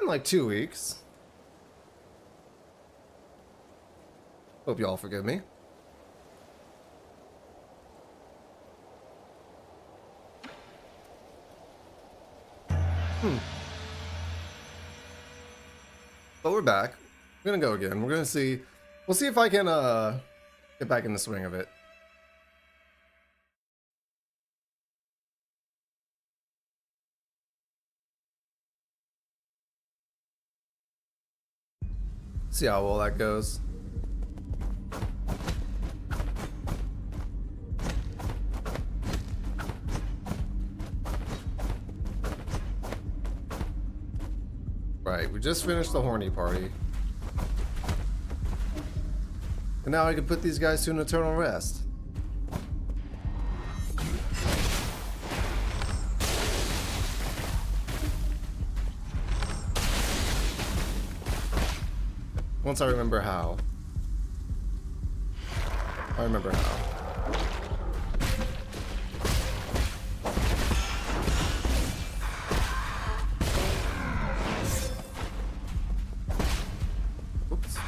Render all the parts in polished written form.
been like 2 weeks. Hope y'all forgive me. But we're back. We're gonna go again. We're gonna see. We'll see if I can get back in the swing of it. See how well that goes. Right, we just finished the horny party. And now I can put these guys to an eternal rest. Once I remember how. I remember how. Oops.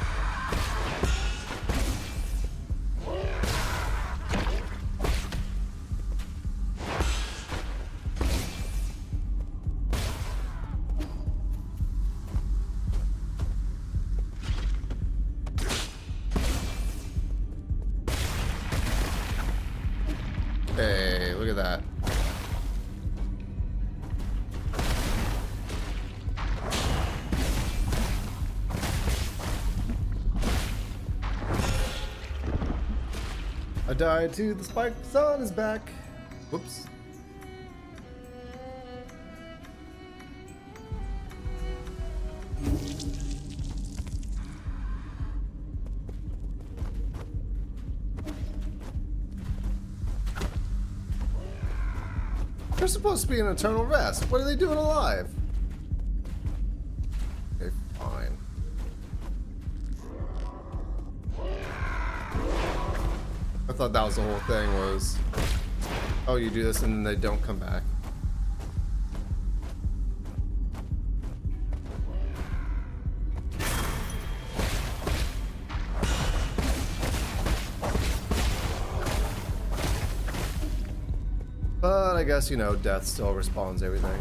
Hey, look at that. I died too, the spiked sun is back. Whoops. They're supposed to be in eternal rest. What are they doing alive? Okay, fine. I thought that was the whole thing was, oh, you do this and then they don't come back. But I guess, you know, death still respawns everything.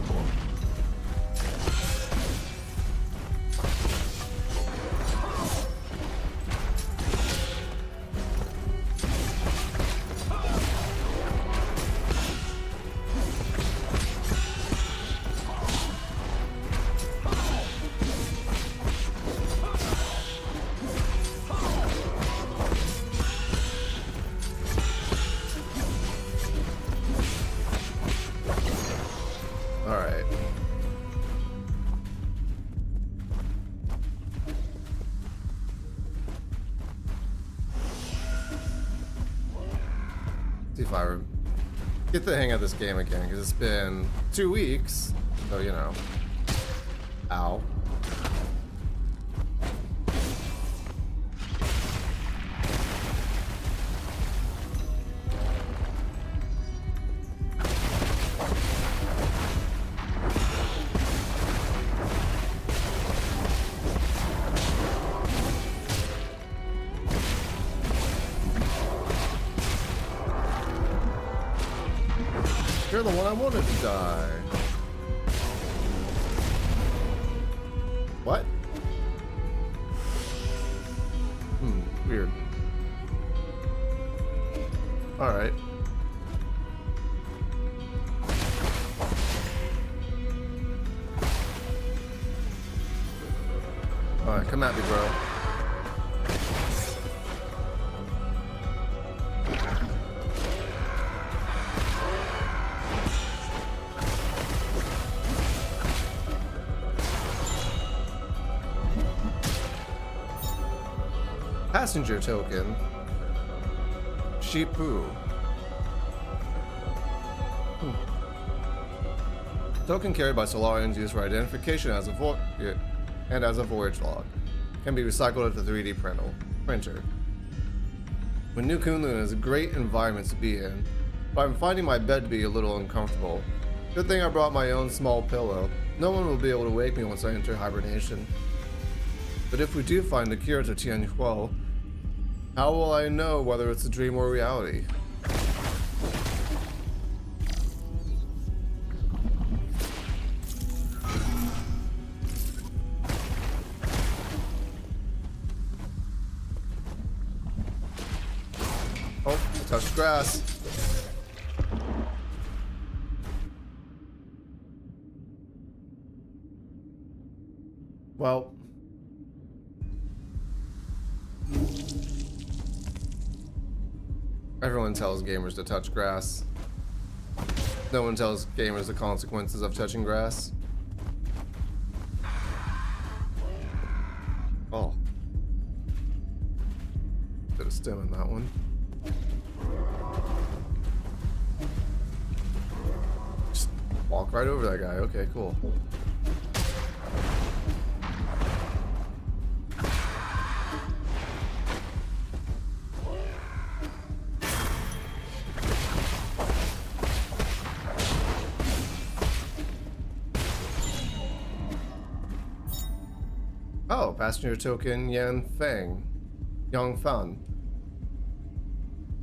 Alright. See if I get the hang of this game again, because it's been 2 weeks, so you know. Ow. You're the one I wanted to die. What? Weird. Alright. Alright, come at me, bro. Passenger token. Sheepoo. Token carried by Solarians used for identification as a voyage log. Can be recycled at the 3D printer. When New Kunlun is a great environment to be in, but I'm finding my bed to be a little uncomfortable. Good thing I brought my own small pillow. No one will be able to wake me once I enter hibernation. But if we do find the cure to Tianhuo, how will I know whether it's a dream or reality? Oh, I touched grass. Well, everyone tells gamers to touch grass. No one tells gamers the consequences of touching grass. Oh. Bit of stem in that one. Just walk right over that guy. Okay, cool. Oh, passenger token Yan Fan.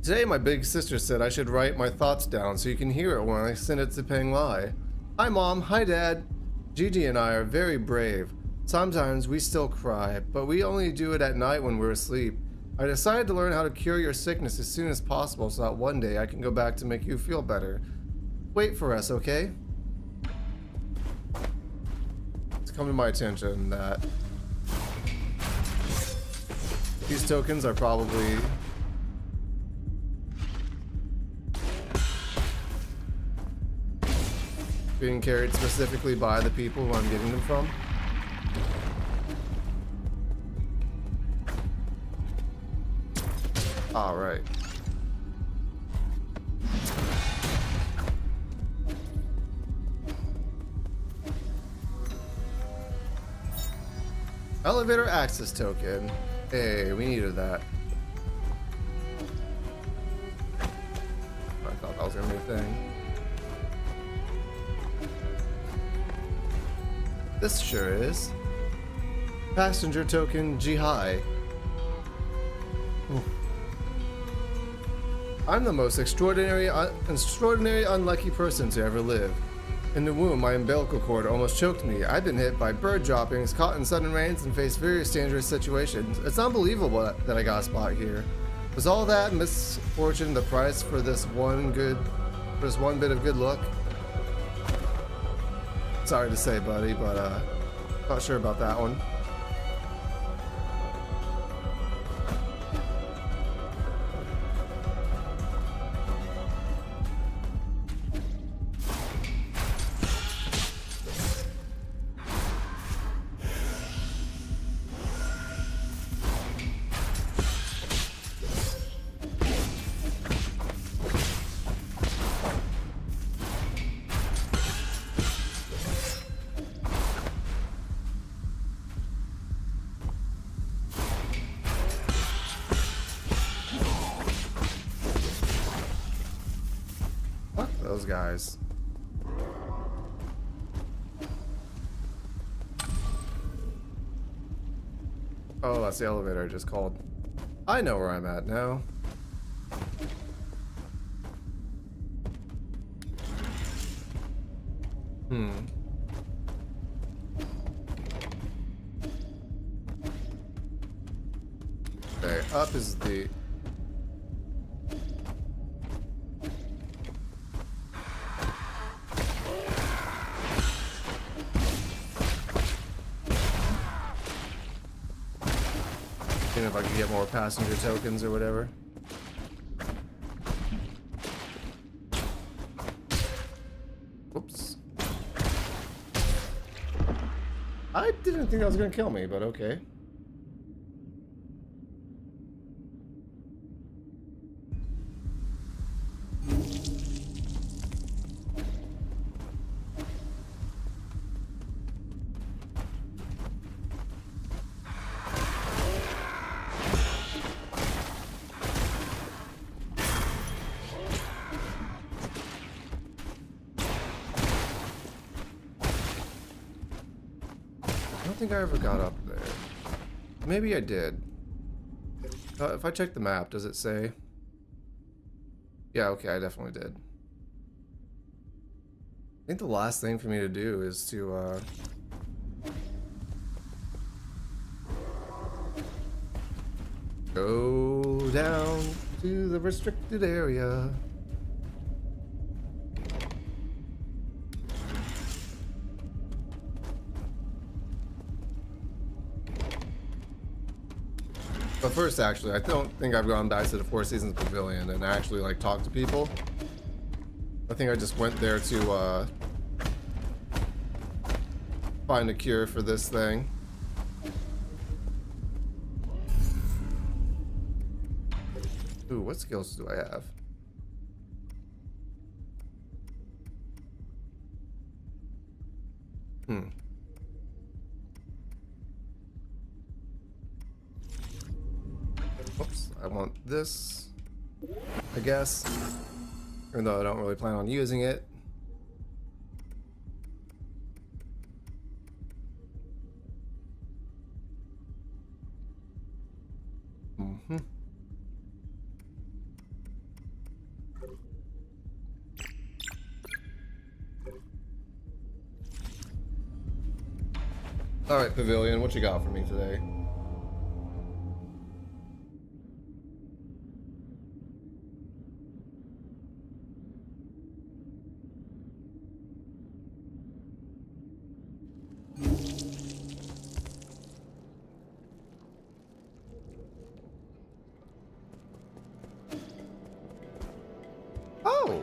Today my big sister said I should write my thoughts down so you can hear it when I send it to Peng Lai. Hi mom, hi dad. Gigi and I are very brave. Sometimes we still cry, but we only do it at night when we're asleep. I decided to learn how to cure your sickness as soon as possible so that one day I can go back to make you feel better. Wait for us, okay? It's come to my attention that these tokens are probably being carried specifically by the people who I'm getting them from. All right. Elevator access token. Hey, we needed that. I thought that was gonna be a thing. This sure is. Passenger token Jihai. I'm the most extraordinary unlucky person to ever live. In the womb, my umbilical cord almost choked me. I've been hit by bird droppings, caught in sudden rains, and faced various dangerous situations. It's unbelievable that I got a spot here. Was all that misfortune the price for this one bit of good luck? Sorry to say, buddy, but not sure about that one. Those guys. Oh, that's the elevator I just called. I know where I'm at now. Okay, up is the... If I can get more passenger tokens or whatever. Whoops. I didn't think that was gonna kill me, but okay. I don't think I ever got up there. Maybe I did. If I check the map, does it say? Yeah, okay, I definitely did. I think the last thing for me to do is to, go down to the restricted area. But first, actually, I don't think I've gone back to the Four Seasons Pavilion and actually, like, talked to people. I think I just went there to, find a cure for this thing. Ooh, what skills do I have? Oops, I want this, I guess. Even though I don't really plan on using it. Alright, Pavilion, what you got for me today? Oh!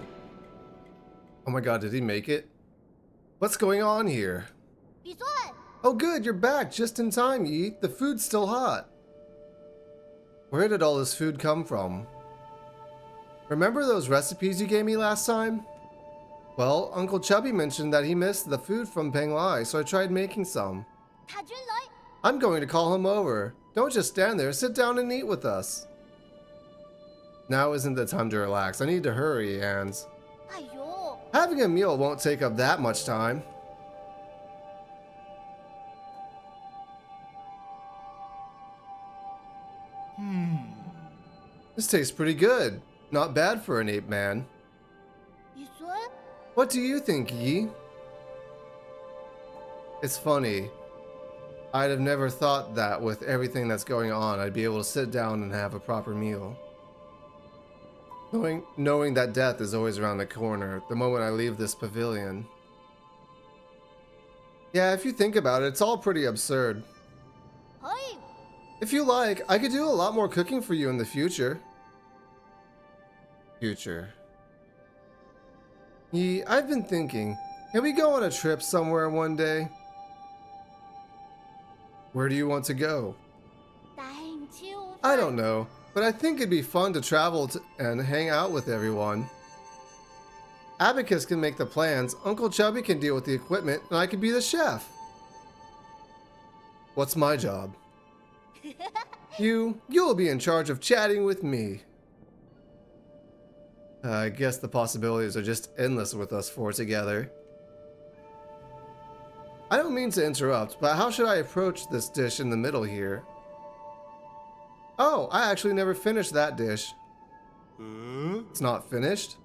Oh my god, did he make it? What's going on here? Oh good, you're back just in time, Yi. The food's still hot. Where did all this food come from? Remember those recipes you gave me last time? Well, Uncle Chubby mentioned that he missed the food from Penglai, so I tried making some. I'm going to call him over. Don't just stand there, sit down and eat with us. Now isn't the time to relax. I need to hurry, and having a meal won't take up that much time. This tastes pretty good. Not bad for an ape man. What do you think, Yi? It's funny. I'd have never thought that with everything that's going on, I'd be able to sit down and have a proper meal. Knowing that death is always around the corner, the moment I leave this pavilion. Yeah, if you think about it, it's all pretty absurd. If you like, I could do a lot more cooking for you in the future. Yi, I've been thinking, can we go on a trip somewhere one day? Where do you want to go? I don't know, but I think it'd be fun to travel and hang out with everyone. Abacus can make the plans, Uncle Chubby can deal with the equipment, and I can be the chef. What's my job? You'll be in charge of chatting with me. I guess the possibilities are just endless with us four together. I don't mean to interrupt, but how should I approach this dish in the middle here? Oh, I actually never finished that dish. It's not finished?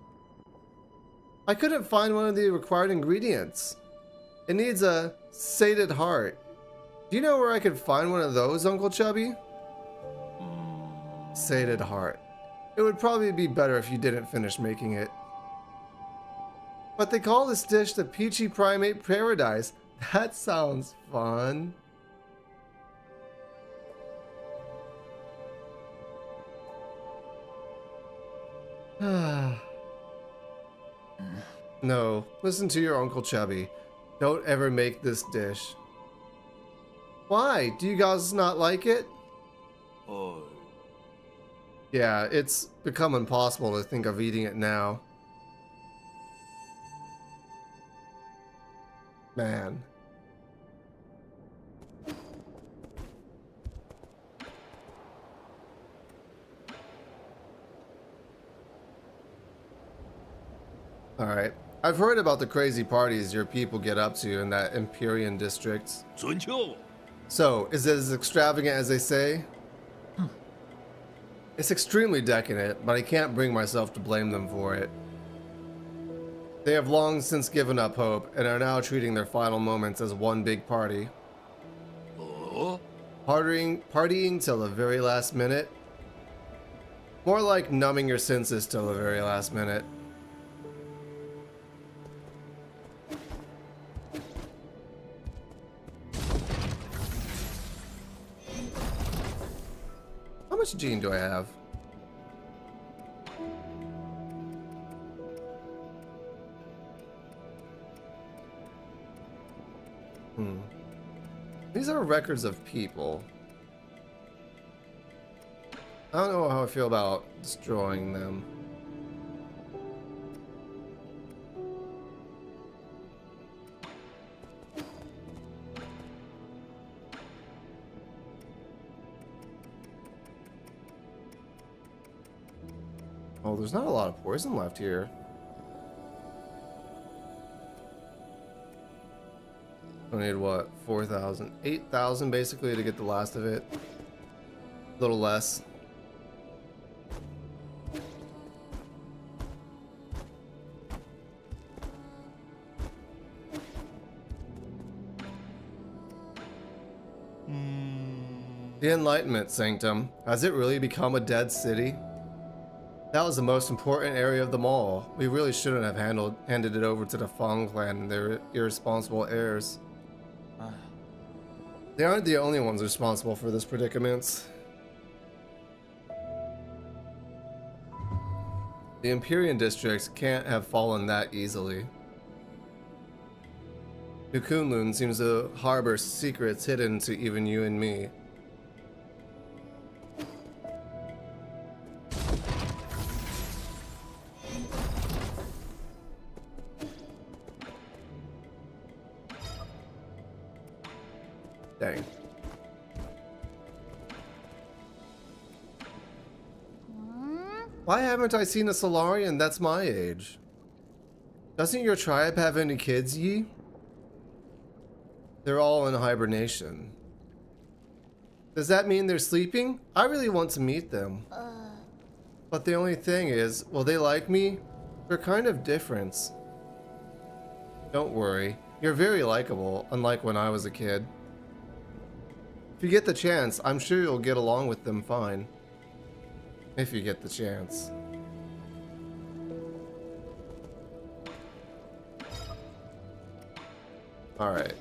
I couldn't find one of the required ingredients. It needs a sated heart. Do you know where I could find one of those, Uncle Chubby? Sated heart. It would probably be better if you didn't finish making it. But they call this dish the Peachy Primate Paradise. That sounds fun. No, listen to your Uncle Chubby. Don't ever make this dish. Why? Do you guys not like it? Oh. Yeah, it's become impossible to think of eating it now. Man. Alright. I've heard about the crazy parties your people get up to in that Empyrean district. 春秋 So, is it as extravagant as they say? It's extremely decadent, but I can't bring myself to blame them for it. They have long since given up hope and are now treating their final moments as one big party. 哦， Partying till the very last minute? More like numbing your senses till the very last minute. How much gene do I have? These are records of people. I don't know how I feel about destroying them. Oh, there's not a lot of poison left here. I need what? 4,000? 8,000 basically to get the last of it. A little less. The Enlightenment Sanctum. Has it really become a dead city? That was the most important area of them all. We really shouldn't have handed it over to the Fang clan and their irresponsible heirs. They aren't the only ones responsible for this predicament. The Empyrean districts can't have fallen that easily. New Kunlun seems to harbor secrets hidden to even you and me. Dang. Why haven't I seen a Solarian that's my age? Doesn't your tribe have any kids, Yi? They're all in hibernation. Does that mean they're sleeping? I really want to meet them. But the only thing is, will they like me? They're kind of different. Don't worry, you're very likable, unlike when I was a kid. If you get the chance, I'm sure you'll get along with them fine. If you get the chance. Alright.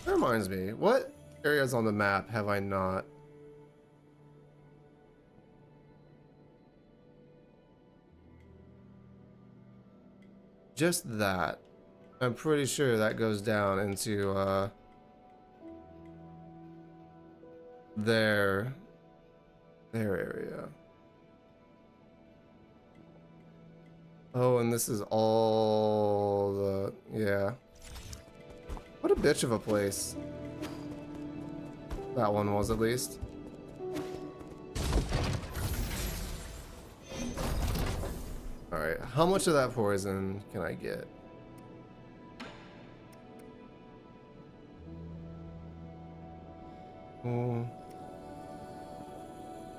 That reminds me, what areas on the map have I not? Just that. I'm pretty sure that goes down into their area. Oh, and this is all the, yeah. What a bitch of a place. That one was, at least. Alright, how much of that poison can I get?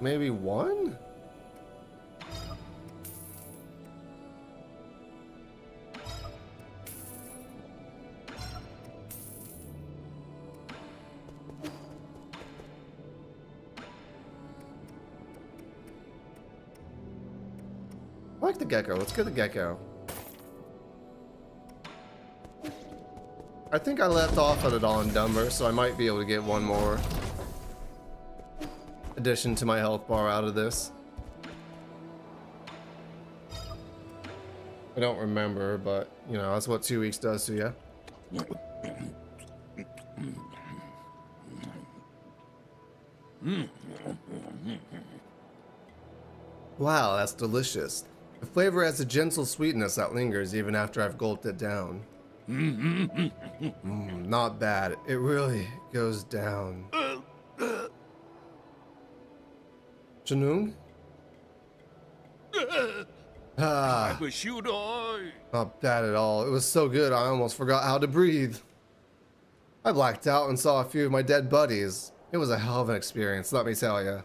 Maybe one? I like the gecko. Let's get the gecko. I think I left off at it on Dumber, so I might be able to get one more addition to my health bar out of this. I don't remember, but you know, that's what 2 weeks does to you. Wow, that's delicious. The flavor has a gentle sweetness that lingers even after I've gulped it down. Not bad. It really goes down. Chanung? Ah, I wish you'd die. not bad at all. It was so good I almost forgot how to breathe. I blacked out and saw a few of my dead buddies. It was a hell of an experience, let me tell you.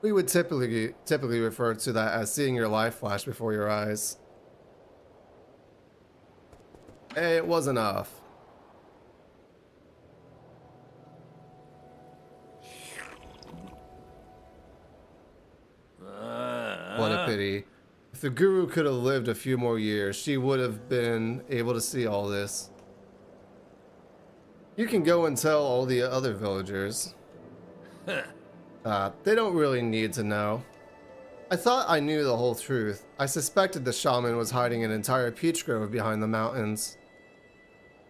We would typically refer to that as seeing your life flash before your eyes. It was enough. What a pity. If the guru could have lived a few more years, she would have been able to see all this. You can go and tell all the other villagers. They don't really need to know. I thought I knew the whole truth. I suspected the shaman was hiding an entire peach grove behind the mountains.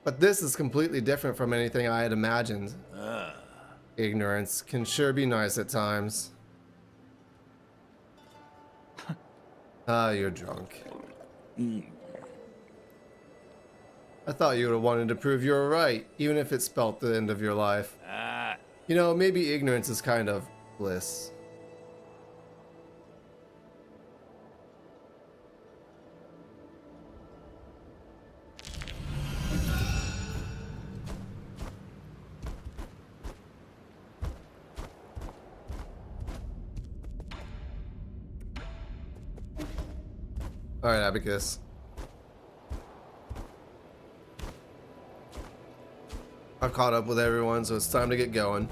But this is completely different from anything I had imagined. Ignorance can sure be nice at times. You're drunk. I thought you would have wanted to prove you were right, even if it spelt the end of your life. You know, maybe ignorance is kind of bliss. Alright, Abacus. I've caught up with everyone, so it's time to get going.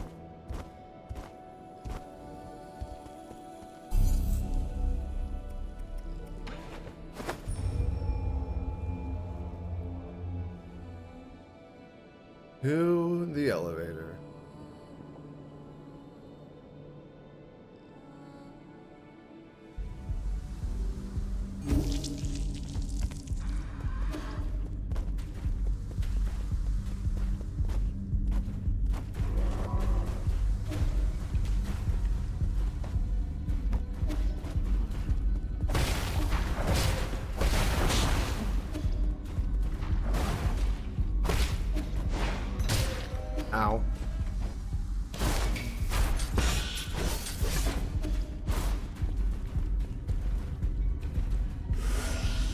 To the elevator. Ow.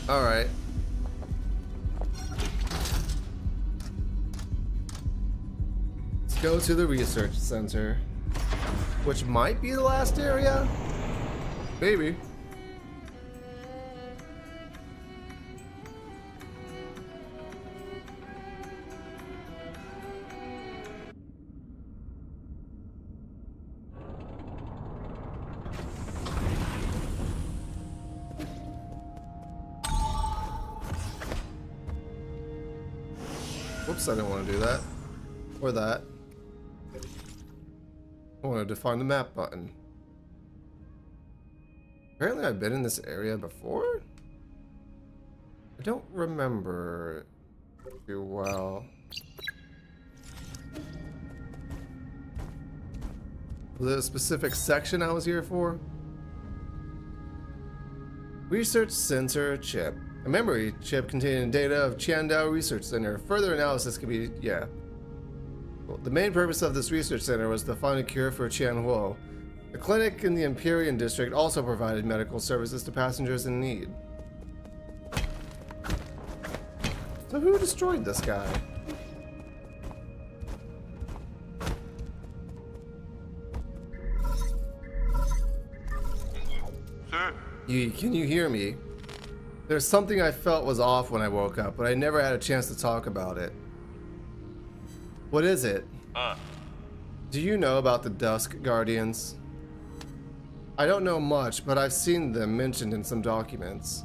All right. Let's go to the research center, which might be the last area. Maybe. Whoops, I didn't want to do that. Or that. I wanted to find the map button. Apparently I've been in this area before? I don't remember too well. Was it a specific section I was here for? Research Center Chip. A memory chip containing data of Qiandao Research Center. Further analysis can be, Well, the main purpose of this research center was to find a cure for Qianhuo. The clinic in the Empyrean district also provided medical services to passengers in need. So who destroyed this guy? Sir. Can you hear me? There's something I felt was off when I woke up, but I never had a chance to talk about it. What is it? Do you know about the Dusk Guardians? I don't know much, but I've seen them mentioned in some documents.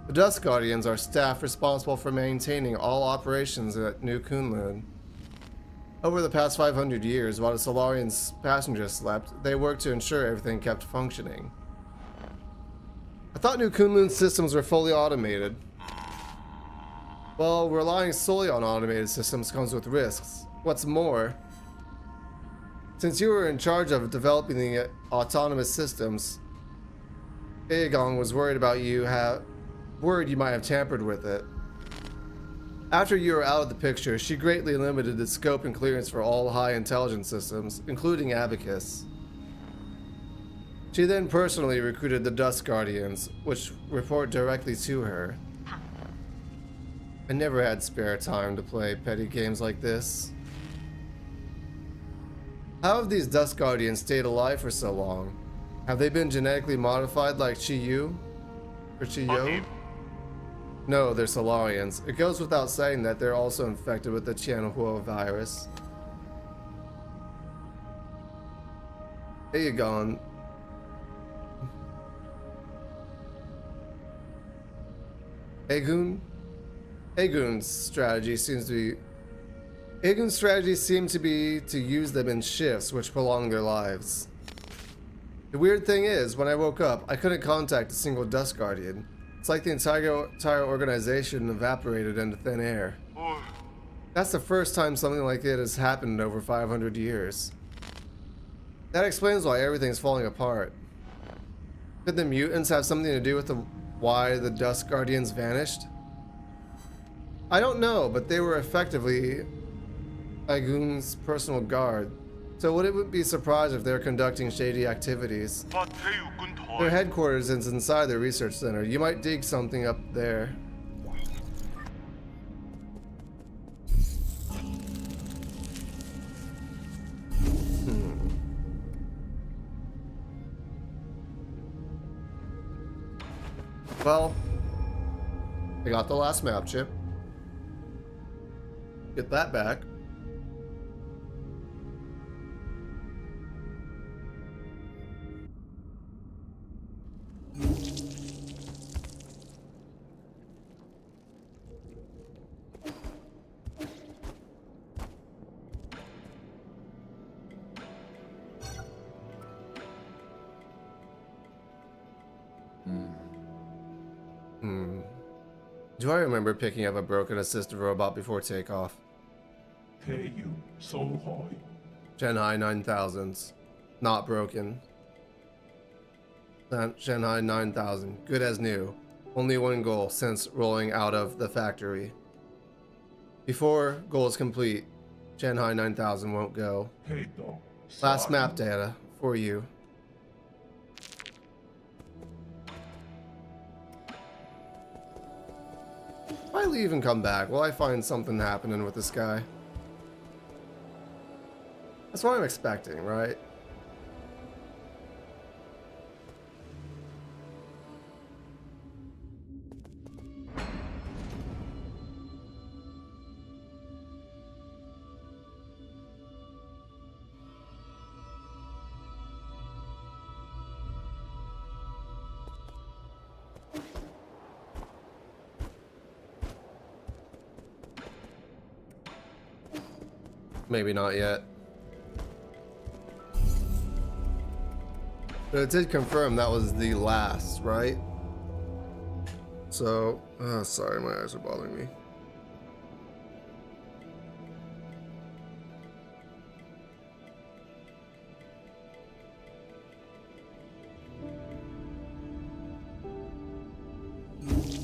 The Dusk Guardians are staff responsible for maintaining all operations at New Kunlun. Over the past 500 years, while the Solarians' passengers slept, they worked to ensure everything kept functioning. I thought New Kunlun's systems were fully automated. Well, relying solely on automated systems comes with risks. What's more, since you were in charge of developing the autonomous systems, Aegon was worried about you might have tampered with it. After you were out of the picture, she greatly limited the scope and clearance for all high intelligence systems, including Abacus. She then personally recruited the Dust Guardians, which report directly to her. I never had spare time to play petty games like this. How have these Dust Guardians stayed alive for so long? Have they been genetically modified like Chiyu? Or Chiyo? No, they're Solarians. It goes without saying that they're also infected with the Tianhua virus. Aegon. Aegon's strategy seems to be to use them in shifts which prolong their lives. The weird thing is, when I woke up, I couldn't contact a single Dust Guardian. It's like the entire organization evaporated into thin air. That's the first time something like it has happened in over 500 years. That explains why everything's falling apart. Could the mutants have something to do with why the Dust Guardians vanished? I don't know, but they were effectively Aegon's personal guard, so wouldn't be surprised if they're conducting shady activities. Their headquarters is inside the research center. You might dig something up there. Well, I got the last map chip. Get that back. Do I remember picking up a broken assisted robot before takeoff? Shanghai 9000s. Not broken. Shanghai 9000. Good as new. Only one goal since rolling out of the factory. Before goal is complete, Shanghai 9000 won't go. Last map data for you. If I leave and come back, will I find something happening with this guy? That's what I'm expecting, right? Maybe not yet. But it did confirm that was the last, right? So, sorry, my eyes are bothering me.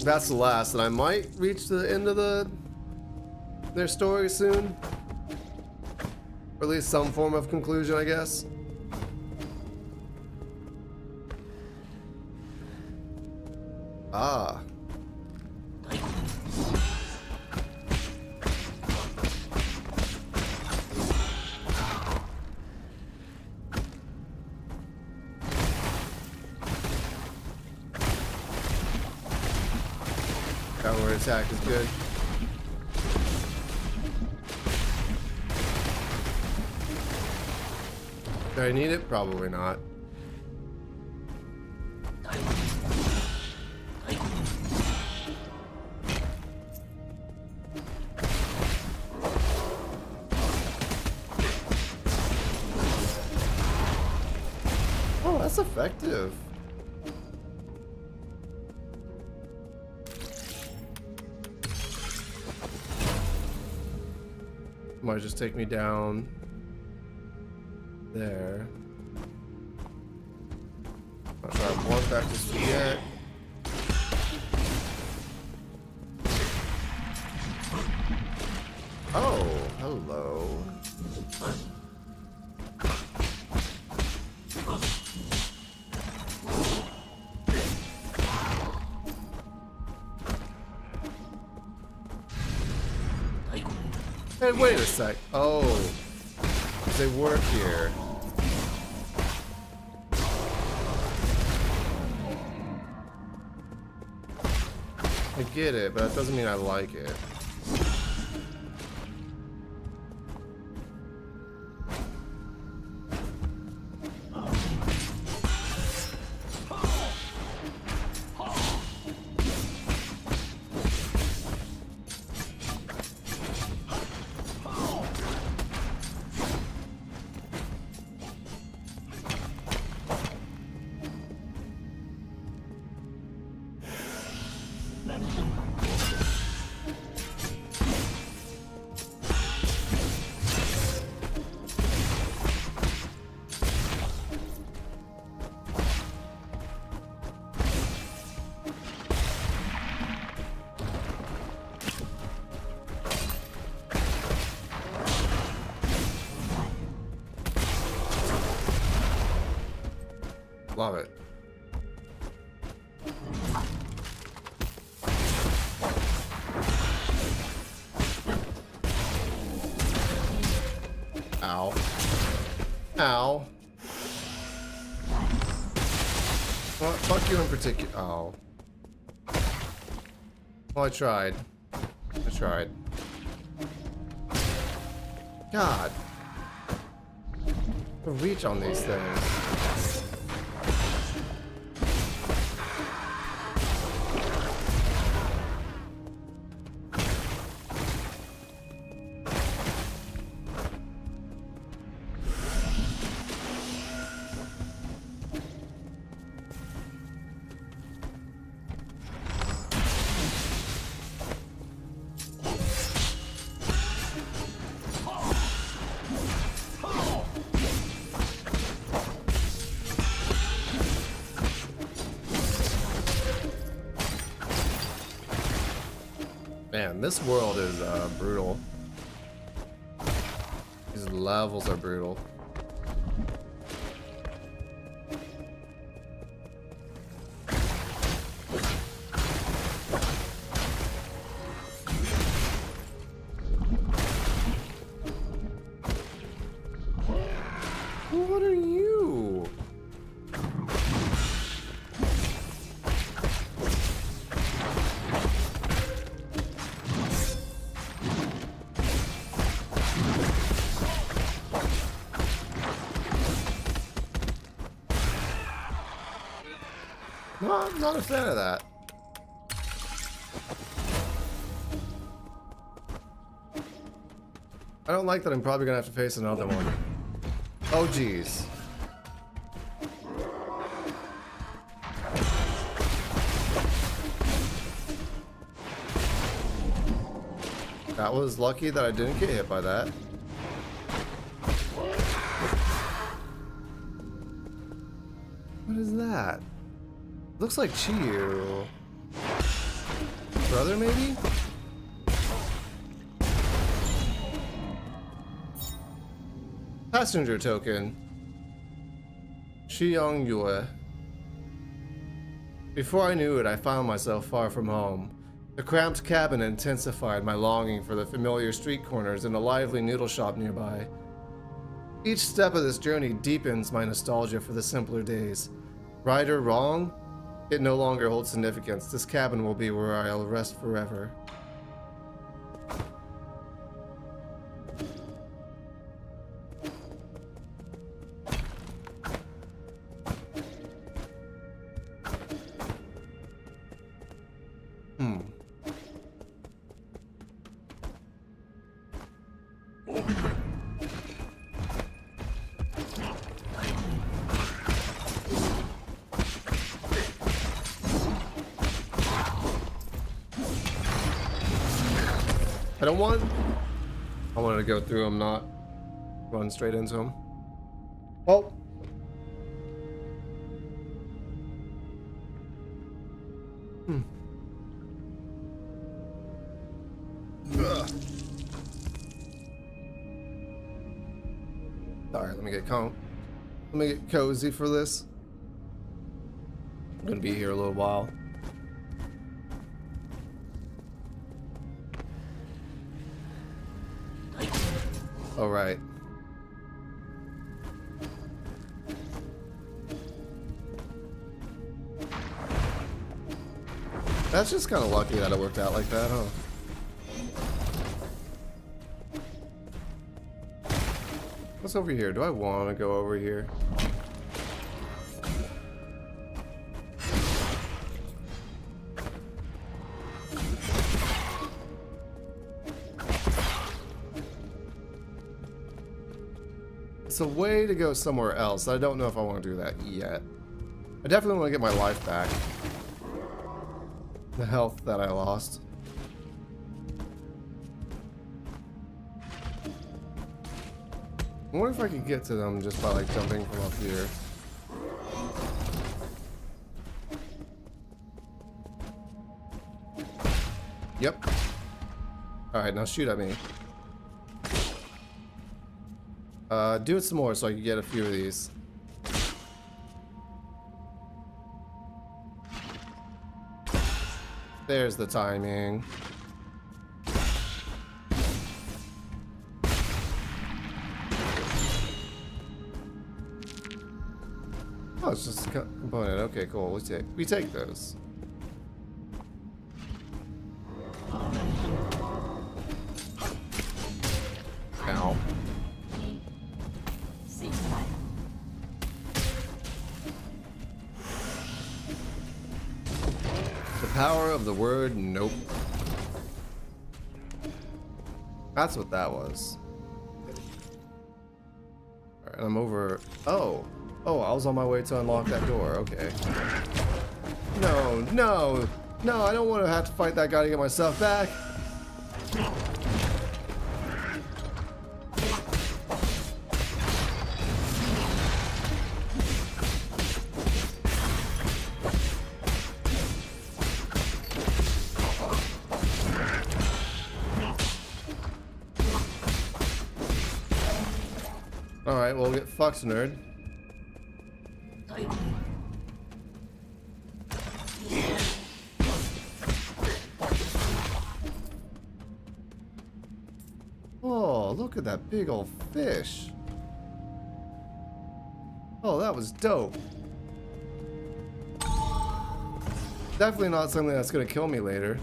That's the last, and I might reach the end of their story soon. Or at least some form of conclusion, I guess. Ah. Downward attack is good. Do I need it? Probably not. Oh, that's effective. Might just take me down there. Not sure I want that just yet. Oh, hello. Hey, wait a sec. Oh, they work here. I get it, but that doesn't mean I like it. Love it. Ow. Ow. Well, fuck you in particular. Oh. Well, I tried. I tried. God. The reach on these things. Man, this world is brutal. These levels are brutal. What are you? No, I'm not a fan of that. I don't like that I'm probably gonna have to face another one. Oh, geez. That was lucky that I didn't get hit by that. What is that? Looks like Chiyu. Brother, maybe? Passenger token. Shiyong Yue. Before I knew it, I found myself far from home. The cramped cabin intensified my longing for the familiar street corners and a lively noodle shop nearby. Each step of this journey deepens my nostalgia for the simpler days. Right or wrong, it no longer holds significance. This cabin will be where I'll rest forever. I wanted to go through them, not run straight into them. Well. Alright, let me get cozy for this. I'm gonna be here a little while. Oh, right. That's just kind of lucky that it worked out like that, huh? What's over here? Do I want to go over here? It's a way to go somewhere else. I don't know if I want to do that yet. I definitely want to get my life back. The health that I lost. I wonder if I could get to them just by like jumping from up here. Yep. Alright, now shoot at me. Do it some more so I can get a few of these. There's the timing. Oh, it's just a component. Okay, cool. We take those. Ow. The power of the word nope. That's what that was. Alright, I'm over. Oh, I was on my way to unlock that door. Okay. No, I don't want to have to fight that guy to get myself back. Alright, well, get fucked, nerd. Oh, look at that big old fish. Oh, that was dope. Definitely not something that's gonna kill me later.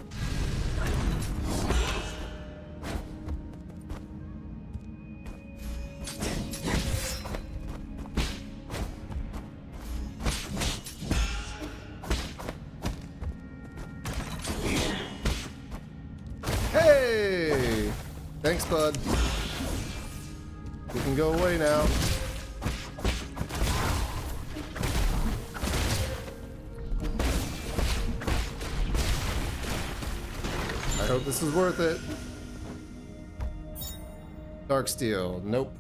Hey! Thanks, bud. You can go away now. I hope this is worth it. Dark steel. Nope.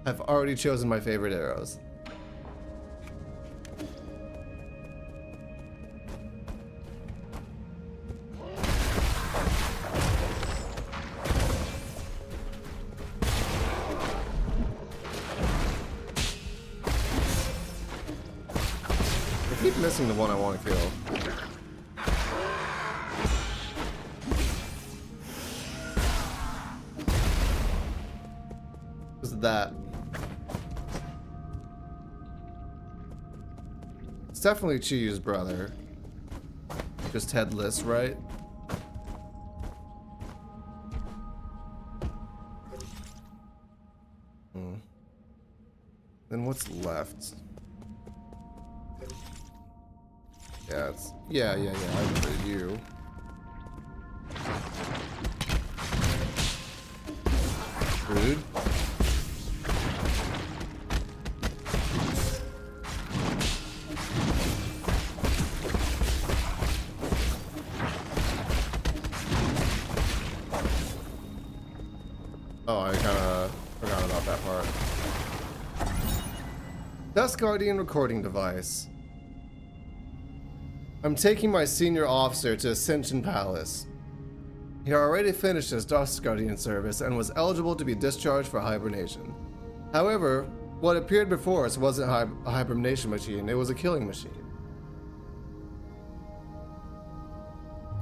I've already chosen my favorite arrows. I keep missing the one I want to kill. That. It's definitely Chi's brother. Just headless, right? Then what's left? Yeah, it's yeah, I remember you. Rude. Oh, I kinda forgot about that part. Dust Guardian recording device. I'm taking my senior officer to Ascension Palace. He had already finished his Dust Guardian service and was eligible to be discharged for hibernation. However, what appeared before us wasn't a hibernation machine, it was a killing machine.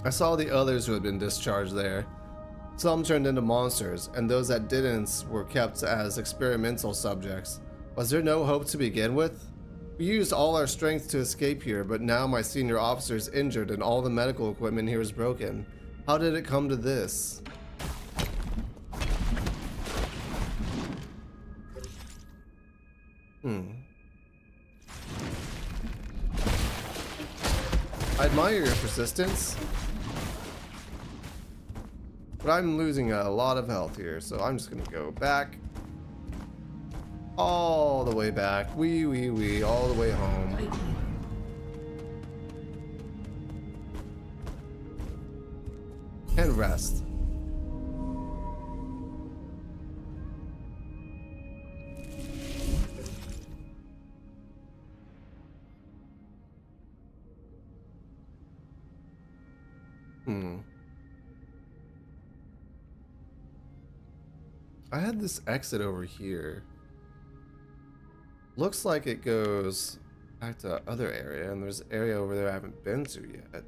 I saw the others who had been discharged there. Some turned into monsters, and those that didn't were kept as experimental subjects. Was there no hope to begin with? We used all our strength to escape here, but now my senior officer is injured and all the medical equipment here is broken. How did it come to this? I admire your persistence, but I'm losing a lot of health here, so I'm just gonna go back. All the way back. All the way home. And rest. I had this exit over here. Looks like it goes back to other area, and there's an area over there I haven't been to yet.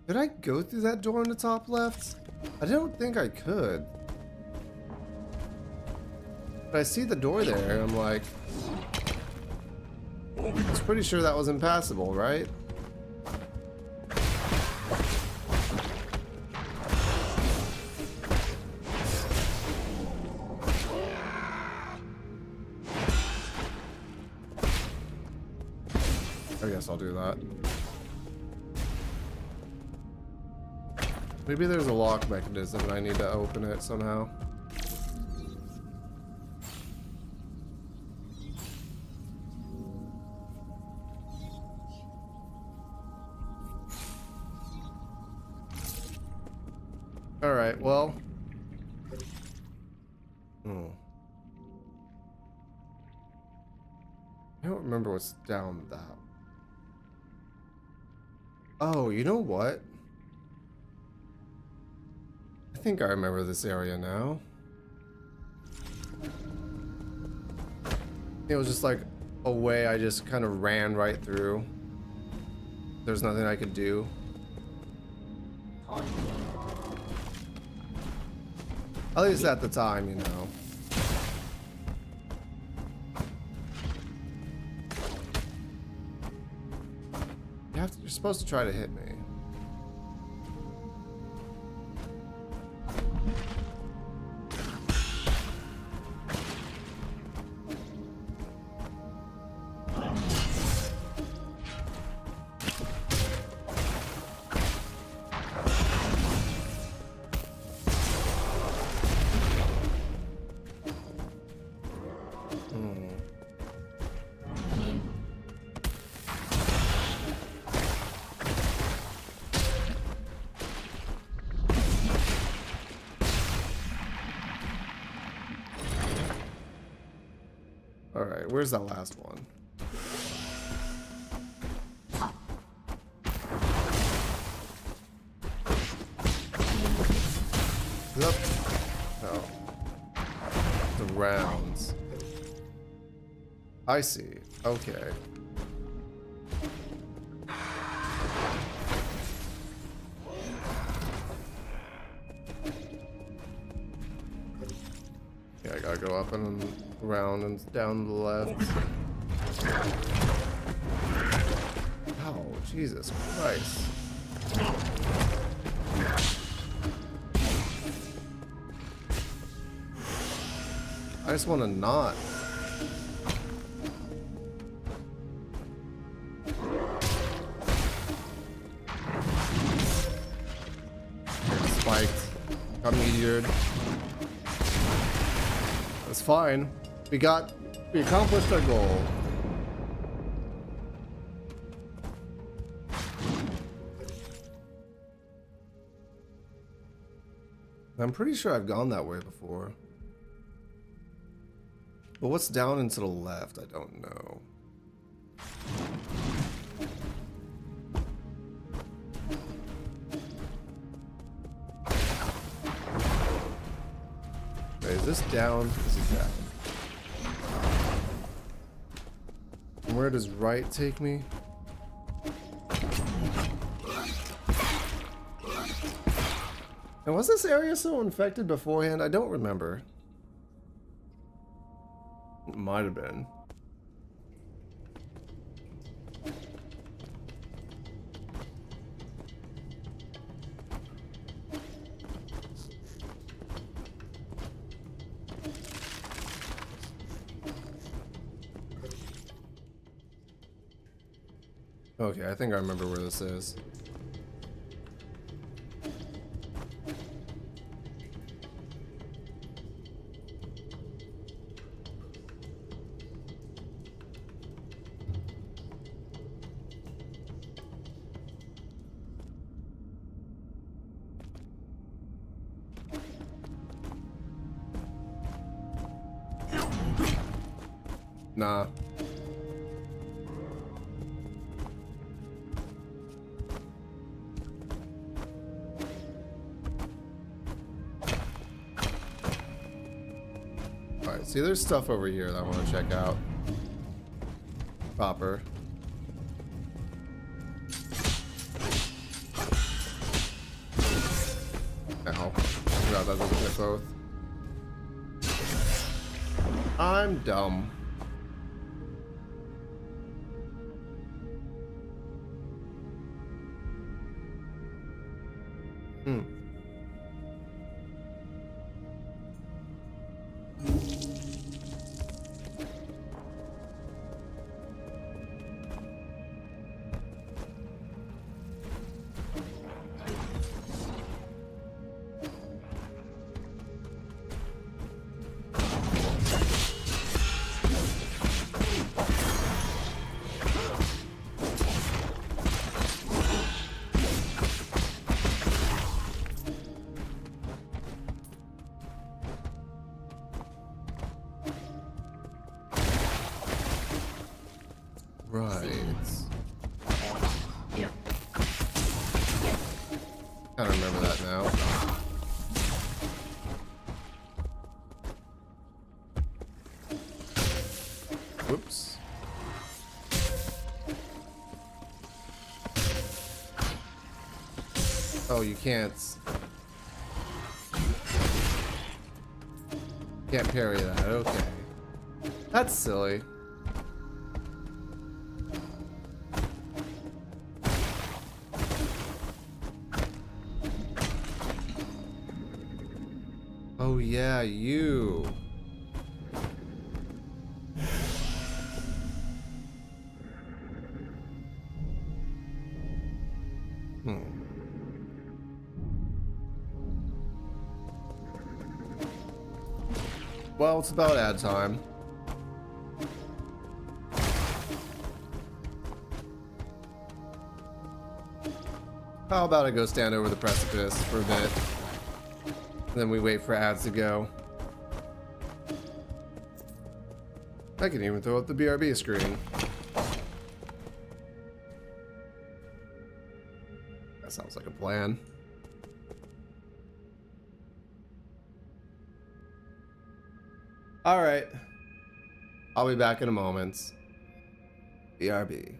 Did I go through that door in the top left? I don't think I could. But I see the door there, and I'm like, I was pretty sure that was impassable, right? I guess I'll do that. Maybe there's a lock mechanism and I need to open it somehow. Alright, well. I don't remember what's down that. Oh, you know what? I think I remember this area now. It was just like a way I just kind of ran right through. There's nothing I could do. At least at the time, you know. You're supposed to try to hit me. Alright, where's that last one? Nope. No. The rounds. I see. Okay. Yeah, I gotta go up and around and down to the left. Oh, Jesus Christ. I just want to not. Spiked. Got meteored. That's fine. We accomplished our goal. I'm pretty sure I've gone that way before. But what's down and to the left? I don't know. Okay, is this down? This is down. And where does right take me? And was this area so infected beforehand? I don't remember. It might have been. Okay, I think I remember where this is. Nah. Alright, see there's stuff over here that I want to check out. Proper. Ow. Forgot that doesn't hit both. I'm dumb. Right. I don't remember that now. Whoops. Oh, you can't parry that. Okay. That's silly. Oh yeah, you. Well, it's about ad time. How about I go stand over the precipice for a bit? Then we wait for ads to go. I can even throw up the BRB screen. That sounds like a plan. Alright. I'll be back in a moment. BRB.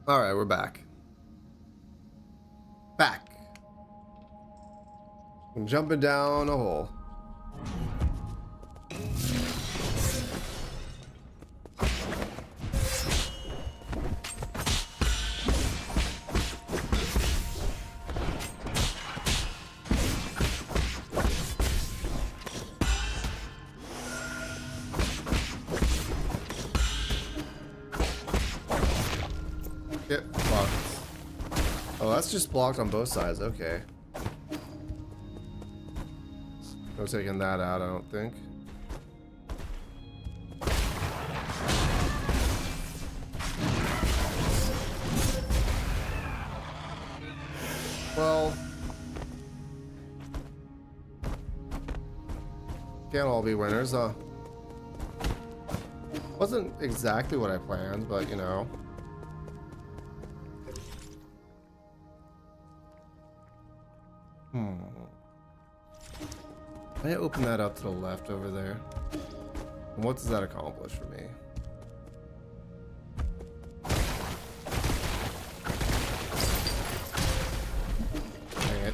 Alright, we're back. I'm jumping down a hole. Get blocked. Oh, that's just blocked on both sides. Okay. No taking that out, I don't think. Well, can't all be winners, huh? Wasn't exactly what I planned, but you know. I open that up to the left over there. And what does that accomplish for me? Dang it.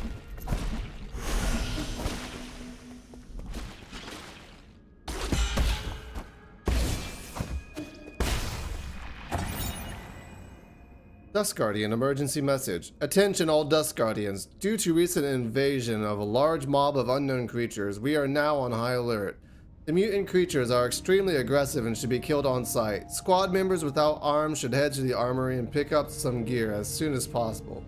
Dust Guardian emergency message. Attention all Dust Guardians. Due to recent invasion of a large mob of unknown creatures, we are now on high alert. The mutant creatures are extremely aggressive and should be killed on sight. Squad members without arms should head to the armory and pick up some gear as soon as possible.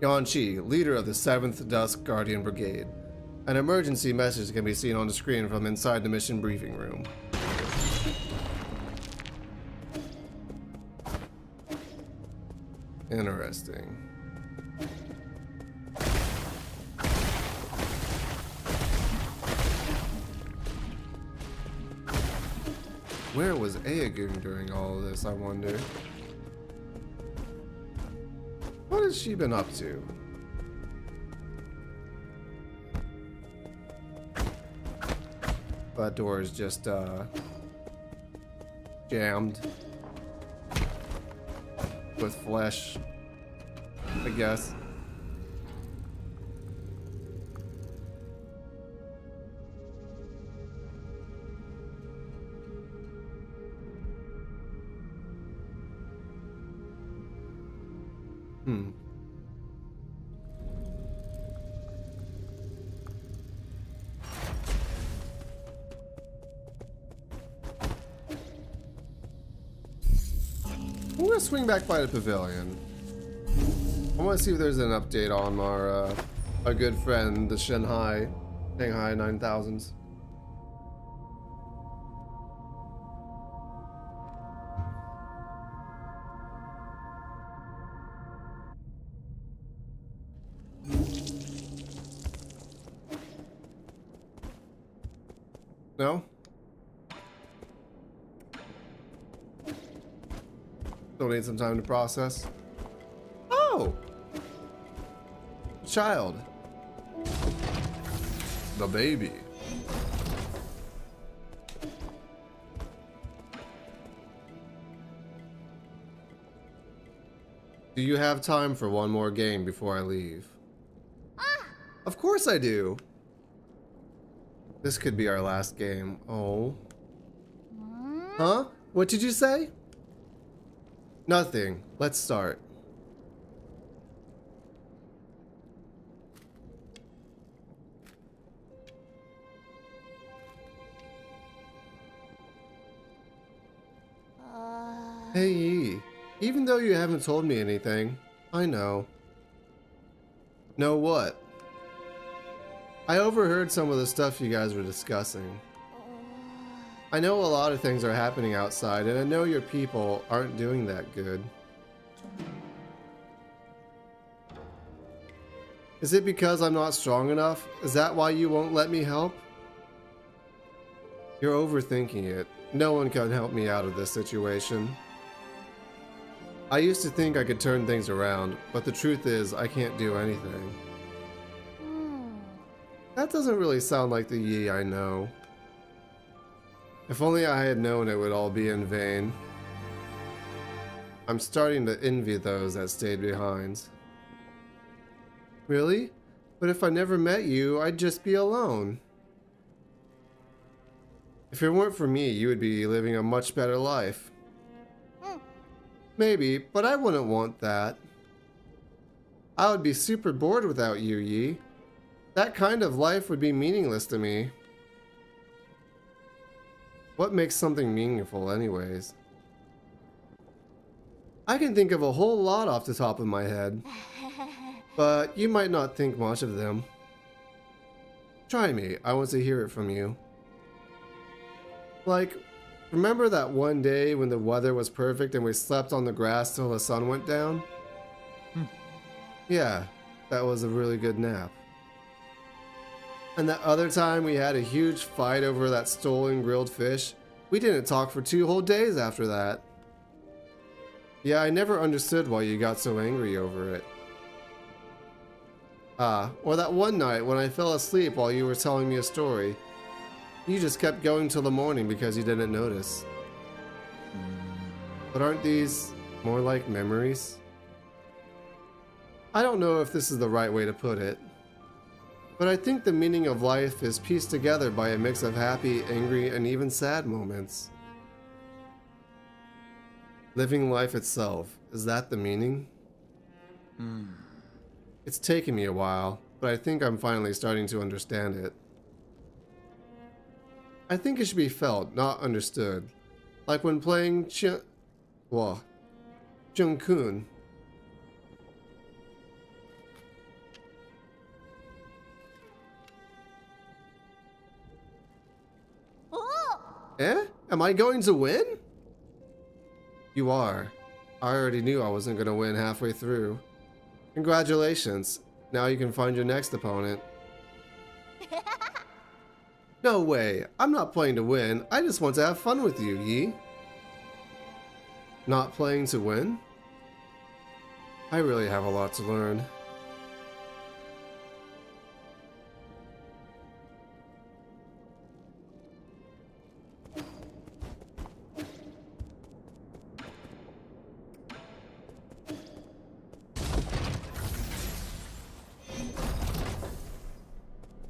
Yan Chi, leader of the 7th Dust Guardian Brigade. An emergency message can be seen on the screen from inside the mission briefing room. Interesting. Where was Aegoon during all of this, I wonder? What has she been up to? That door is just, jammed. With flesh, I guess. Hmm. I'm gonna swing back by the pavilion. I want to see if there's an update on our good friend, the Shanghai 9000s. No? Still need some time to process. Oh! Child. The baby. Do you have time for one more game before I leave? Of course I do. This could be our last game. Oh. Huh? What did you say? Nothing. Let's start. Hey, Yi. Even though you haven't told me anything, I know. Know what? I overheard some of the stuff you guys were discussing. I know a lot of things are happening outside, and I know your people aren't doing that good. Is it because I'm not strong enough? Is that why you won't let me help? You're overthinking it. No one can help me out of this situation. I used to think I could turn things around, but the truth is I can't do anything. That doesn't really sound like the Yi I know. If only I had known it would all be in vain. I'm starting to envy those that stayed behind. Really? But if I never met you, I'd just be alone. If it weren't for me, you would be living a much better life. Maybe, but I wouldn't want that. I would be super bored without you, Yi. That kind of life would be meaningless to me. What makes something meaningful, anyways? I can think of a whole lot off the top of my head, but you might not think much of them. Try me. I want to hear it from you. Like, remember that one day when the weather was perfect and we slept on the grass till the sun went down? Yeah, that was a really good nap. And that other time we had a huge fight over that stolen grilled fish? We didn't talk for 2 whole days after that. Yeah, I never understood why you got so angry over it. Or that one night when I fell asleep while you were telling me a story. You just kept going till the morning because you didn't notice. But aren't these more like memories? I don't know if this is the right way to put it, but I think the meaning of life is pieced together by a mix of happy, angry, and even sad moments. Living life itself, is that the meaning? It's taken me a while, but I think I'm finally starting to understand it. I think it should be felt, not understood. Like when playing Jung-kun. Eh? Am I going to win? You are. I already knew I wasn't going to win halfway through. Congratulations. Now you can find your next opponent. No way. I'm not playing to win. I just want to have fun with you, Yi. Not playing to win? I really have a lot to learn.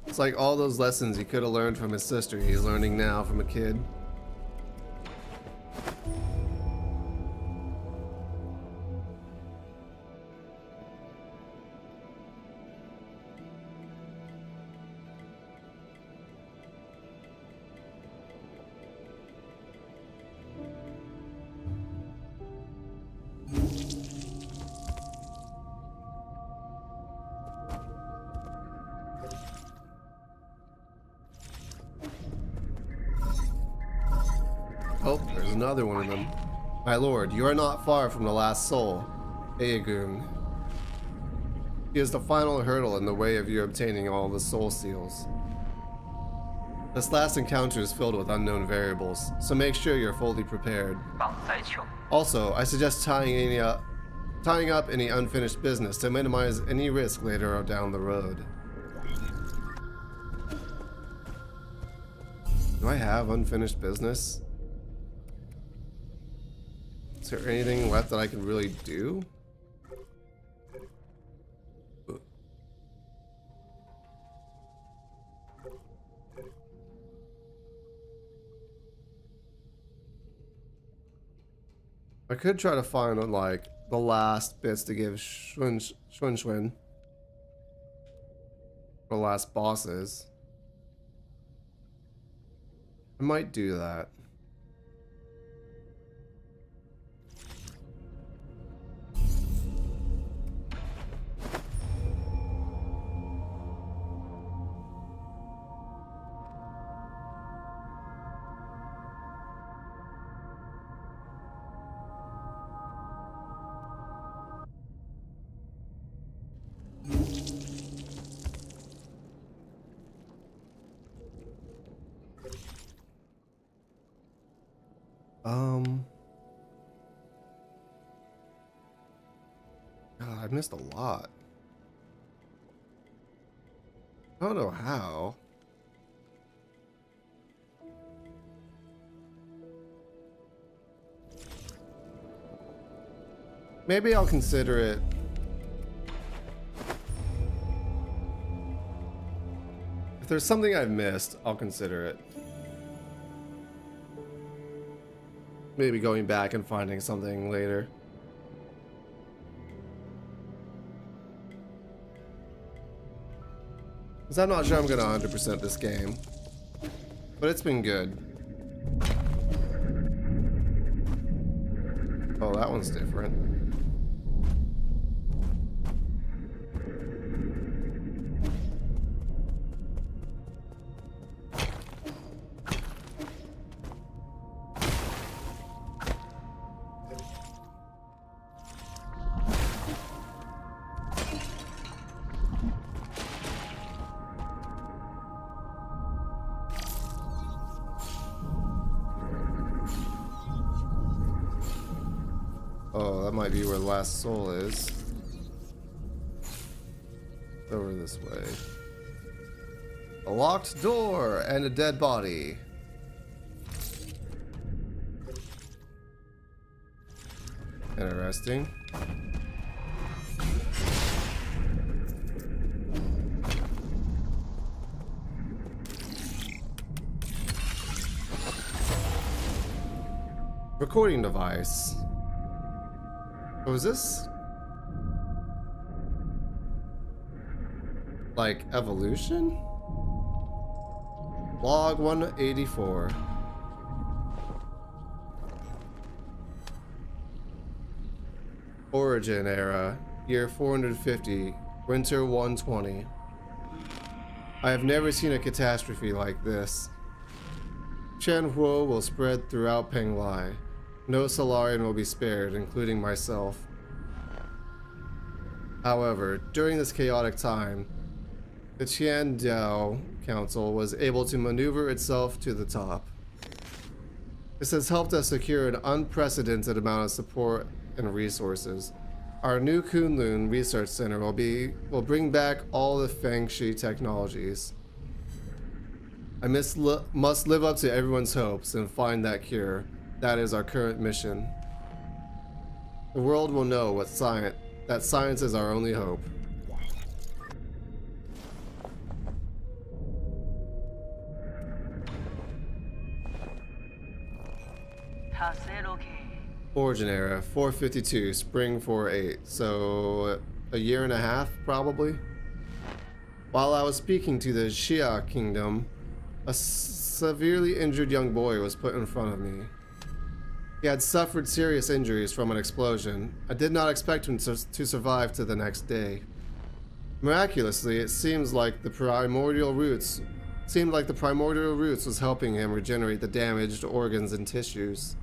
It's like all those lessons he could have learned from his sister, he's learning now from a kid. Oh, there's another one of them. My lord, you are not far from the last soul, Aegun. He is the final hurdle in the way of you obtaining all the soul seals. This last encounter is filled with unknown variables, so make sure you're fully prepared. Also, I suggest tying up any unfinished business to minimize any risk later down the road. Do I have unfinished business? Is there anything left that I can really do? I could try to find like the last bits to give Schwinn. The last bosses. I might do that. God, I missed a lot. I don't know how. Maybe I'll consider it. If there's something I've missed, I'll consider it. Maybe going back and finding something later. Because I'm not sure I'm gonna 100% this game. But it's been good. Oh, that one's different. Oh, that might be where the last soul is. Over this way. A locked door and a dead body. Interesting. Recording device. Oh, is this like evolution? Log 184. Origin era, year 450, winter 120. I have never seen a catastrophe like this. Chen Huo will spread throughout Penglai. No Solarian will be spared, including myself. However, during this chaotic time, the Qiandao Council was able to maneuver itself to the top. This has helped us secure an unprecedented amount of support and resources. Our new Kunlun Research Center will bring back all the Fengshi technologies. I must live up to everyone's hopes and find that cure. That is our current mission. The world will know that science is our only hope. Origin era, 452, spring 48, so a year and a half, probably. While I was speaking to the Xia Kingdom, a severely injured young boy was put in front of me. He had suffered serious injuries from an explosion. I did not expect him to survive to the next day. Miraculously, it seems like the primordial roots Seemed like the primordial roots was helping him regenerate the damaged organs and tissues.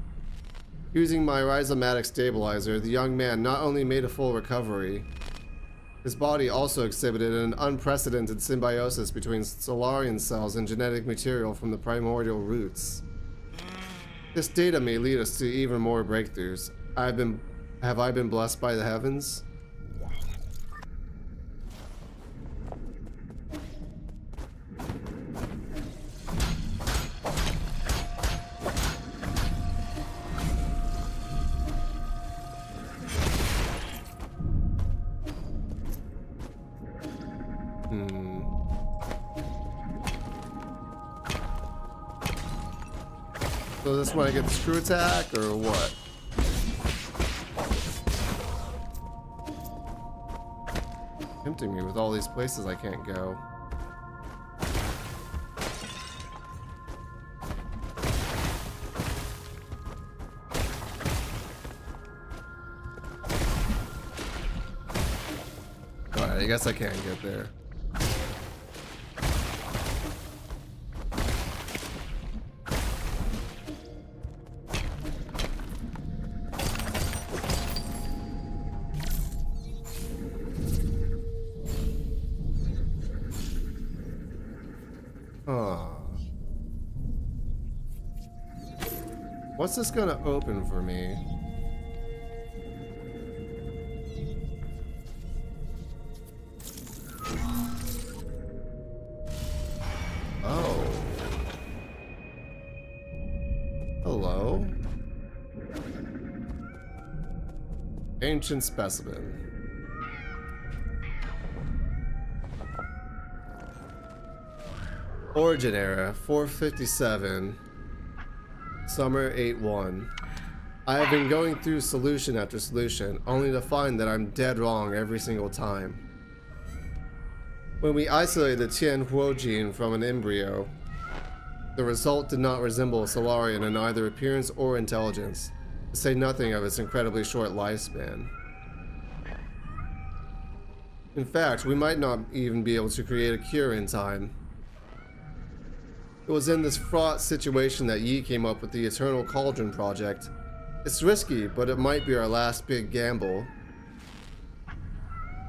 Using my rhizomatic stabilizer, the young man not only made a full recovery, his body also exhibited an unprecedented symbiosis between Solarian cells and genetic material from the primordial roots. This data may lead us to even more breakthroughs. Have I been blessed by the heavens? So this when I get the screw attack, or what? Tempting me with all these places I can't go. Alright, I guess I can't get there. What's this gonna open for me? Oh. Hello. Ancient specimen. Origin era 457. Summer 8-1. I have been going through solution after solution, only to find that I'm dead wrong every single time. When we isolated the Tian Huo gene from an embryo, the result did not resemble a Solarian in either appearance or intelligence, to say nothing of its incredibly short lifespan. In fact, we might not even be able to create a cure in time. It was in this fraught situation that Yi came up with the Eternal Cauldron project. It's risky, but it might be our last big gamble.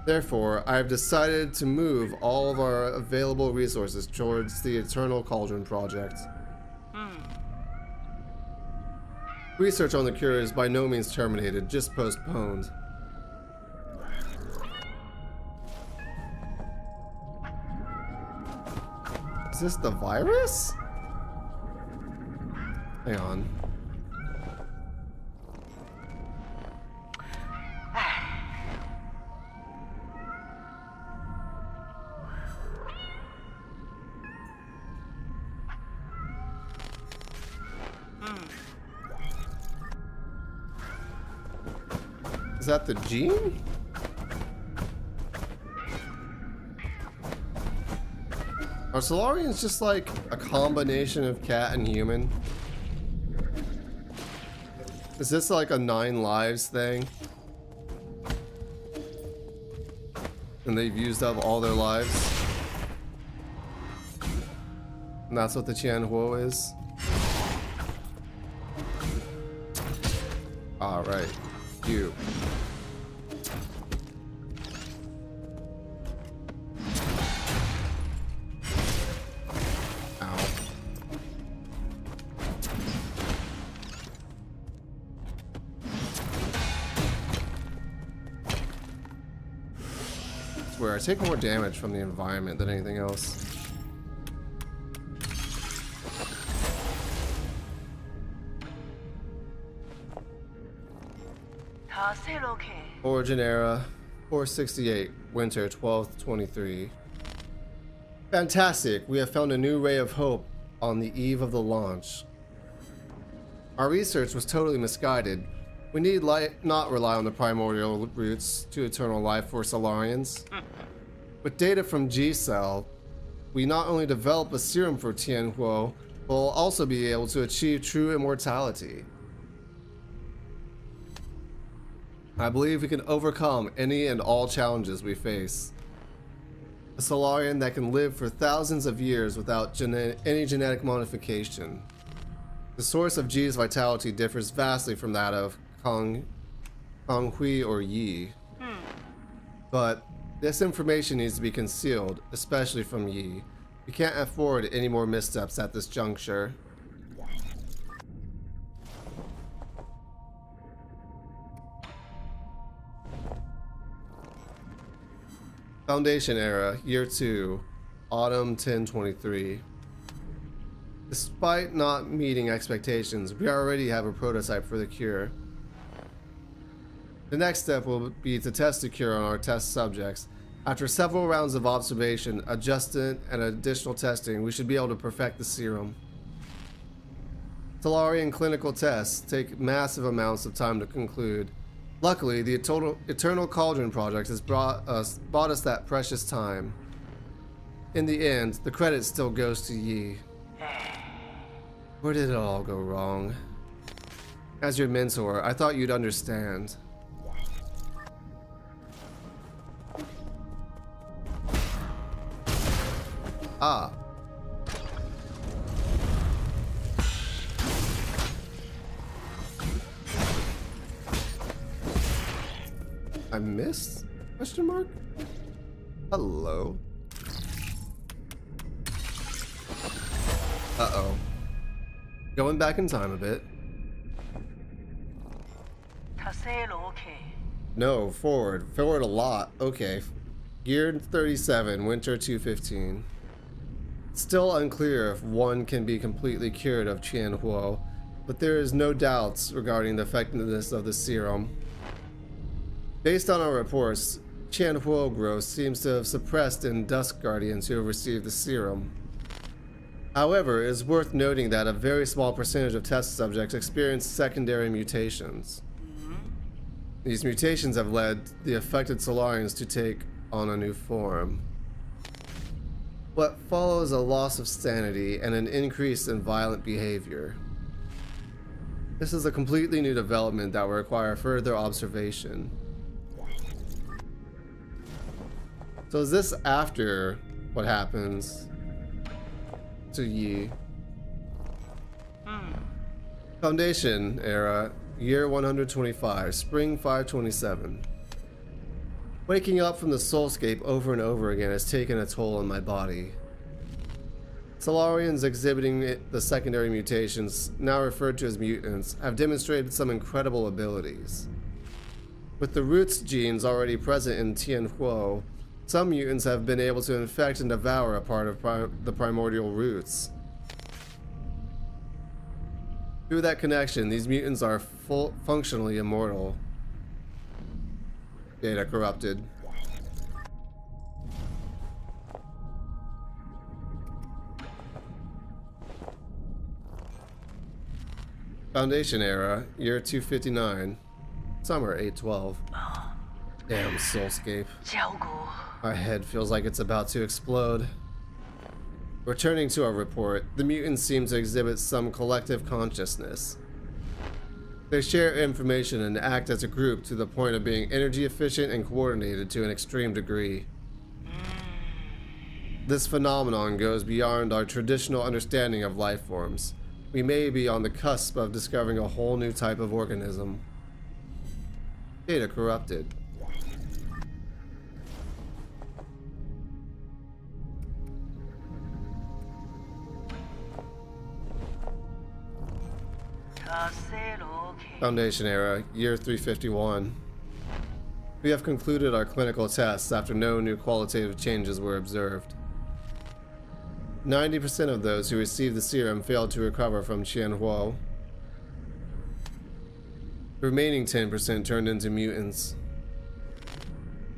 Therefore, I have decided to move all of our available resources towards the Eternal Cauldron project. Research on the cure is by no means terminated, just postponed. Is this the virus? Hang on. Is that the gene? Are Solarians just like a combination of cat and human? Is this like a 9 lives thing? And they've used up all their lives? And that's what the Tian Huo is? Alright, you. Where I take more damage from the environment than anything else. Origin era 468, winter 12th 23. Fantastic! We have found a new ray of hope on the eve of the launch. Our research was totally misguided. We need not rely on the primordial roots to eternal life for Solarians. With data from G-Cell, we not only develop a serum for Tian Huo, but will also be able to achieve true immortality. I believe we can overcome any and all challenges we face. A Solarian that can live for thousands of years without any genetic modification. The source of Ji's vitality differs vastly from that of Kong Hui or Yi. But this information needs to be concealed, especially from Yi. We can't afford any more missteps at this juncture. Foundation Era, Year 2, Autumn 1023. Despite not meeting expectations, we already have a prototype for the cure. The next step will be to test the cure on our test subjects. After several rounds of observation, adjustment, and additional testing, we should be able to perfect the serum. Solarian clinical tests take massive amounts of time to conclude. Luckily, the Eternal Cauldron project has bought us that precious time. In the end, the credit still goes to Yi. Where did it all go wrong? As your mentor, I thought you'd understand. Ah. I missed? Question mark? Hello? Uh-oh. Going back in time a bit. No, forward. Forward a lot. Okay. Year 37, winter 215. Still unclear if one can be completely cured of Qianhuo, but there is no doubts regarding the effectiveness of the serum. Based on our reports, Qianhuo growth seems to have suppressed in Dusk Guardians who have received the serum. However, it is worth noting that a very small percentage of test subjects experience secondary mutations. These mutations have led the affected Solarians to take on a new form. What follows a loss of sanity and an increase in violent behavior. This is a completely new development that will require further observation. So is this after what happens to Yi? Foundation Era, Year 125, Spring 527. Waking up from the soulscape over and over again has taken a toll on my body. Solarians exhibiting the secondary mutations, now referred to as mutants, have demonstrated some incredible abilities. With the roots genes already present in Tianhuo, some mutants have been able to infect and devour a part of the primordial roots. Through that connection, these mutants are functionally immortal. Data corrupted. Foundation Era, Year 259, Summer 812. Damn soulscape. My head feels like it's about to explode. Returning to our report, the mutants seem to exhibit some collective consciousness. They share information and act as a group to the point of being energy efficient and coordinated to an extreme degree. This phenomenon goes beyond our traditional understanding of life forms. We may be on the cusp of discovering a whole new type of organism. Data corrupted. Foundation Era, Year 351. We have concluded our clinical tests after no new qualitative changes were observed. 90% of those who received the serum failed to recover from Qianhuo. The remaining 10% turned into mutants.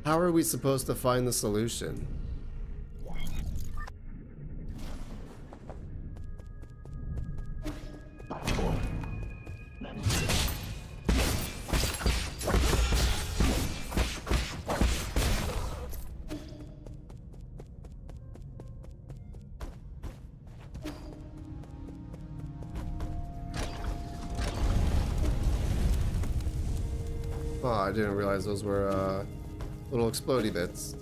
How are we supposed to find the solution? Oh, I didn't realize those were little explodey bits.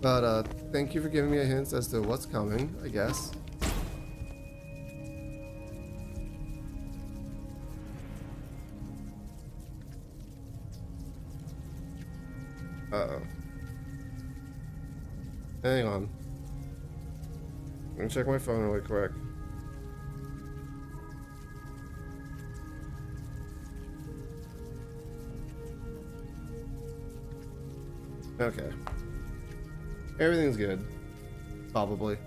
But thank you for giving me a hint as to what's coming, I guess. Uh-oh. Hang on. Let me check my phone really quick. Okay. Everything's good. Probably.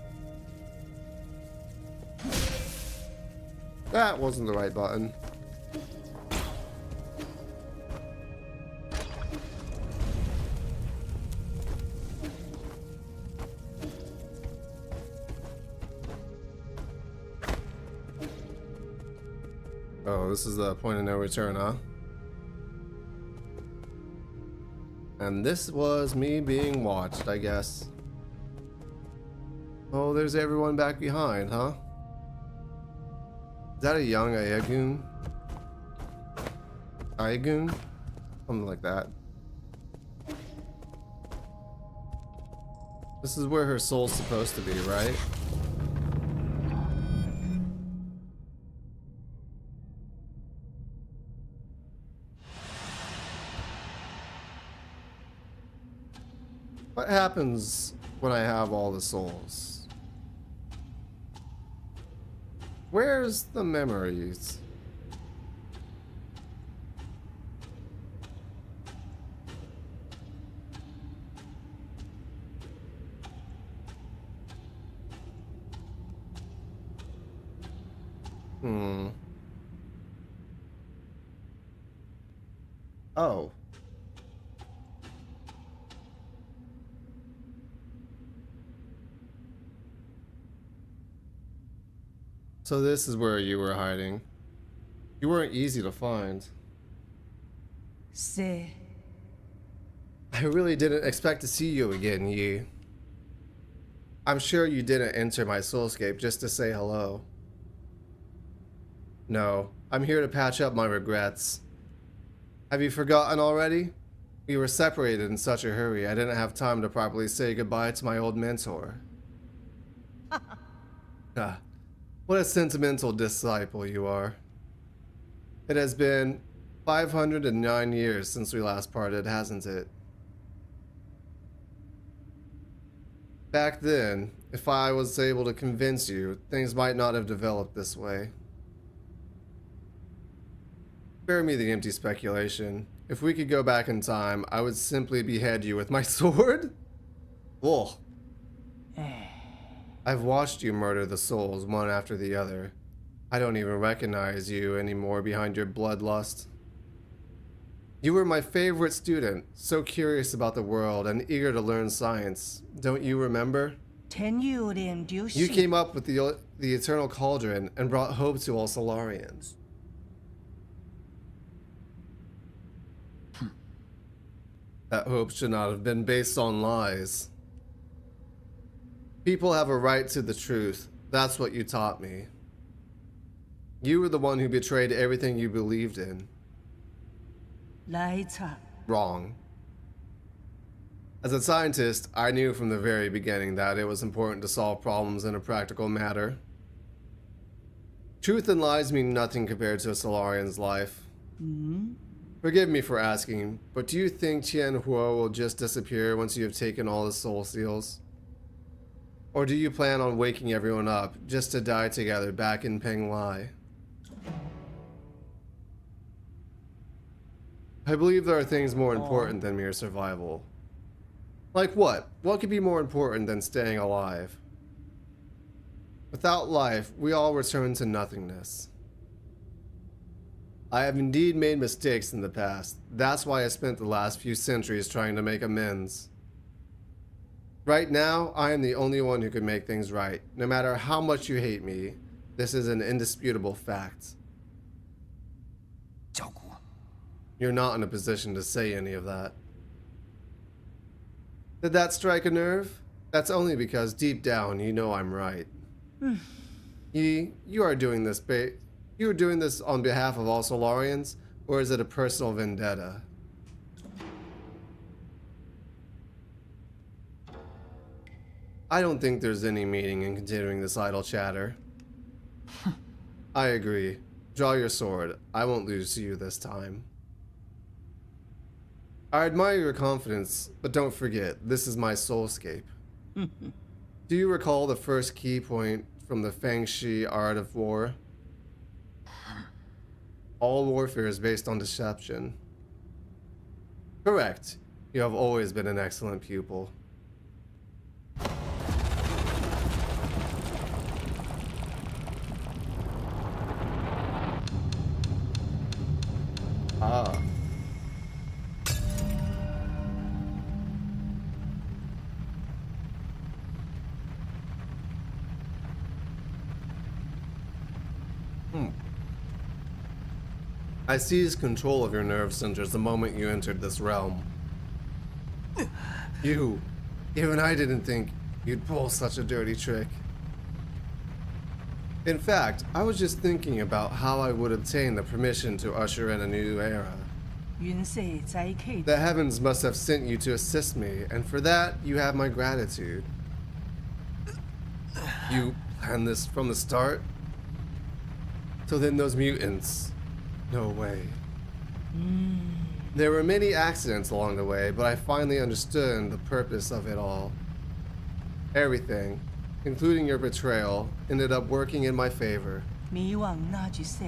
That wasn't the right button. Oh, this is the point of no return, huh? And this was me being watched, I guess. Oh, there's everyone back behind, huh? Is that a young Ayagoon? Ayagoon? Something like that. This is where her soul's supposed to be, right? What happens when I have all the souls? Where's the memories? Oh. So this is where you were hiding. You weren't easy to find. Se. I really didn't expect to see you again, Yi. I'm sure you didn't enter my soulscape just to say hello. No, I'm here to patch up my regrets. Have you forgotten already? We were separated in such a hurry, I didn't have time to properly say goodbye to my old mentor. Ah, what a sentimental disciple you are. It has been 509 years since we last parted, hasn't it? Back then, if I was able to convince you, things might not have developed this way. Spare me the empty speculation. If we could go back in time, I would simply behead you with my sword? Ugh. I've watched you murder the souls one after the other. I don't even recognize you anymore behind your bloodlust. You were my favorite student, so curious about the world and eager to learn science. Don't you remember? You came up with the Eternal Cauldron and brought hope to all Solarians. That hope should not have been based on lies. People have a right to the truth. That's what you taught me. You were the one who betrayed everything you believed in. Wrong. As a scientist, I knew from the very beginning that it was important to solve problems in a practical manner. Truth and lies mean nothing compared to a Solarian's life. Forgive me for asking, but do you think Tianhuo will just disappear once you have taken all the soul seals? Or do you plan on waking everyone up just to die together back in Penglai? I believe there are things more important than mere survival. Like what? What could be more important than staying alive? Without life, we all return to nothingness. I have indeed made mistakes in the past. That's why I spent the last few centuries trying to make amends. Right now, I am the only one who can make things right. No matter how much you hate me, this is an indisputable fact. You're not in a position to say any of that. Did that strike a nerve? That's only because deep down you know I'm right. You are doing this you are doing this on behalf of all Solarians, or is it a personal vendetta? I don't think there's any meaning in continuing this idle chatter. I agree. Draw your sword. I won't lose to you this time. I admire your confidence, but don't forget, this is my soulscape. Do you recall the first key point from the Feng Shi art of war? All warfare is based on deception. Correct. You have always been an excellent pupil. Ah. I seized control of your nerve centers the moment you entered this realm. Even I didn't think you'd pull such a dirty trick. In fact, I was just thinking about how I would obtain the permission to usher in a new era. 云世在启 The heavens must have sent you to assist me, and for that, you have my gratitude. You planned this from the start? So then those mutants... No way. There were many accidents along the way, but I finally understood the purpose of it all. Everything, including your betrayal, ended up working in my favor. 迷惘那句世，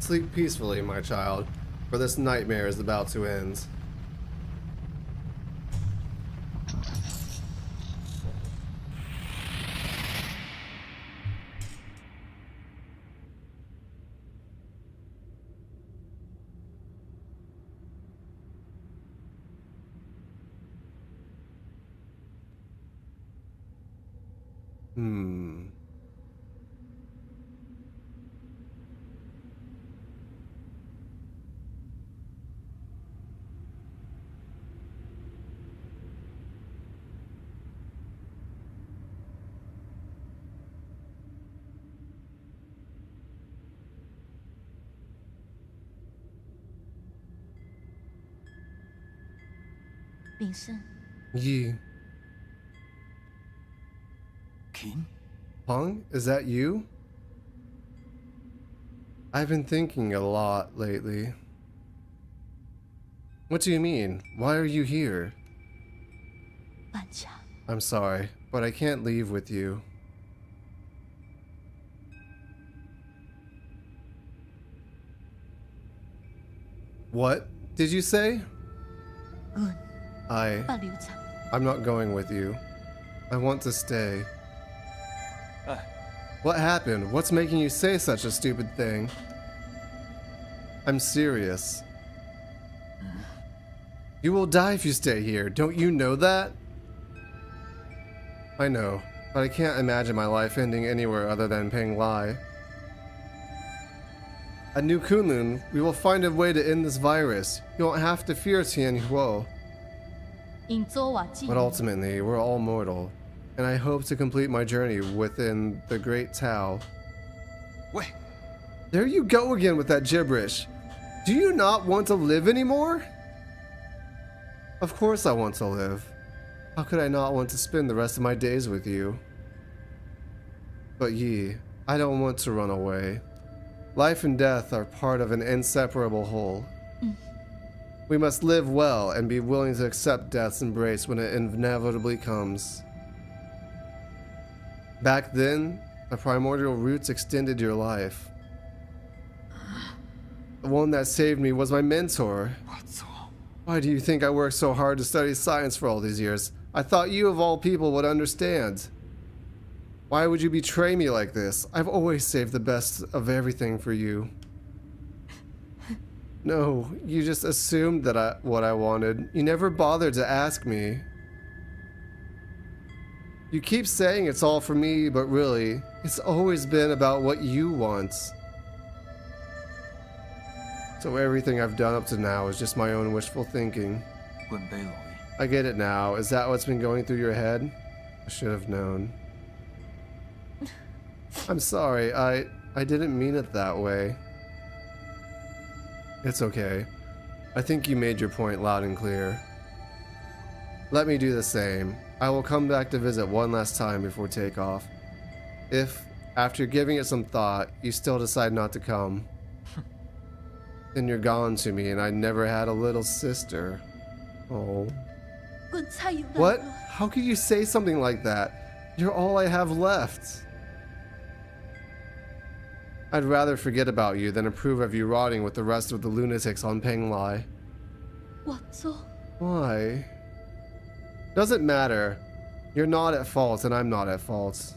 Sleep peacefully, my child, for this nightmare is about to end. Hmm. Yi. King? Peng, is that you? I've been thinking a lot lately. What do you mean? Why are you here? 半强， I'm sorry, but I can't leave with you. What did you say? 滚， 保留场， I'm not going with you. I want to stay. 哎， What happened? What's making you say such a stupid thing? I'm serious. You will die if you stay here. Don't you know that? I know, but I can't imagine my life ending anywhere other than Penglai. At New Kunlun, we will find a way to end this virus. You won't have to fear Tianhuo. 因昨晚记 But ultimately, we're all mortal, and I hope to complete my journey within the Great Tao. 喂， There you go again with that gibberish. Do you not want to live anymore? Of course I want to live. How could I not want to spend the rest of my days with you? But Yi, I don't want to run away. Life and death are part of an inseparable whole. We must live well and be willing to accept death's embrace when it inevitably comes. Back then, the primordial roots extended your life. The one that saved me was my mentor. 我操！ Why do you think I worked so hard to study science for all these years? I thought you of all people would understand. Why would you betray me like this? I've always saved the best of everything for you. No, you just assumed that what I wanted. You never bothered to ask me. You keep saying it's all for me, but really, it's always been about what you want. So everything I've done up to now is just my own wishful thinking. 滚杯老爷， I get it now. Is that what's been going through your head? I should have known. I'm sorry. I didn't mean it that way. It's okay. I think you made your point loud and clear. Let me do the same. I will come back to visit one last time before takeoff. If, after giving it some thought, you still decide not to come, then you're gone to me and I never had a little sister. Oh. 阮猜有 What? How could you say something like that? You're all I have left. I'd rather forget about you than approve of you rotting with the rest of the lunatics on Penglai. 我做 Why? Doesn't matter. You're not at fault and I'm not at fault.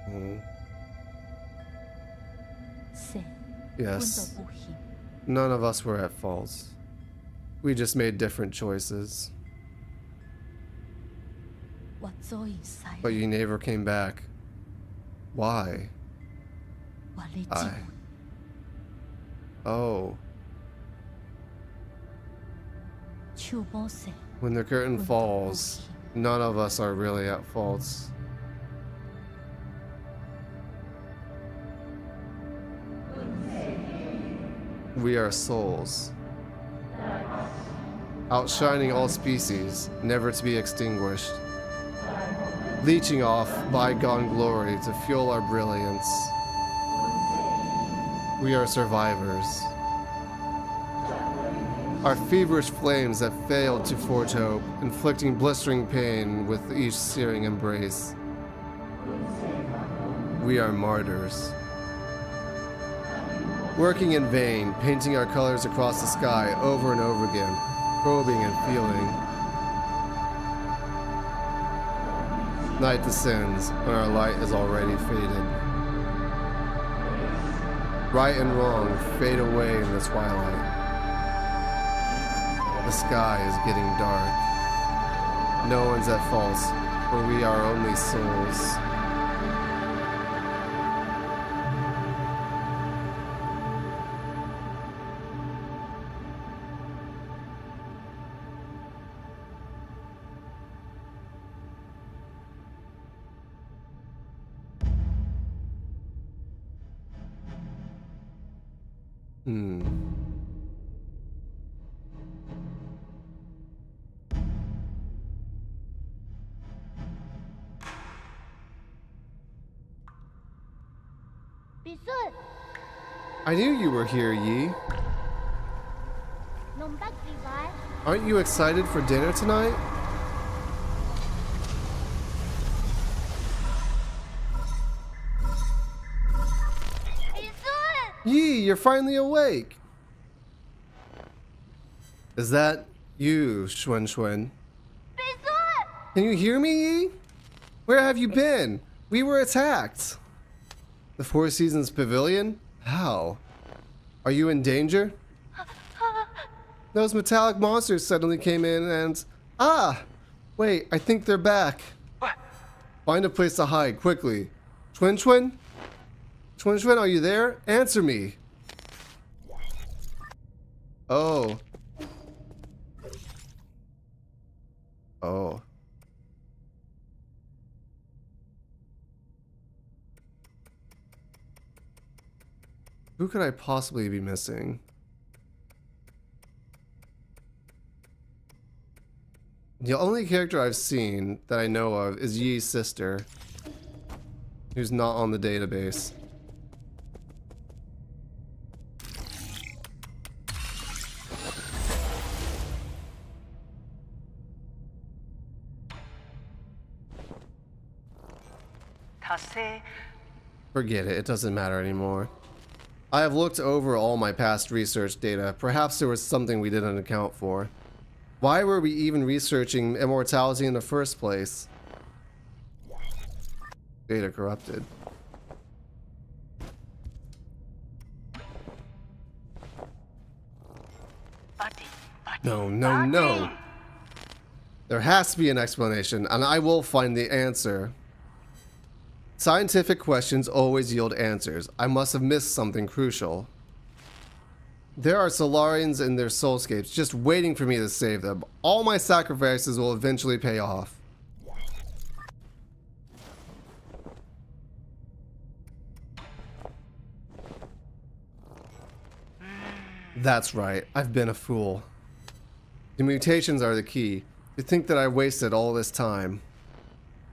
Oh. 是，阮 Yes. 就不幸。 None of us were at fault. We just made different choices. 我做因使， But you never came back. Why? 我咧救 I. Oh. 手无势， When the curtain falls, none of us are really at fault. We are souls, outshining all species, never to be extinguished, leeching off bygone glory to fuel our brilliance. We are survivors. Our feverish flames have failed to forge hope, inflicting blistering pain with each searing embrace. We are martyrs. Working in vain, painting our colors across the sky over and over again, probing and feeling. Night descends when our light is already faded. Right and wrong fade away in the twilight. The sky is getting dark. No one's at fault, for we are only souls. Hmm. I knew you were here, Yi. Aren't you excited for dinner tonight? Yi, you're finally awake. Is that you, Shuen Shuen? Can you hear me, Yi? Where have you been? We were attacked. The Four Seasons Pavilion? How? Are you in danger? Those metallic monsters suddenly came in and... Ah! Wait, I think they're back. What? Find a place to hide, quickly. Shuen Shuen? Shuen Shuen, are you there? Answer me. Oh. Oh. Who could I possibly be missing? The only character I've seen that I know of is Yi's sister, who's not on the database. Forget it, it doesn't matter anymore. I have looked over all my past research data. Perhaps there was something we didn't account for. Why were we even researching immortality in the first place? Data corrupted. No, no, no. There has to be an explanation, and I will find the answer. Scientific questions always yield answers. I must have missed something crucial. There are Solarians in their soulscapes just waiting for me to save them. All my sacrifices will eventually pay off. That's right, I've been a fool. The mutations are the key. To think that I wasted all this time.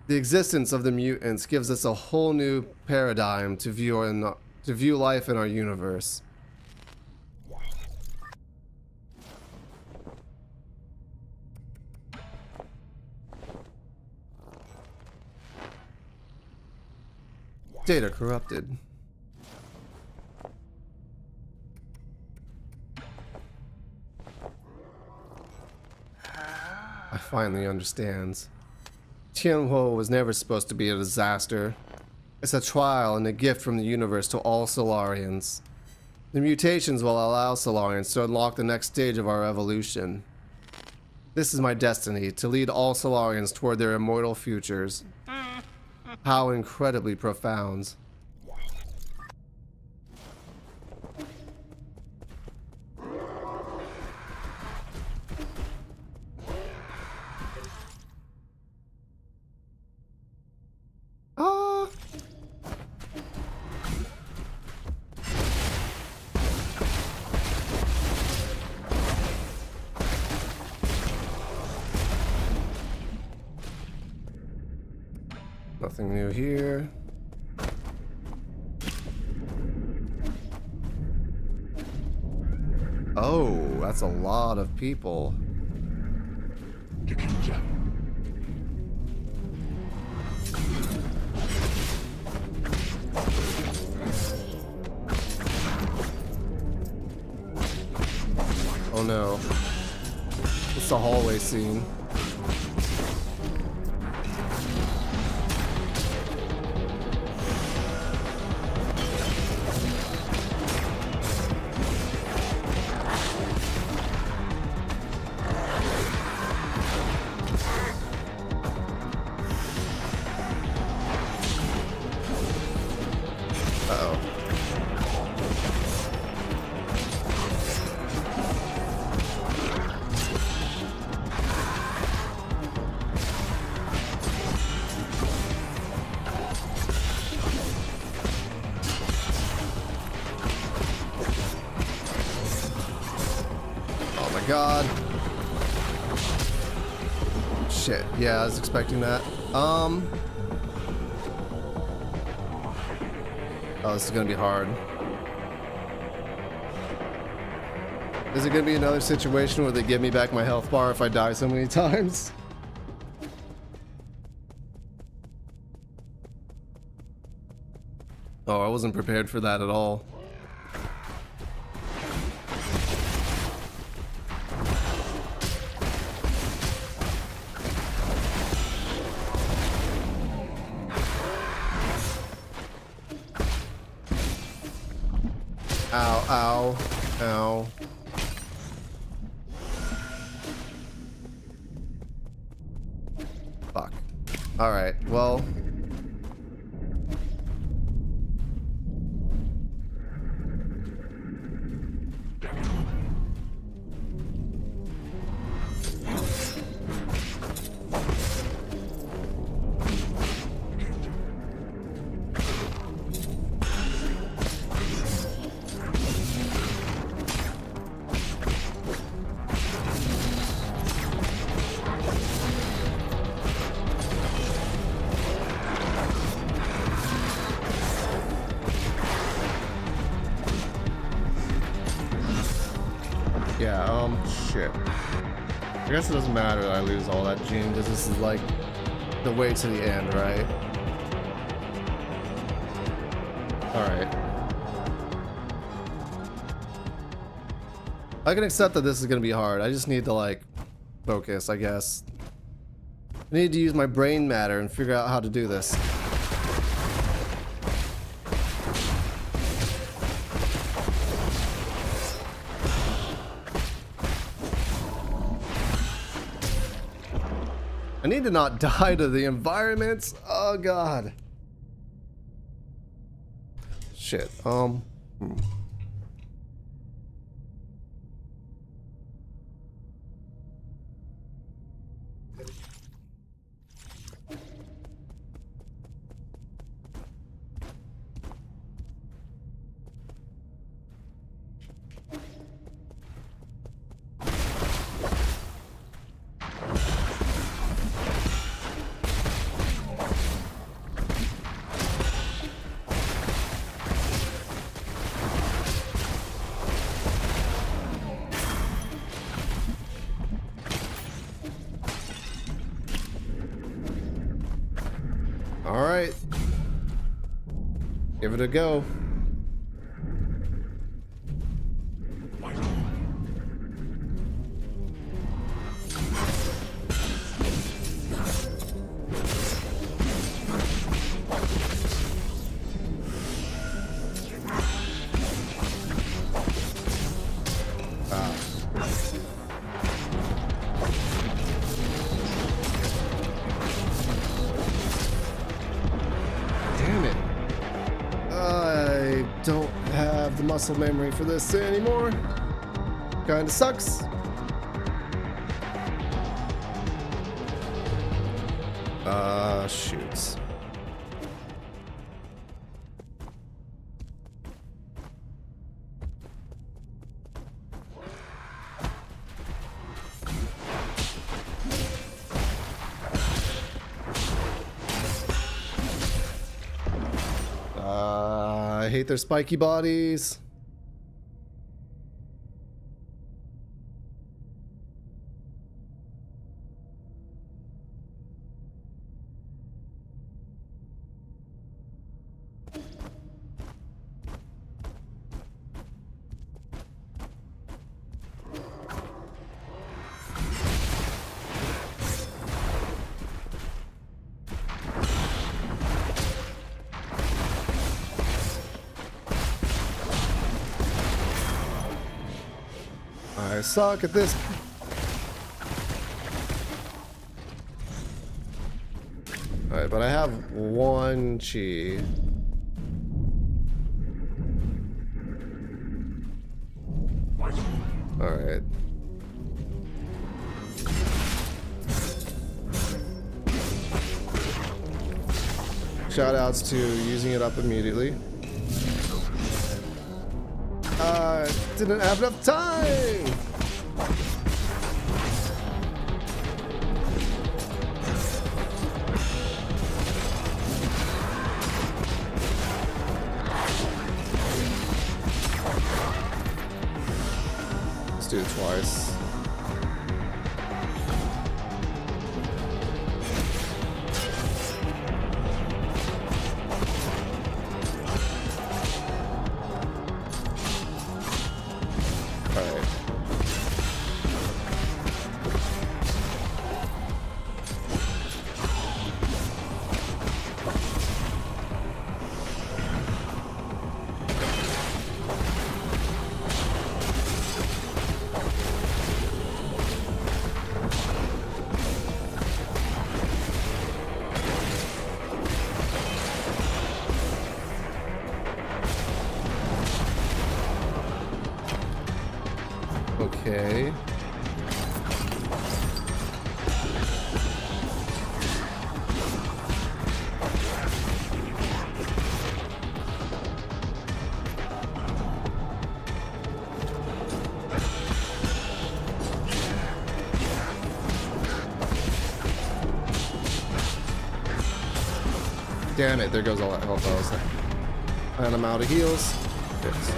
The existence of the mutants gives us a whole new paradigm to view life in our universe. Data corrupted. I finally understand. Tianhuo was never supposed to be a disaster. It's a trial and a gift from the universe to all Solarians. The mutations will allow Solarians to unlock the next stage of our evolution. This is my destiny, to lead all Solarians toward their immortal futures. How incredibly profound. Nothing new here. Oh, that's a lot of people. Oh no. It's a hallway scene. God. Shit. Yeah, I was expecting that. Oh, this is gonna be hard. Is it gonna be another situation where they give me back my health bar if I die so many times? Oh, I wasn't prepared for that at all. Ow, ow, ow. Fuck. Alright, well. Yeah, shit. I guess it doesn't matter that I lose all that gene, because this is like the way to the end, right? Alright. I can accept that this is gonna be hard. I just need to, like, focus, I guess. I need to use my brain matter and figure out how to do this. I need to not die to the environments. Oh god. Shit. Alright. Give it a go. Damn it. I don't have the muscle memory for this anymore. Kinda sucks. Shoots. I hate their spiky bodies. I suck at this. Alright, but I have one chi. Alright. Shoutouts to using it up immediately. Didn't have enough time! Let's do it twice. Okay. Damn it, there goes all that health I was there. And I'm out of heals. Yes.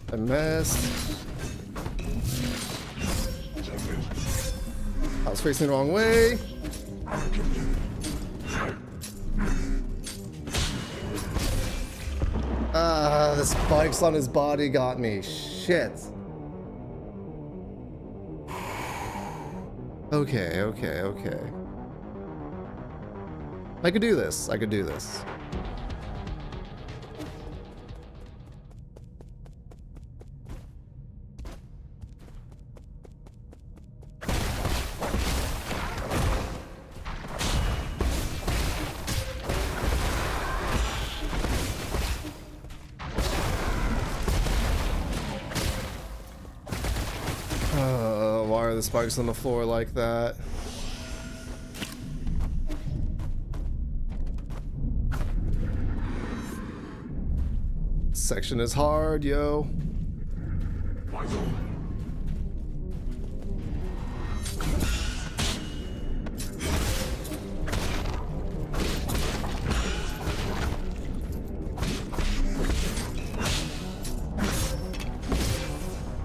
I missed. I was facing the wrong way. The spikes on his body got me. Shit. Okay. I could do this. I could do this. Why are the spikes on the floor like that? section is hard, yo.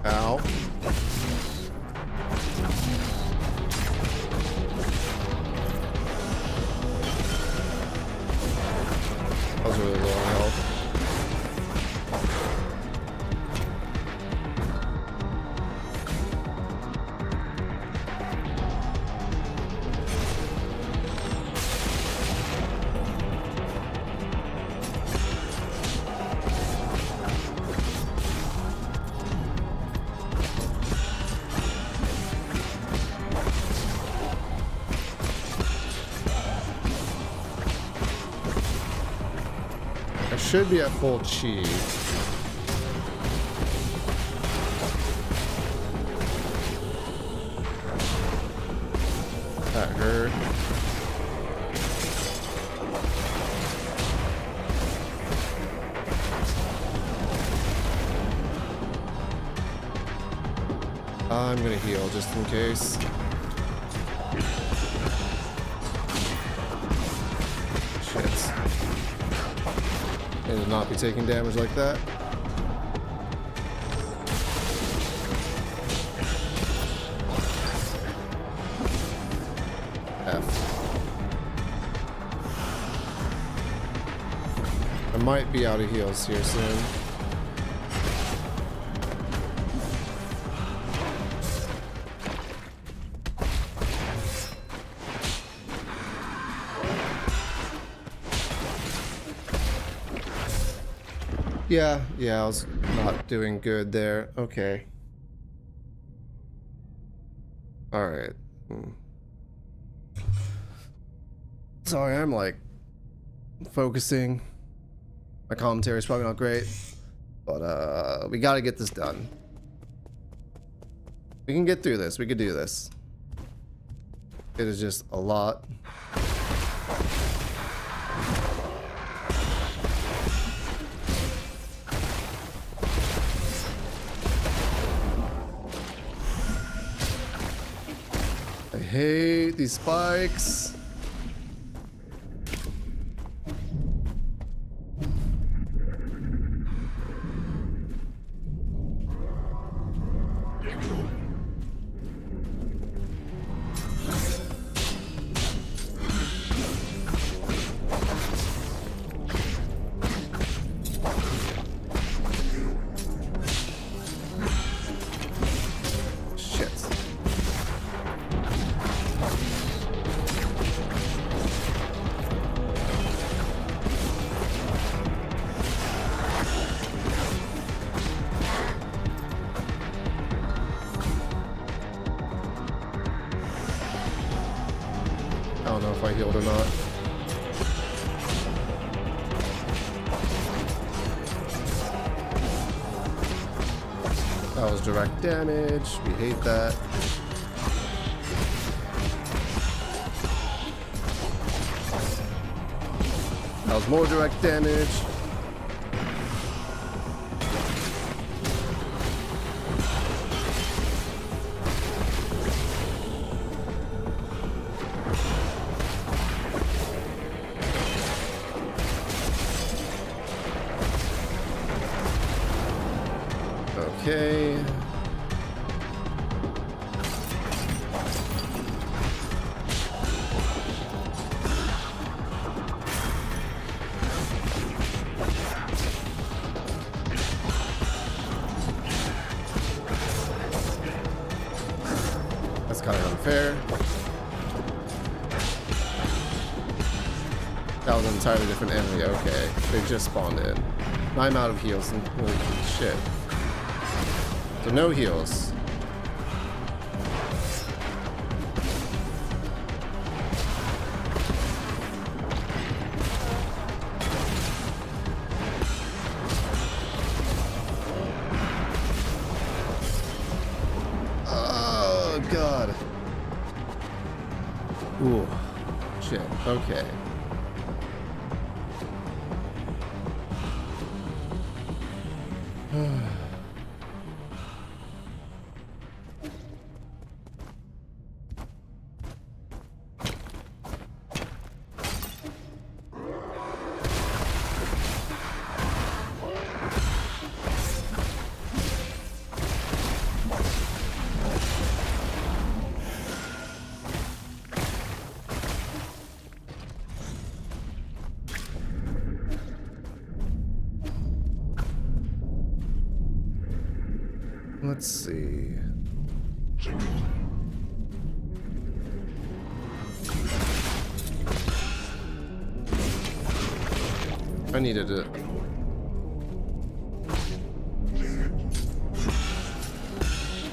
Ow. That was really low on health. I should be at full chi. That hurt. I'm gonna heal just in case. Shit. It will not be taking damage like that. F. I might be out of heals here soon. Yeah, I was not doing good there. Okay. Alright. Sorry, I'm like focusing. My commentary is probably not great. But we gotta get this done. We can get through this. We could do this. It is just a lot. I hate these spikes. I don't know if I healed or not. That was direct damage. We hate that. That was more direct damage. Okay. That's kind of unfair. That was an entirely different enemy. Okay. They just spawned in. I'm out of heals and holy shit. So no heals. Oh god. Ooh. Shit. Okay. Let's see. I needed it.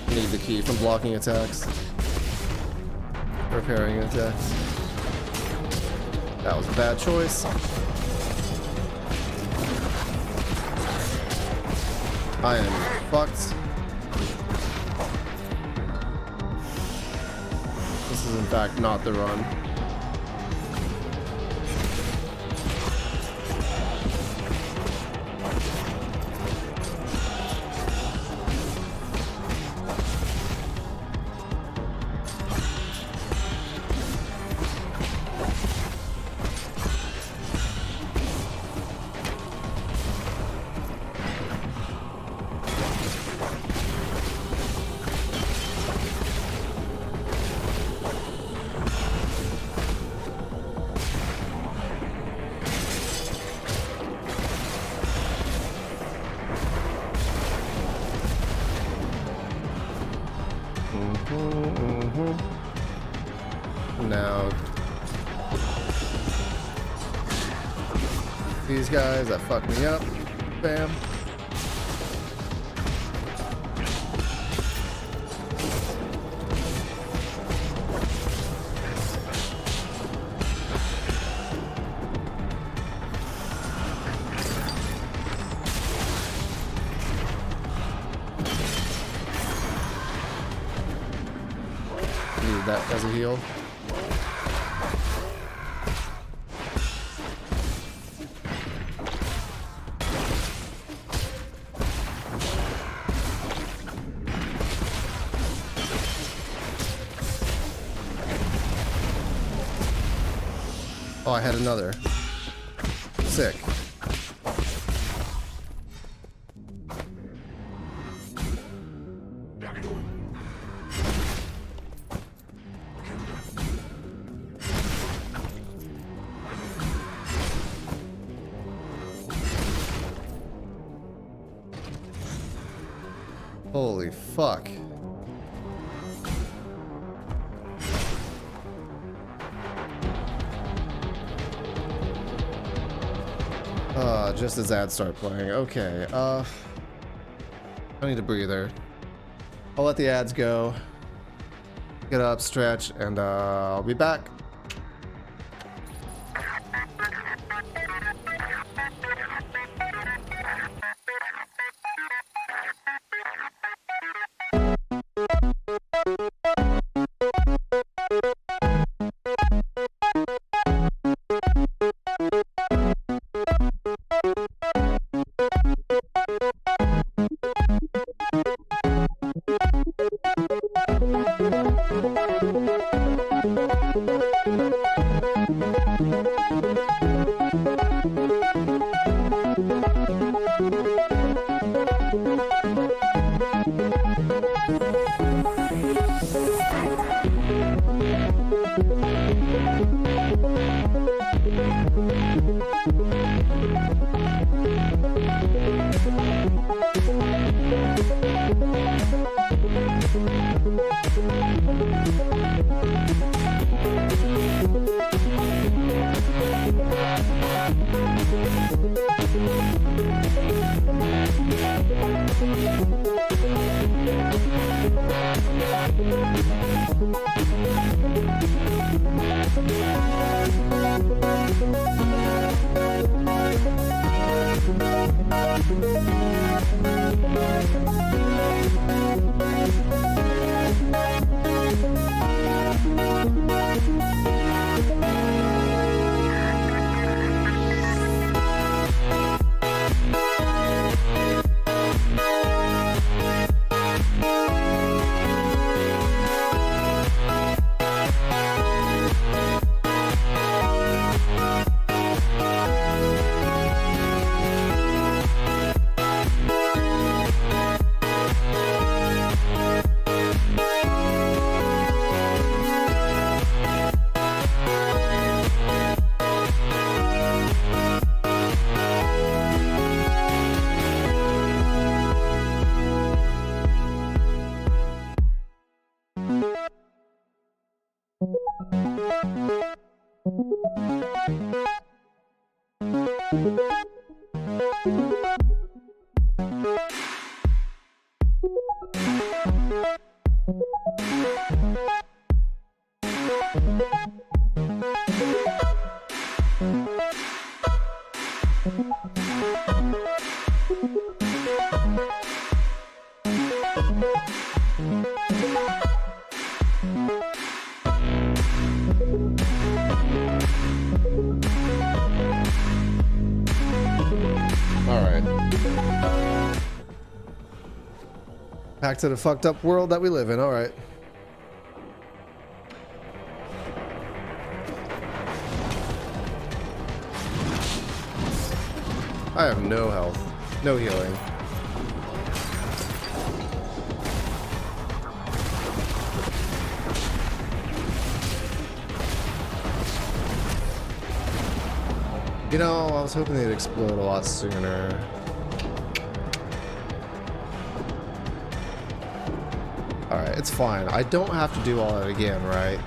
Need the key from blocking attacks. Repairing attacks. That was a bad choice. I am fucked. This is in fact not the run. Now, these guys that fucked me up, bam. Need that as a heal. Oh, I had another. Sick. Holy fuck. Just as ads start playing. Okay, I need a breather. I'll let the ads go. Get up, stretch, and I'll be back. Back to the fucked up world that we live in. All right. I have no health, no healing. You know, I was hoping they'd explode a lot sooner. Alright, it's fine. I don't have to do all that again, right?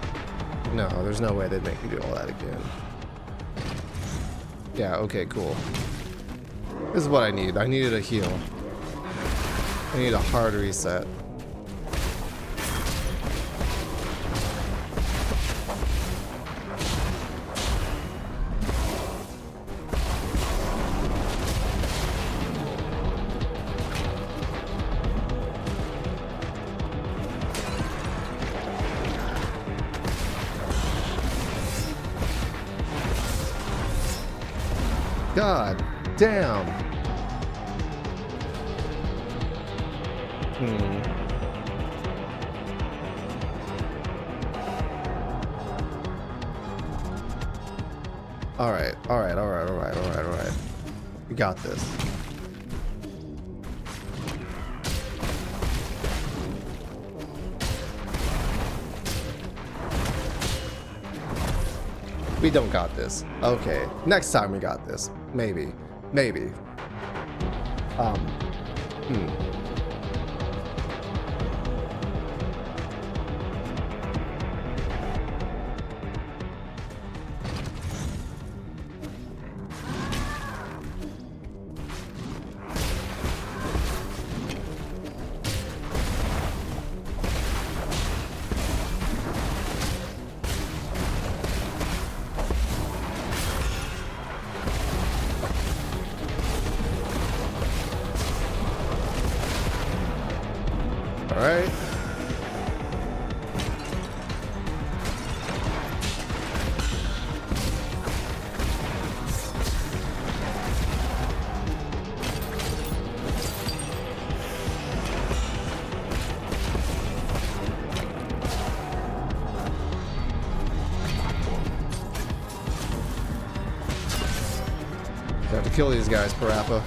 No, there's no way they'd make me do all that again. Yeah, okay, cool. This is what I need. I needed a heal. I need a hard reset. God damn. Alright. We got this. We don't got this. Okay. Next time we got this. Maybe. Alright. Have to kill these guys, Parappa.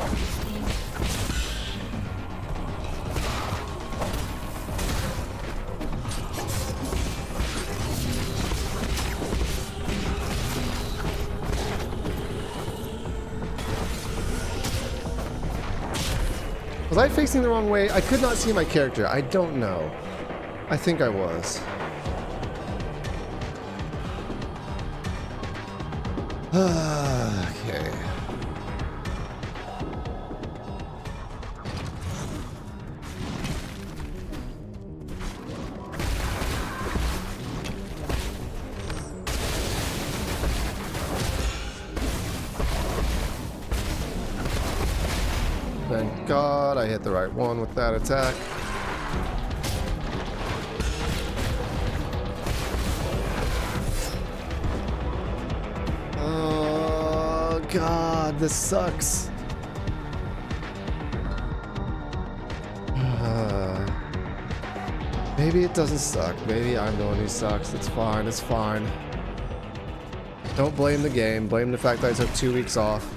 Was I facing the wrong way? I could not see my character. I don't know. I think I was. Okay. Thank God I hit the right one with that attack. Oh God, this sucks. Maybe it doesn't suck. Maybe I'm the one who sucks. It's fine. It's fine. Don't blame the game. Blame the fact that I took 2 weeks off.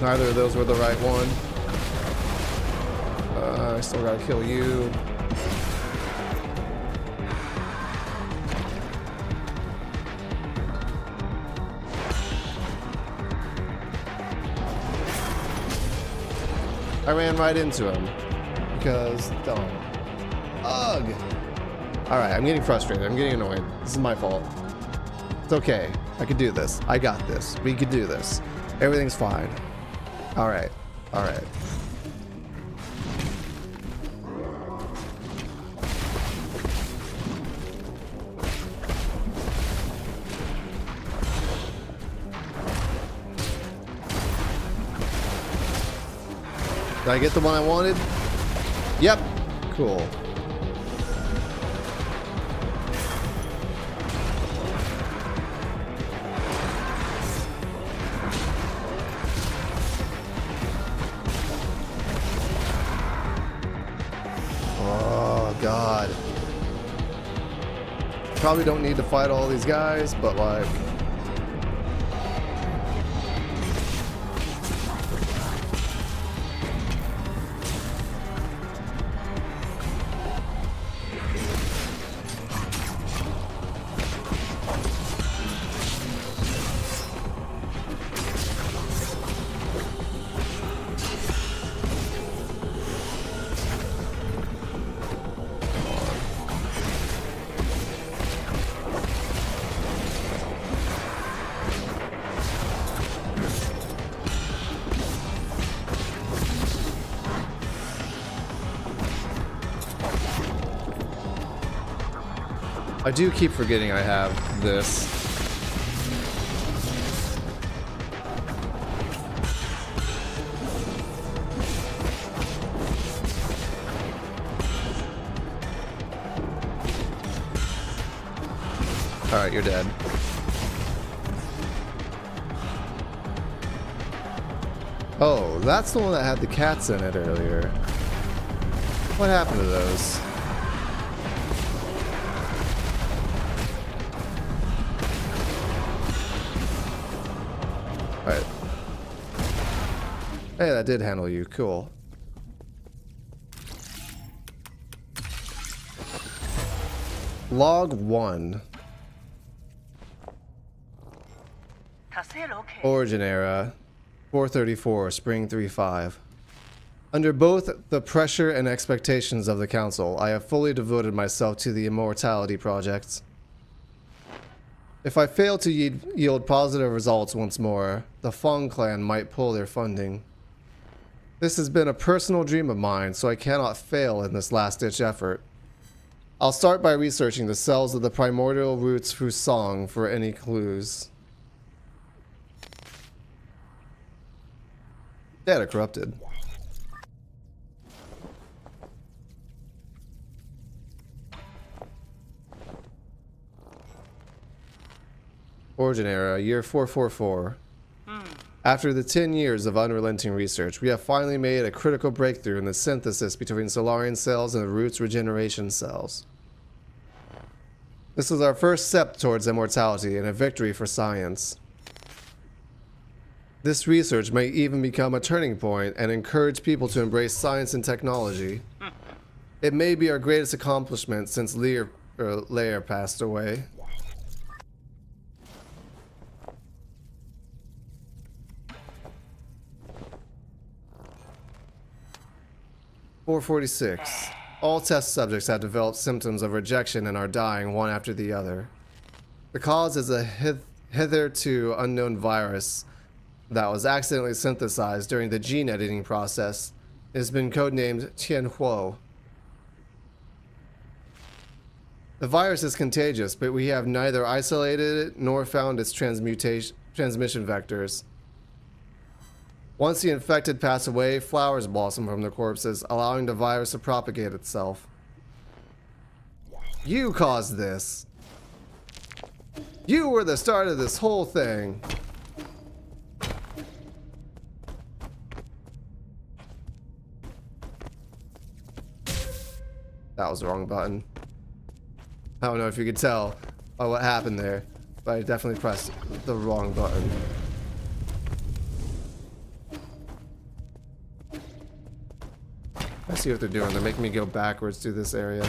Neither of those were the right one. I still gotta kill you. I ran right into him because dumb. Ugh! Alright, I'm getting frustrated. I'm getting annoyed. This is my fault. It's okay. I could do this. I got this. We could do this. Everything's fine. Alright. Alright. Did I get the one I wanted? Yep. Cool. Oh, God. Probably don't need to fight all these guys, but like... I do keep forgetting I have this. Alright, you're dead. Oh, that's the one that had the cats in it earlier. What happened to those? Alright. Hey, that did handle you. Cool. Log 1. Origin era. 434, Spring 35. Under both the pressure and expectations of the Council, I have fully devoted myself to the Immortality Project. If I fail to yield positive results once more, the Feng clan might pull their funding. This has been a personal dream of mine, so I cannot fail in this last-ditch effort. I'll start by researching the cells of the primordial roots Fusang for any clues. Data corrupted. Origin era, year 444. After the 10 years of unrelenting research, we have finally made a critical breakthrough in the synthesis between Solarian cells and the roots regeneration cells. This is our first step towards immortality and a victory for science. This research may even become a turning point and encourage people to embrace science and technology. It may be our greatest accomplishment since Leia passed away. .446. All test subjects have developed symptoms of rejection and are dying one after the other. The cause is a hitherto unknown virus that was accidentally synthesized during the gene editing process. It has been codenamed Tianhuo. The virus is contagious, but we have neither isolated it nor found its transmission vectors. Once the infected pass away, flowers blossom from their corpses, allowing the virus to propagate itself. You caused this. You were the start of this whole thing. That was the wrong button. I don't know if you could tell by what happened there, but I definitely pressed the wrong button. I see what they're doing. They're making me go backwards through this area.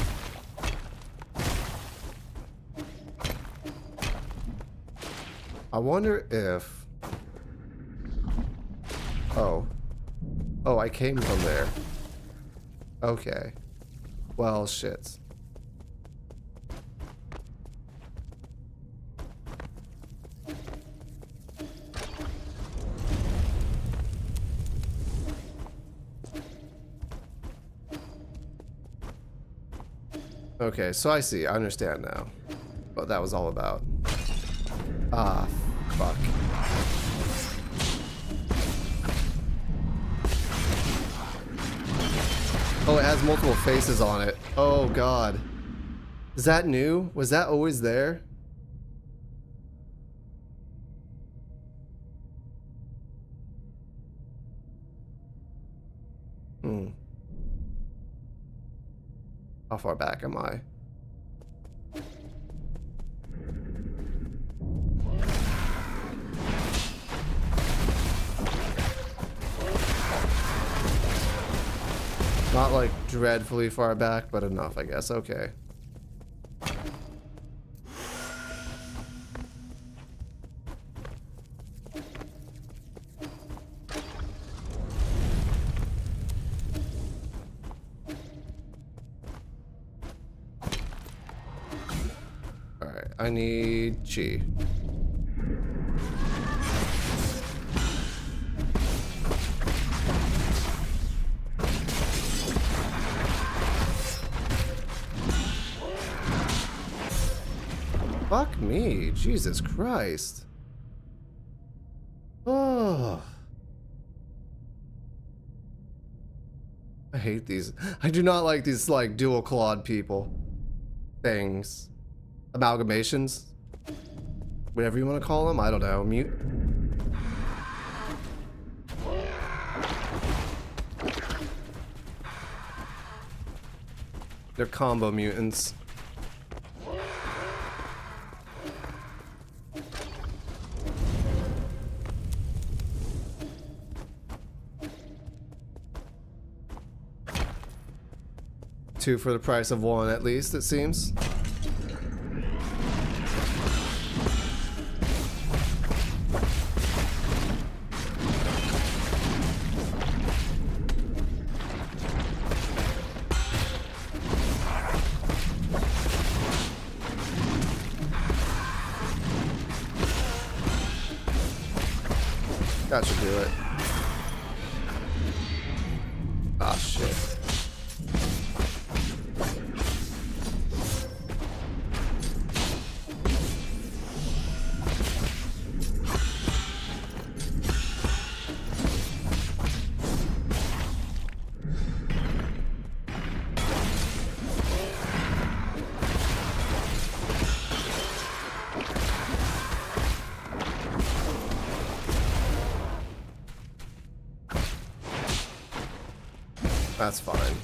I wonder if... Oh. Oh, I came from there. Okay. Well, shit. Okay, so I see. I understand now what that was all about. Ah, fuck. Oh, it has multiple faces on it. Oh, God. Is that new? Was that always there? Hmm. How far back am I? Not like dreadfully far back, but enough, I guess. Okay. Alright, I need chi. Fuck me, Jesus Christ. Oh. I hate these. I do not like these, like, dual clawed people. Things. Amalgamations. Whatever you want to call them. I don't know. Mute. They're combo mutants. Two for the price of one, at least, it seems. That should do it. Ah, shit. That's fine.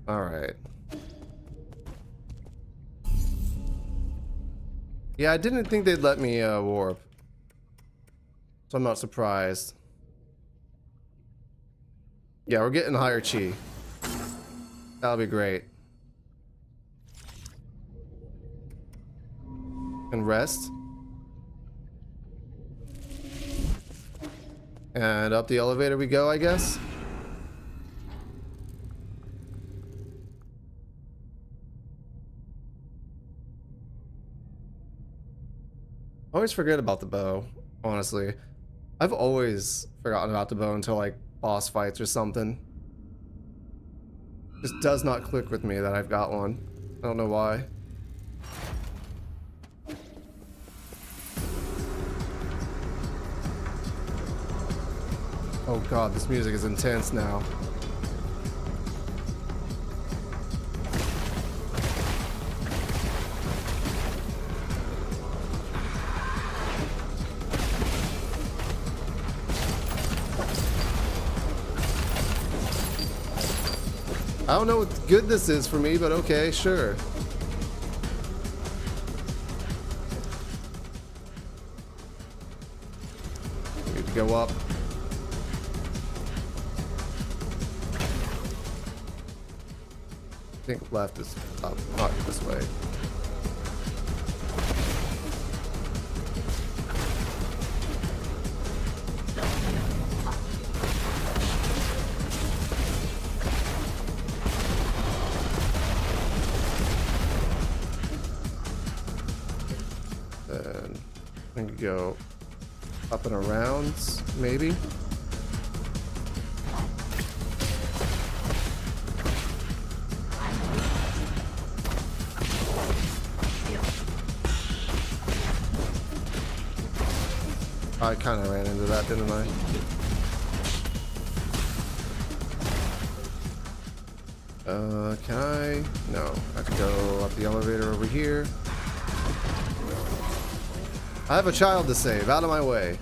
Alright. Yeah, I didn't think they'd let me warp. So I'm not surprised. Yeah, we're getting higher chi. That'll be great. And rest. And up the elevator we go, I guess. I always forget about the bow, honestly. I've always forgotten about the bow until like boss fights or something. Just does not click with me that I've got one. I don't know why. Oh god, this music is intense now. I don't know what good this is for me, but okay, sure. Need to go up. I think left is up, not this way. I could go up and around, maybe. I kind of ran into that, didn't I? Can I? No. I have to go up the elevator over here. I have a child to save. Out of my way.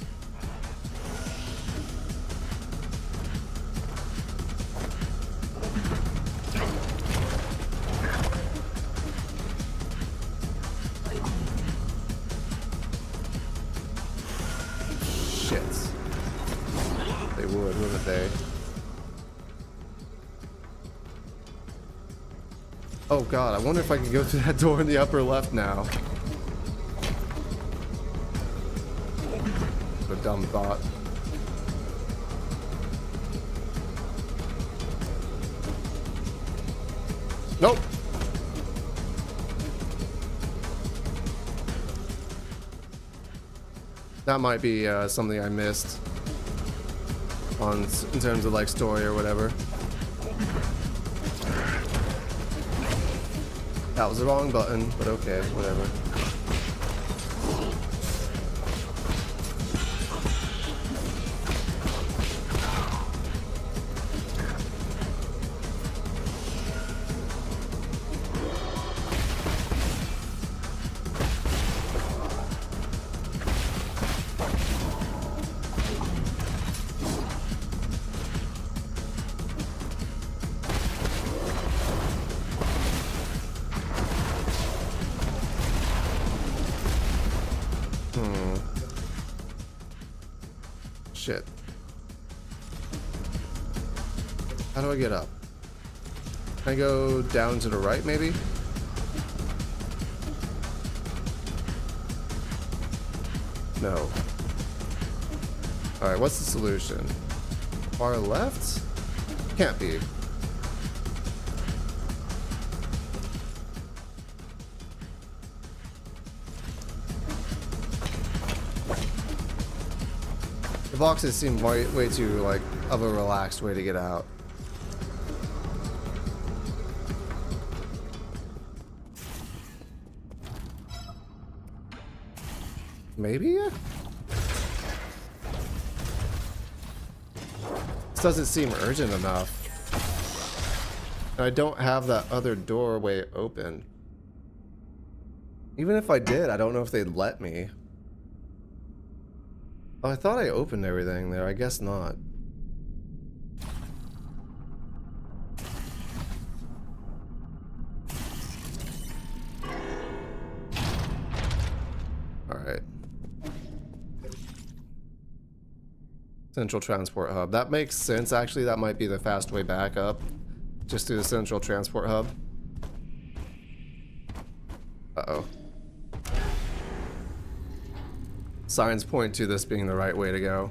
Shit. They would, wouldn't they? Oh god, I wonder if I can go through that door in the upper left now. A dumb thought. Nope. That might be something I missed in terms of like story or whatever. That was the wrong button, but okay, whatever. Shit. How do I get up? Can I go down to the right, maybe? No. Alright, what's the solution? Far left? Can't be. The boxes seem way too, like, of a relaxed way to get out. Maybe? This doesn't seem urgent enough. And I don't have that other doorway open. Even if I did, I don't know if they'd let me. Oh, I thought I opened everything there. I guess not. Alright. Central Transport Hub. That makes sense, actually. That might be the fast way back up. Just through the Central Transport Hub. Uh-oh. Signs point to this being the right way to go.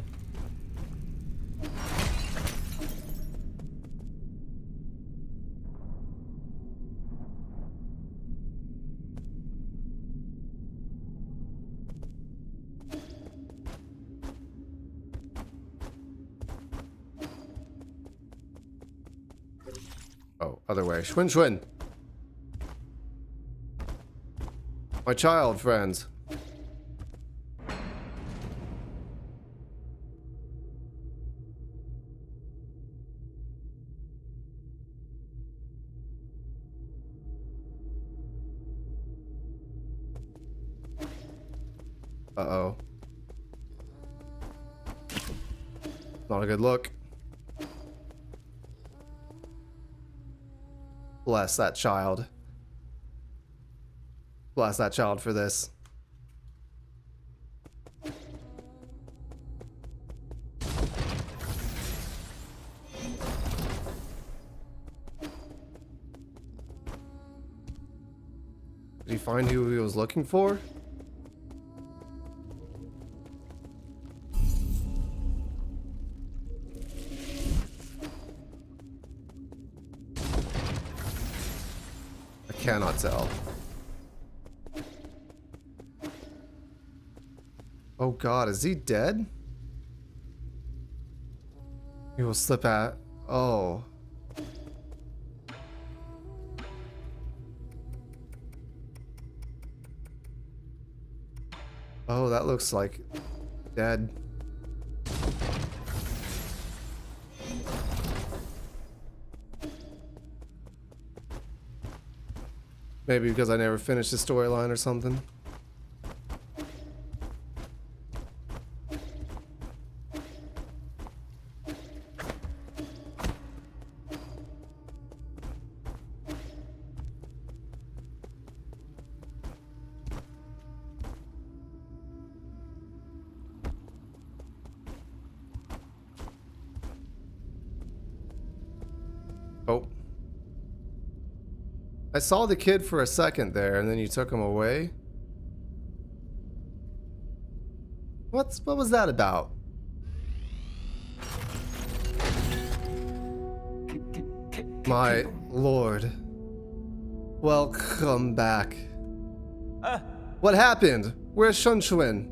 Oh, other way. Schwinn, Schwinn. My child friends. Uh-oh. Not a good look. Bless that child. Bless that child for this. Did he find who he was looking for? Cannot tell. Oh god, is he dead? He will slip at... Oh. Oh, that looks like dead. Maybe because I never finished the storyline or something. Oh. I saw the kid for a second there, and then you took him away. What was that about? My lord. Welcome back. What happened? Where's Shunchuin?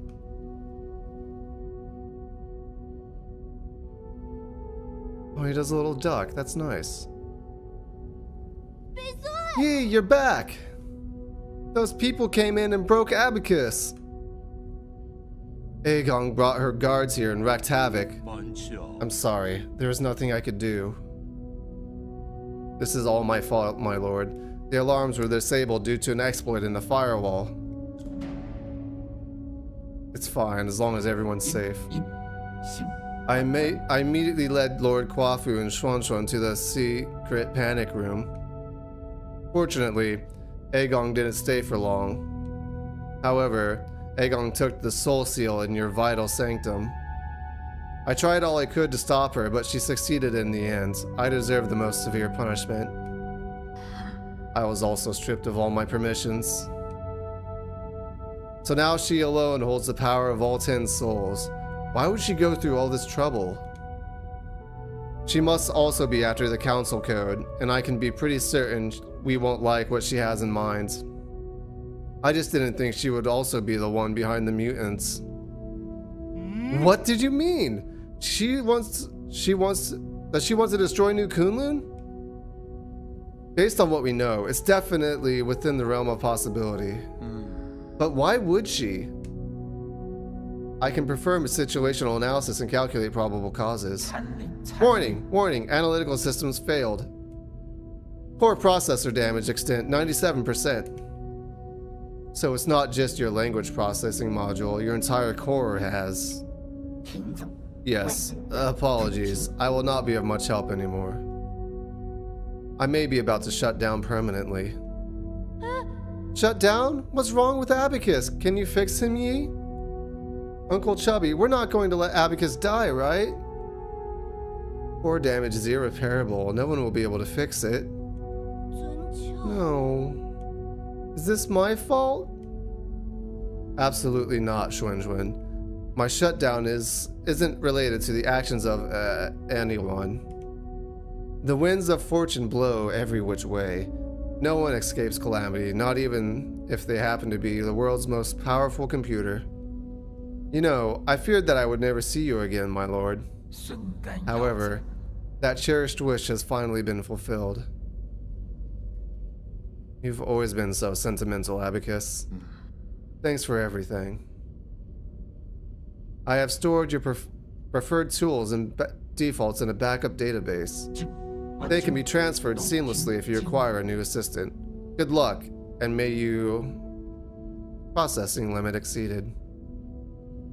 Oh, he does a little duck. That's nice. Yee, you're back! Those people came in and broke Abacus. Aegon brought her guards here and wreaked havoc. I'm sorry. There is nothing I could do. This is all my fault, my lord. The alarms were disabled due to an exploit in the firewall. It's fine, as long as everyone's safe. I immediately led Lord Kwafu and Xuanxuan to the secret panic room. Fortunately, Aegon didn't stay for long. However, Aegon took the soul seal in your vital sanctum. I tried all I could to stop her, but she succeeded in the end. I deserved the most severe punishment. I was also stripped of all my permissions. So now she alone holds the power of all 10 souls. Why would she go through all this trouble? She must also be after the council code, and I can be pretty certain we won't like what she has in mind. I just didn't think she would also be the one behind the mutants. What did you mean? She wants to destroy New Kunlun? Based on what we know, it's definitely within the realm of possibility. But why would she? I can perform a situational analysis and calculate probable causes. Warning, warning, analytical systems failed. Core processor damage extent 97%. So it's not just your language processing module, your entire core has. Yes, apologies. I will not be of much help anymore. I may be about to shut down permanently. Shut down? What's wrong with Abacus? Can you fix him, Yi? Uncle Chubby, we're not going to let Abacus die, right? Core damage is irreparable. No one will be able to fix it. No. Is this my fault? Absolutely not, Xuanxuan. My shutdown isn't related to the actions of anyone. The winds of fortune blow every which way. No one escapes calamity, not even if they happen to be the world's most powerful computer. You know, I feared that I would never see you again, my lord. However, that cherished wish has finally been fulfilled. You've always been so sentimental, Abacus. Thanks for everything. I have stored your preferred tools and defaults in a backup database. They can be transferred seamlessly if you acquire a new assistant. Good luck, and may you... Processing limit exceeded.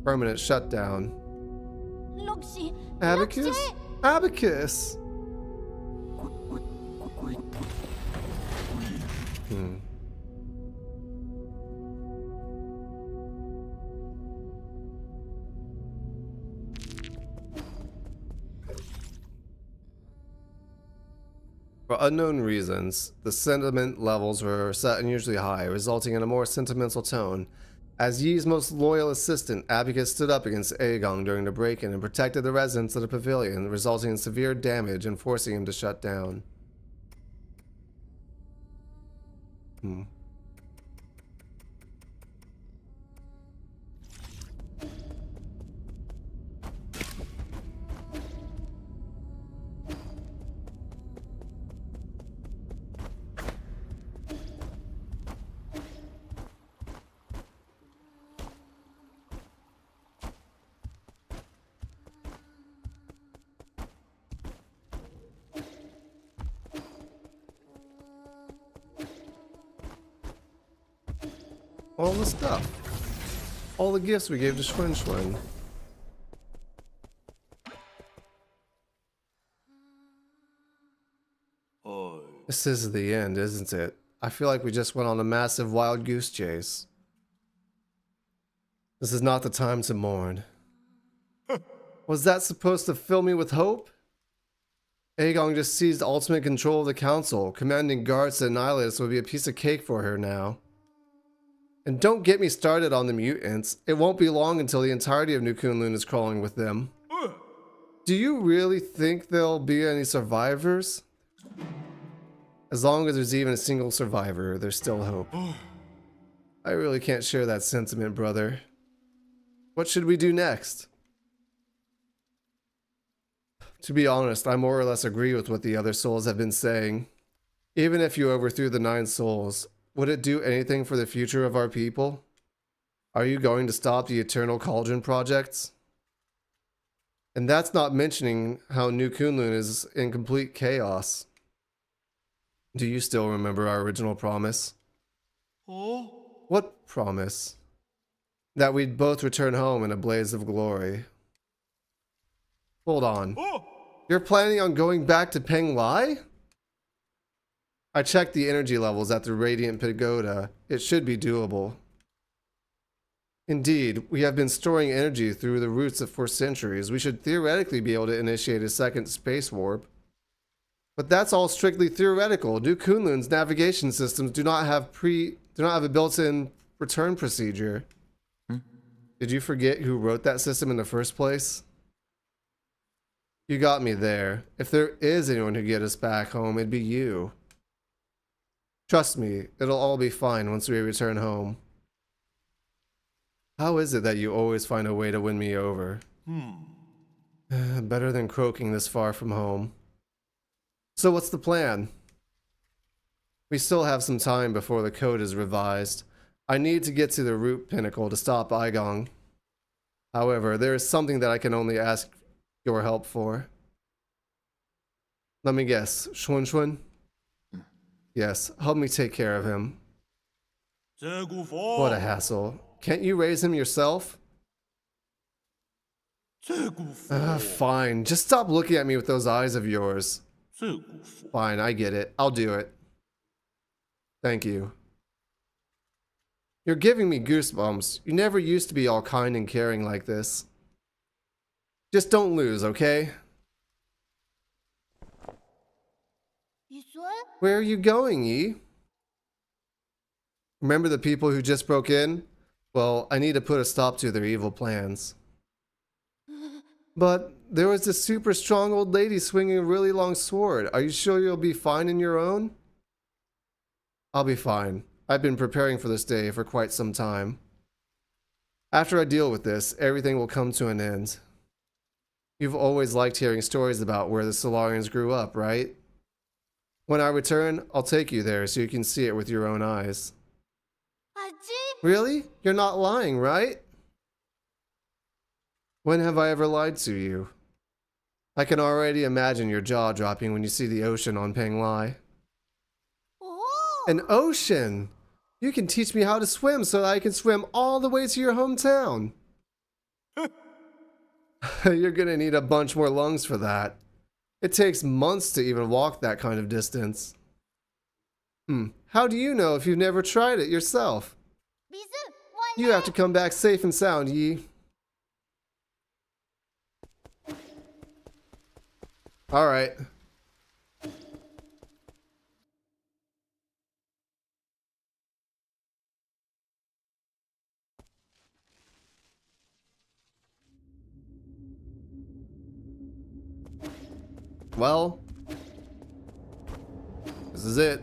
Permanent shutdown. Abacus? Abacus! For unknown reasons, the sentiment levels were set unusually high, resulting in a more sentimental tone. As Yi's most loyal assistant, Abacus stood up against Aegon during the break-in and protected the residents of the pavilion, resulting in severe damage and forcing him to shut down. All the stuff. All the gifts we gave to Schwinn Schwinn. Oh. This is the end, isn't it? I feel like we just went on a massive wild goose chase. This is not the time to mourn. Was that supposed to fill me with hope? Aegon just seized ultimate control of the council. Commanding guards to annihilate us would be a piece of cake for her now. And don't get me started on the mutants. It won't be long until the entirety of New Kunlun is crawling with them. Do you really think there'll be any survivors? As long as there's even a single survivor, there's still hope. I really can't share that sentiment, brother. What should we do next? To be honest, I more or less agree with what the other souls have been saying. Even if you overthrew the 9 souls, would it do anything for the future of our people? Are you going to stop the Eternal Cauldron projects? And that's not mentioning how New Kunlun is in complete chaos. Do you still remember our original promise? Oh? What promise? That we'd both return home in a blaze of glory. Hold on. Oh! You're planning on going back to Penglai? I checked the energy levels at the Radiant Pagoda. It should be doable. Indeed, we have been storing energy through the roots for centuries. We should theoretically be able to initiate a second space warp. But that's all strictly theoretical. New Kunlun's navigation systems do not have a built-in return procedure. Did you forget who wrote that system in the first place? You got me there. If there is anyone who can get us back home, it'd be you. Trust me, it'll all be fine once we return home. How is it that you always find a way to win me over? Better than croaking this far from home. So what's the plan? We still have some time before the code is revised. I need to get to the root pinnacle to stop Aegon. However, there is something that I can only ask your help for. Let me guess, Schwinn Schwinn? Yes, help me take care of him. What a hassle. Can't you raise him yourself? Fine, just stop looking at me with those eyes of yours. Fine, I get it. I'll do it. Thank you. You're giving me goosebumps. You never used to be all kind and caring like this. Just don't lose, okay? Where are you going, Yi? Remember the people who just broke in? Well, I need to put a stop to their evil plans. But there was this super strong old lady swinging a really long sword. Are you sure you'll be fine in your own? I'll be fine. I've been preparing for this day for quite some time. After I deal with this, everything will come to an end. You've always liked hearing stories about where the Solarians grew up, right? When I return, I'll take you there so you can see it with your own eyes. Really? You're not lying, right? When have I ever lied to you? I can already imagine your jaw dropping when you see the ocean on Penglai. An ocean! You can teach me how to swim so that I can swim all the way to your hometown. You're gonna need a bunch more lungs for that. It takes months to even walk that kind of distance. How do you know if you've never tried it yourself? You have to come back safe and sound, Yi. Alright. Well, this is it.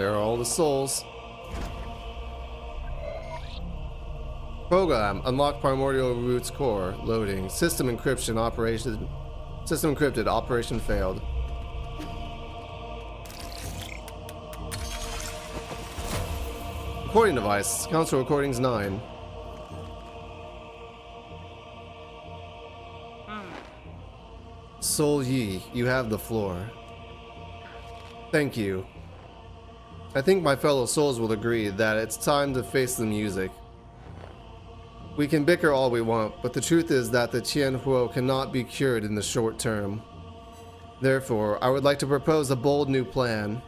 Where are all the souls? Program. Unlock primordial roots core. Loading. System encryption operation. System encrypted. Operation failed. Recording device. Console recordings 9. Soul Yi, you have the floor. Thank you. I think my fellow souls will agree that it's time to face the music. We can bicker all we want, but the truth is that the Tianhuo cannot be cured in the short term. Therefore, I would like to propose a bold new plan.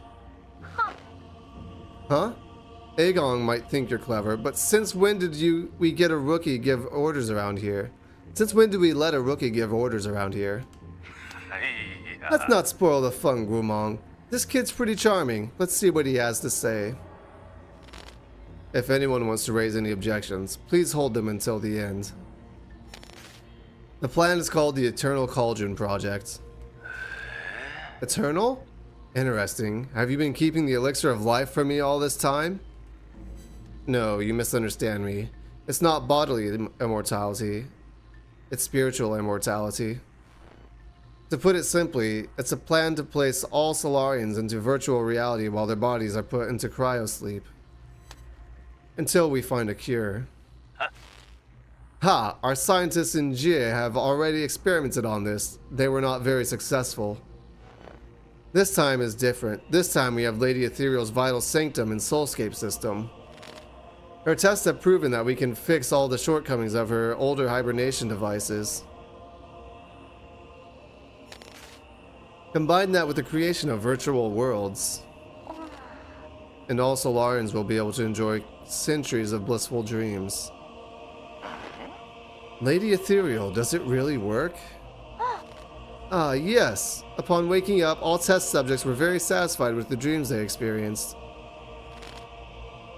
Huh? Aegon might think you're clever, but since when did we get a rookie give orders around here? Since when do we let a rookie give orders around here? Let's not spoil the fun, Guomong. This kid's pretty charming. Let's see what he has to say. If anyone wants to raise any objections, please hold them until the end. The plan is called the Eternal Cauldron Project. Eternal? Interesting. Have you been keeping the elixir of life from me all this time? No, you misunderstand me. It's not bodily immortality. It's spiritual immortality. To put it simply, it's a plan to place all Solarians into virtual reality while their bodies are put into cryosleep. Until we find a cure. Ha! Our scientists in Jie have already experimented on this. They were not very successful. This time is different. This time we have Lady Ethereal's vital sanctum and soulscape system. Her tests have proven that we can fix all the shortcomings of her older hibernation devices. Combine that with the creation of virtual worlds, and all Solarians will be able to enjoy centuries of blissful dreams. Lady Ethereal, does it really work? Ah, yes. Upon waking up, all test subjects were very satisfied with the dreams they experienced.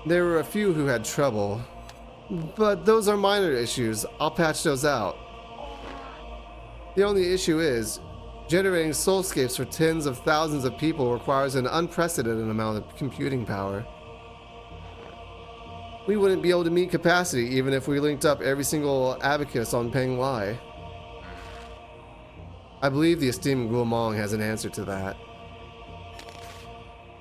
There were a few who had trouble, but those are minor issues. I'll patch those out. The only issue is, generating soulscapes for tens of thousands of people requires an unprecedented amount of computing power. We wouldn't be able to meet capacity even if we linked up every single abacus on Peng Lai. I believe the esteemed Guomong has an answer to that.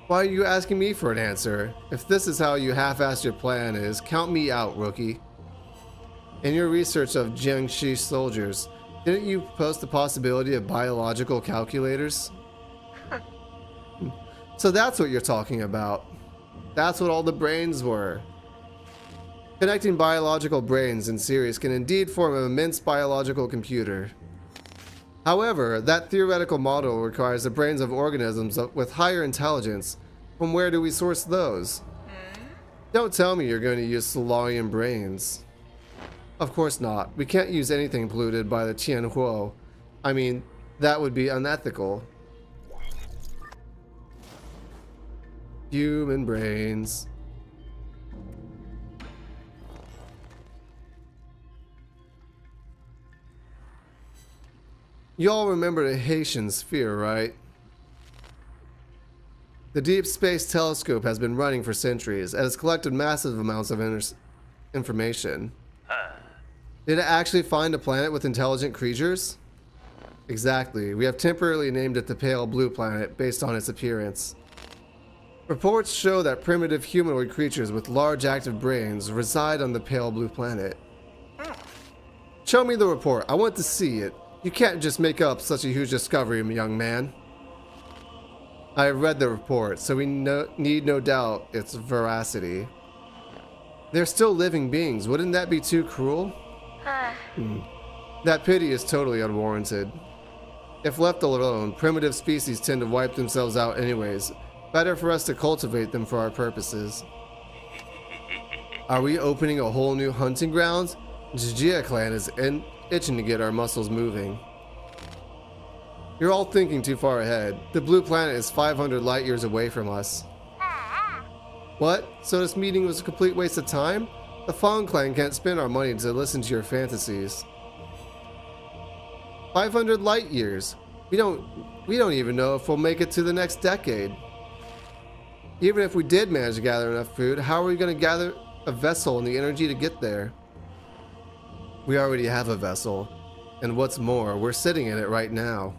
Why are you asking me for an answer? If this is how you half-assed your plan is, count me out, rookie. In your research of Jiangxi soldiers, didn't you post the possibility of biological calculators? So that's what you're talking about. That's what all the brains were. Connecting biological brains in series can indeed form an immense biological computer. However, that theoretical model requires the brains of organisms with higher intelligence. From where do we source those? Don't tell me you're going to use Solarian brains. Of course not. We can't use anything polluted by the Tianhuo. I mean, that would be unethical. Human brains. Y'all remember the Haitian sphere, right? The Deep Space Telescope has been running for centuries and has collected massive amounts of information. Did it actually find a planet with intelligent creatures? Exactly. We have temporarily named it the Pale Blue Planet based on its appearance. Reports show that primitive humanoid creatures with large active brains reside on the Pale Blue Planet. Show me the report. I want to see it. You can't just make up such a huge discovery, young man. I have read the report, so we need no doubt its veracity. They're still living beings. Wouldn't that be too cruel? That pity is totally unwarranted. If left alone, primitive species tend to wipe themselves out anyways. Better for us to cultivate them for our purposes. Are we opening a whole new hunting ground? Jia clan is itching to get our muscles moving. You're all thinking too far ahead. The blue planet is 500 light years away from us. What? So this meeting was a complete waste of time? The Fong clan can't spend our money to listen to your fantasies. 500 light years. We don't even know if we'll make it to the next decade. Even if we did manage to gather enough food, how are we going to gather a vessel and the energy to get there? We already have a vessel. And what's more, we're sitting in it right now.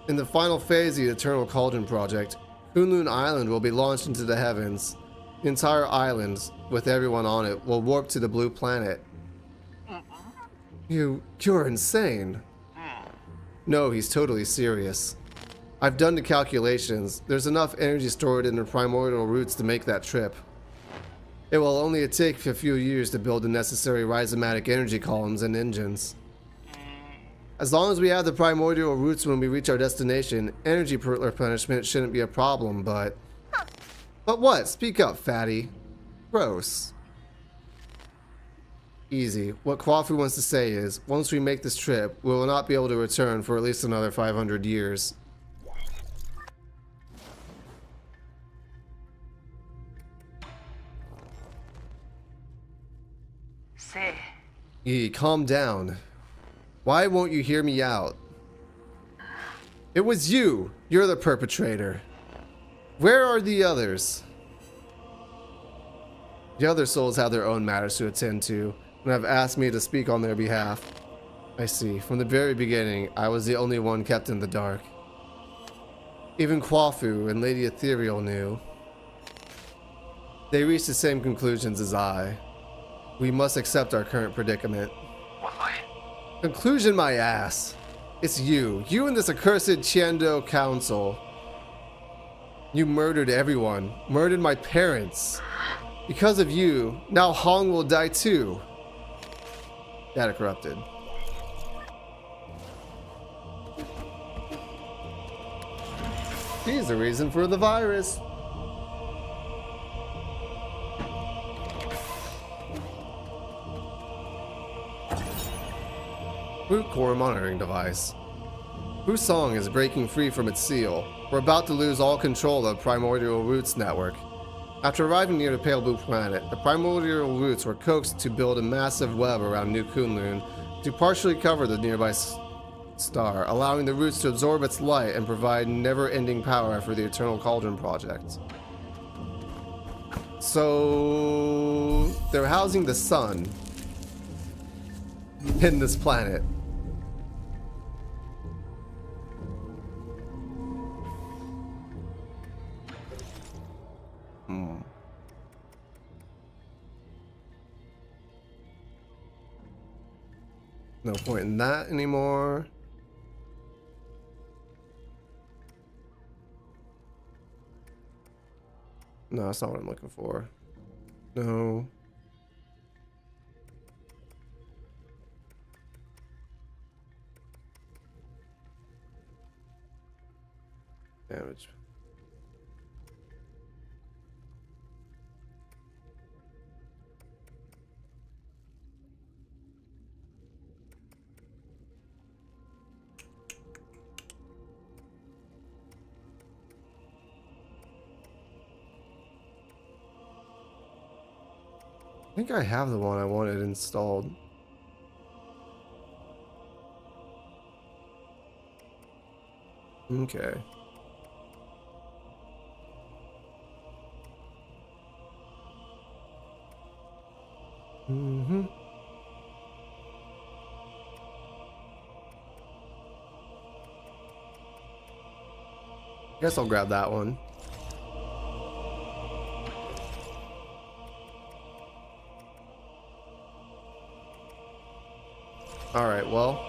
In the final phase of the Eternal Cauldron project, Kunlun Island will be launched into the heavens. The entire island, with everyone on it, will warp to the blue planet. You're insane. No, he's totally serious. I've done the calculations. There's enough energy stored in the primordial roots to make that trip. It will only take a few years to build the necessary rhizomatic energy columns and engines. As long as we have the primordial roots when we reach our destination, energy replenishment shouldn't be a problem, but... But what? Speak up, fatty. Gross. Easy. What Kwafu wants to say is, once we make this trip, we will not be able to return for at least another 500 years. Say, Calm down. Why won't you hear me out? It was you! You're the perpetrator. Where are the others? The other souls have their own matters to attend to, and have asked me to speak on their behalf. I see. From the very beginning, I was the only one kept in the dark. Even Kwafu and Lady Ethereal knew. They reached the same conclusions as I. We must accept our current predicament. Conclusion my ass. It's you. You and this accursed Chiendo Council. You murdered everyone. Murdered my parents. Because of you, now Hong will die too. Data corrupted. He's the reason for the virus. Root core monitoring device. Wusong is breaking free from its seal. We're about to lose all control of Primordial Roots network. After arriving near the Pale Blue Planet, the Primordial Roots were coaxed to build a massive web around New Kunlun to partially cover the nearby star, allowing the roots to absorb its light and provide never-ending power for the Eternal Cauldron project. So... they're housing the sun in this planet. No point in that anymore. No, that's not what I'm looking for. No. Damage. I think I have the one I wanted installed. Okay. Guess I'll grab that one. All right, well.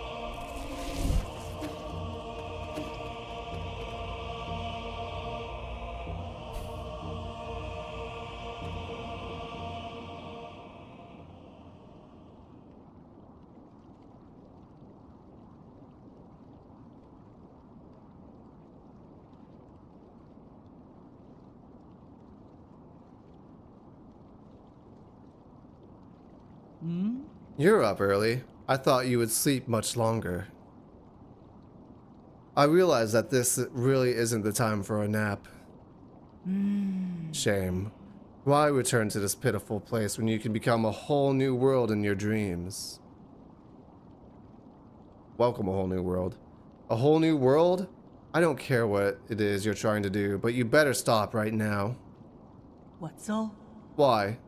You're up early. I thought you would sleep much longer. I realize that this really isn't the time for a nap. Shame. Why return to this pitiful place when you can become a whole new world in your dreams? Welcome, a whole new world. A whole new world? I don't care what it is you're trying to do, but you better stop right now. 我走。 Why?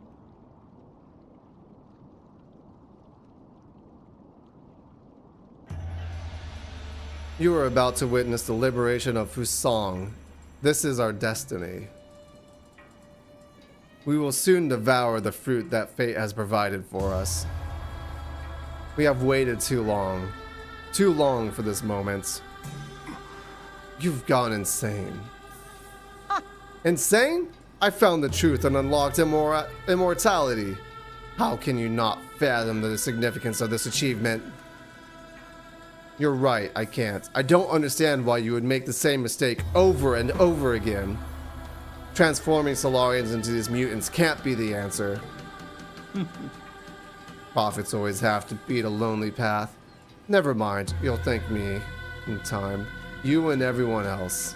You are about to witness the liberation of Fusong. This is our destiny. We will soon devour the fruit that fate has provided for us. We have waited too long for this moment. You've gone insane. Insane? I found the truth and unlocked immortality. How can you not fathom the significance of this achievement? You're right, I can't. I don't understand why you would make the same mistake over and over again. Transforming Solarians into these mutants can't be the answer. Prophets always have to beat a lonely path. Never mind, you'll thank me in time. You and everyone else.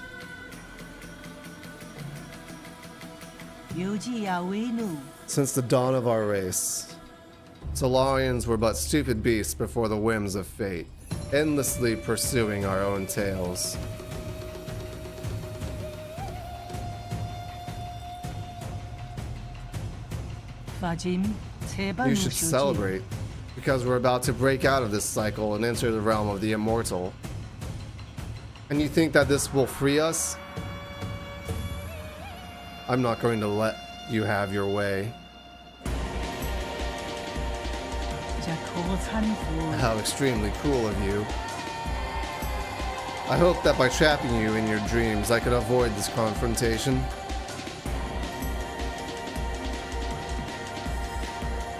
有记呀为奴， Since the dawn of our race, Solarians were but stupid beasts before the whims of fate, endlessly pursuing our own tails. You should celebrate, because we're about to break out of this cycle and enter the realm of the immortal. And you think that this will free us? I'm not going to let you have your way. 这可惨乎。 How extremely cruel of you. I hope that by trapping you in your dreams, I could avoid this confrontation.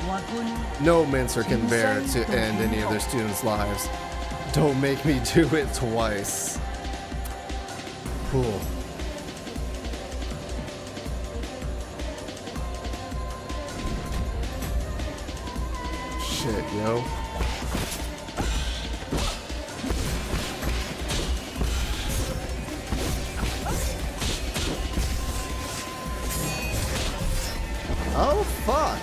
我君 No Mincer can bear to end any of their students' lives. Don't make me do it twice. Cool. Shit, yo. Oh, fuck.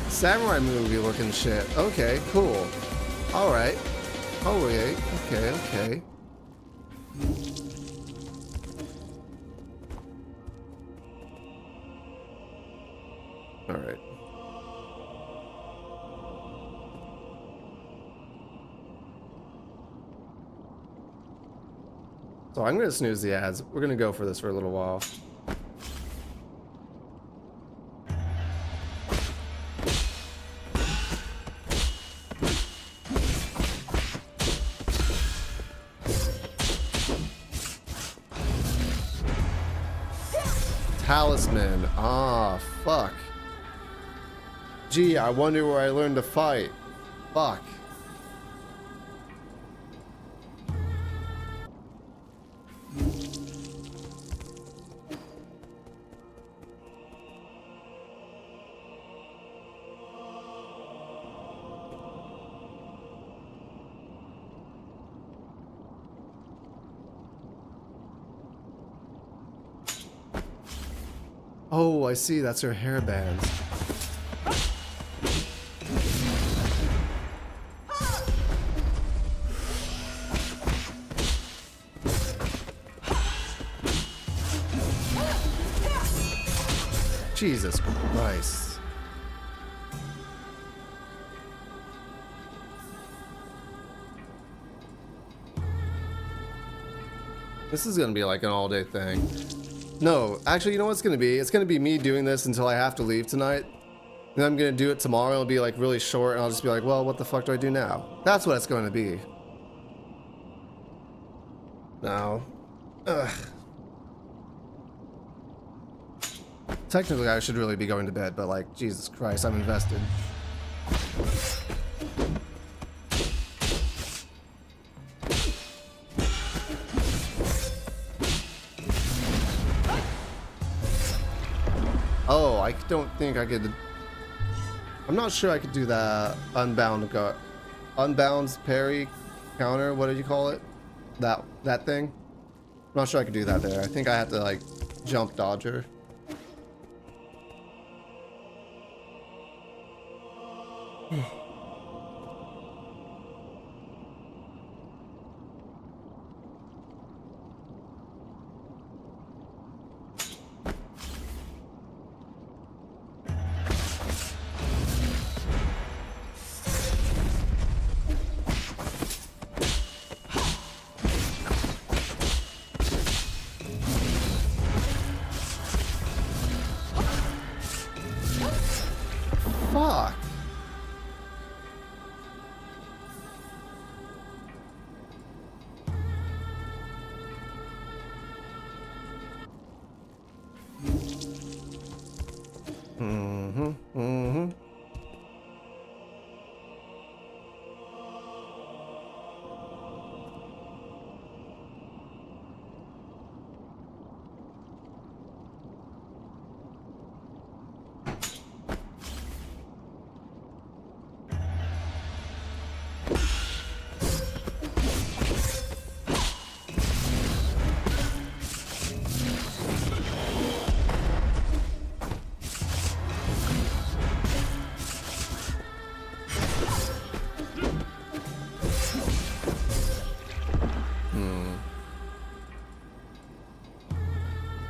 Samurai movie looking shit. Okay, cool. Alright. Oh, wait. Okay, okay. Alright. So I'm going to snooze the ads. We're going to go for this for a little while. Talisman. Ah, fuck. Gee, I wonder where I learned to fight. Fuck. Oh, I see. That's her hairband. Jesus Christ. This is gonna be like an all-day thing. No, actually, you know what it's gonna be? It's gonna be me doing this until I have to leave tonight. Then I'm gonna do it tomorrow. It'll be like really short, and I'll just be like, well, what the fuck do I do now? That's what it's gonna be. No. Ugh. Technically, I should really be going to bed, but like, Jesus Christ, I'm invested. Oh, I don't think I could. I'm not sure I could do that unbound parry counter. What did you call it? That thing. I'm not sure I could do that there. I think I have to like jump dodger. fuck?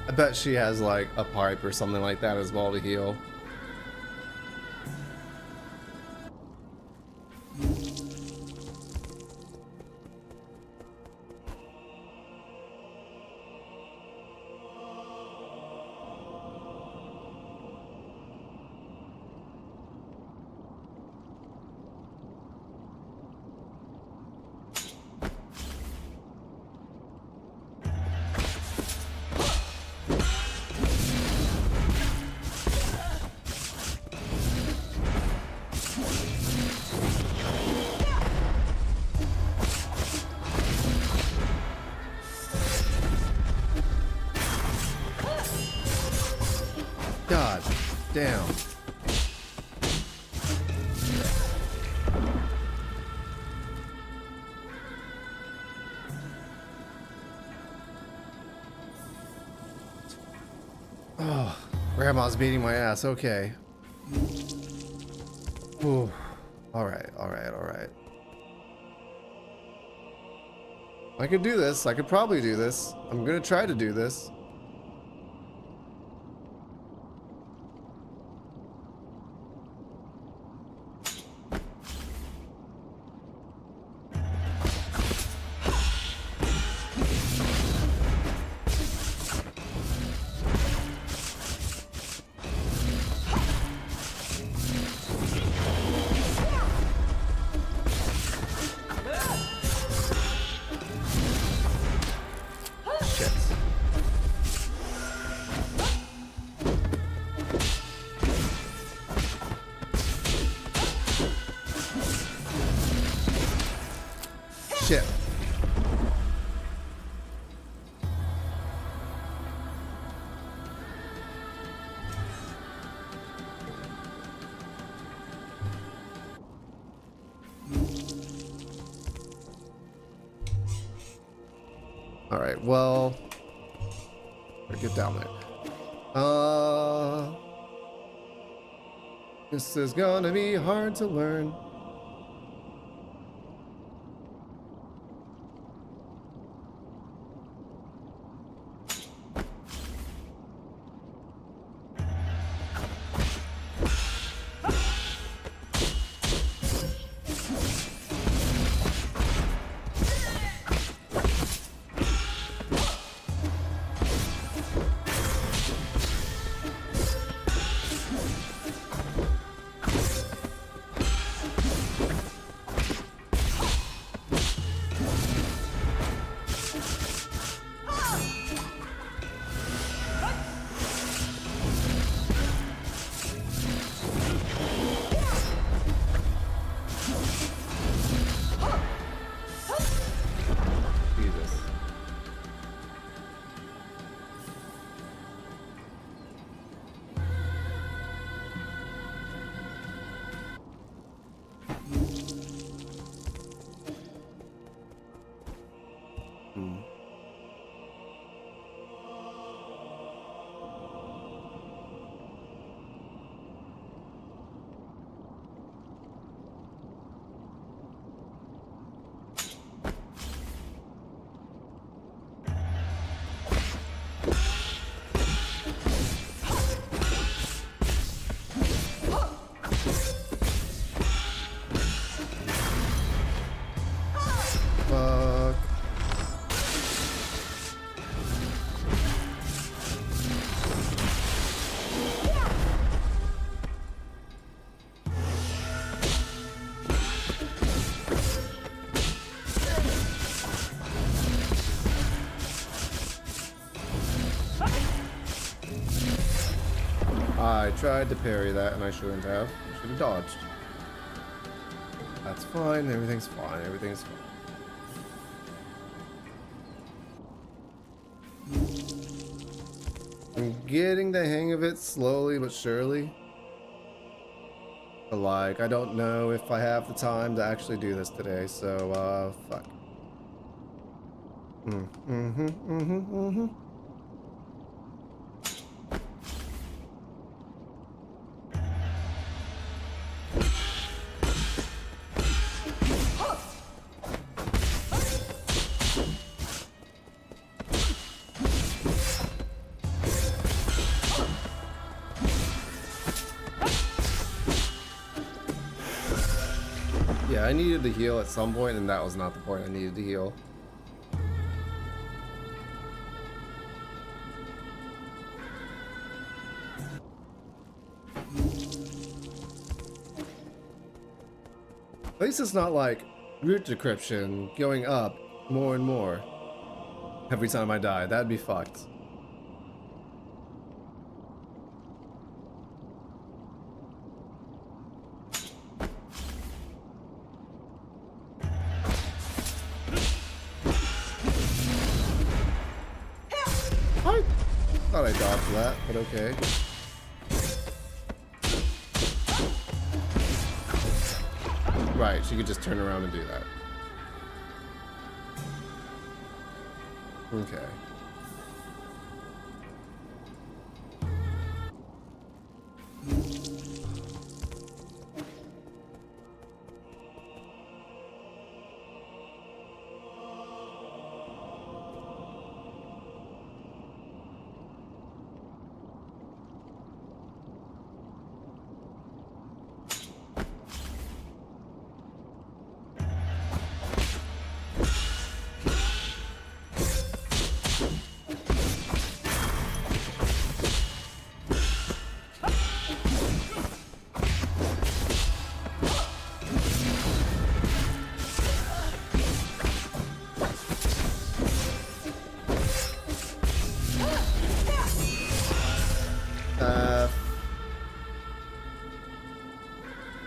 I bet she has like a pipe or something like that as well to heal. God damn. Oh, grandma's beating my ass. Okay. Ooh. All right, all right, all right. I could do this. I could probably do this. I'm gonna try to do this. Shit. All right, well, get down there. This is gonna be hard to learn. tried to parry that and I shouldn't have. I should have dodged. That's fine. Everything's fine. Everything's fine. I'm getting the hang of it slowly but surely. But like, I don't know if I have the time to actually do this today, so fuck. Yeah, I needed to heal at some point, and that was not the point I needed to heal. At least it's not like root decryption going up more and more every time I die. That'd be fucked. I thought I dodged that, but okay. Right, she could just turn around and do that. Okay.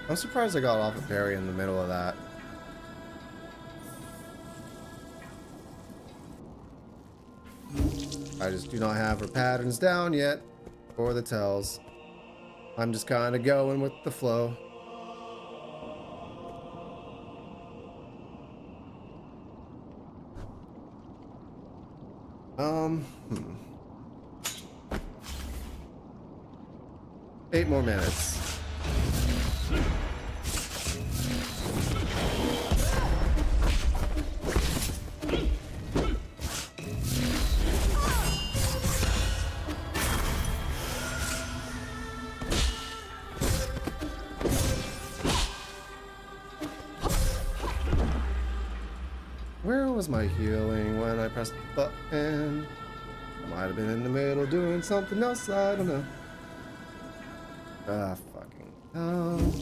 I'm surprised I got off a parry in the middle of that. I just do not have her patterns down yet, or the tells. I'm just kind of going with the flow. Hmm. 8 more minutes. Where was my healing when I pressed the button? I might have been in the middle doing something else, I don't know. Ah, fucking hell.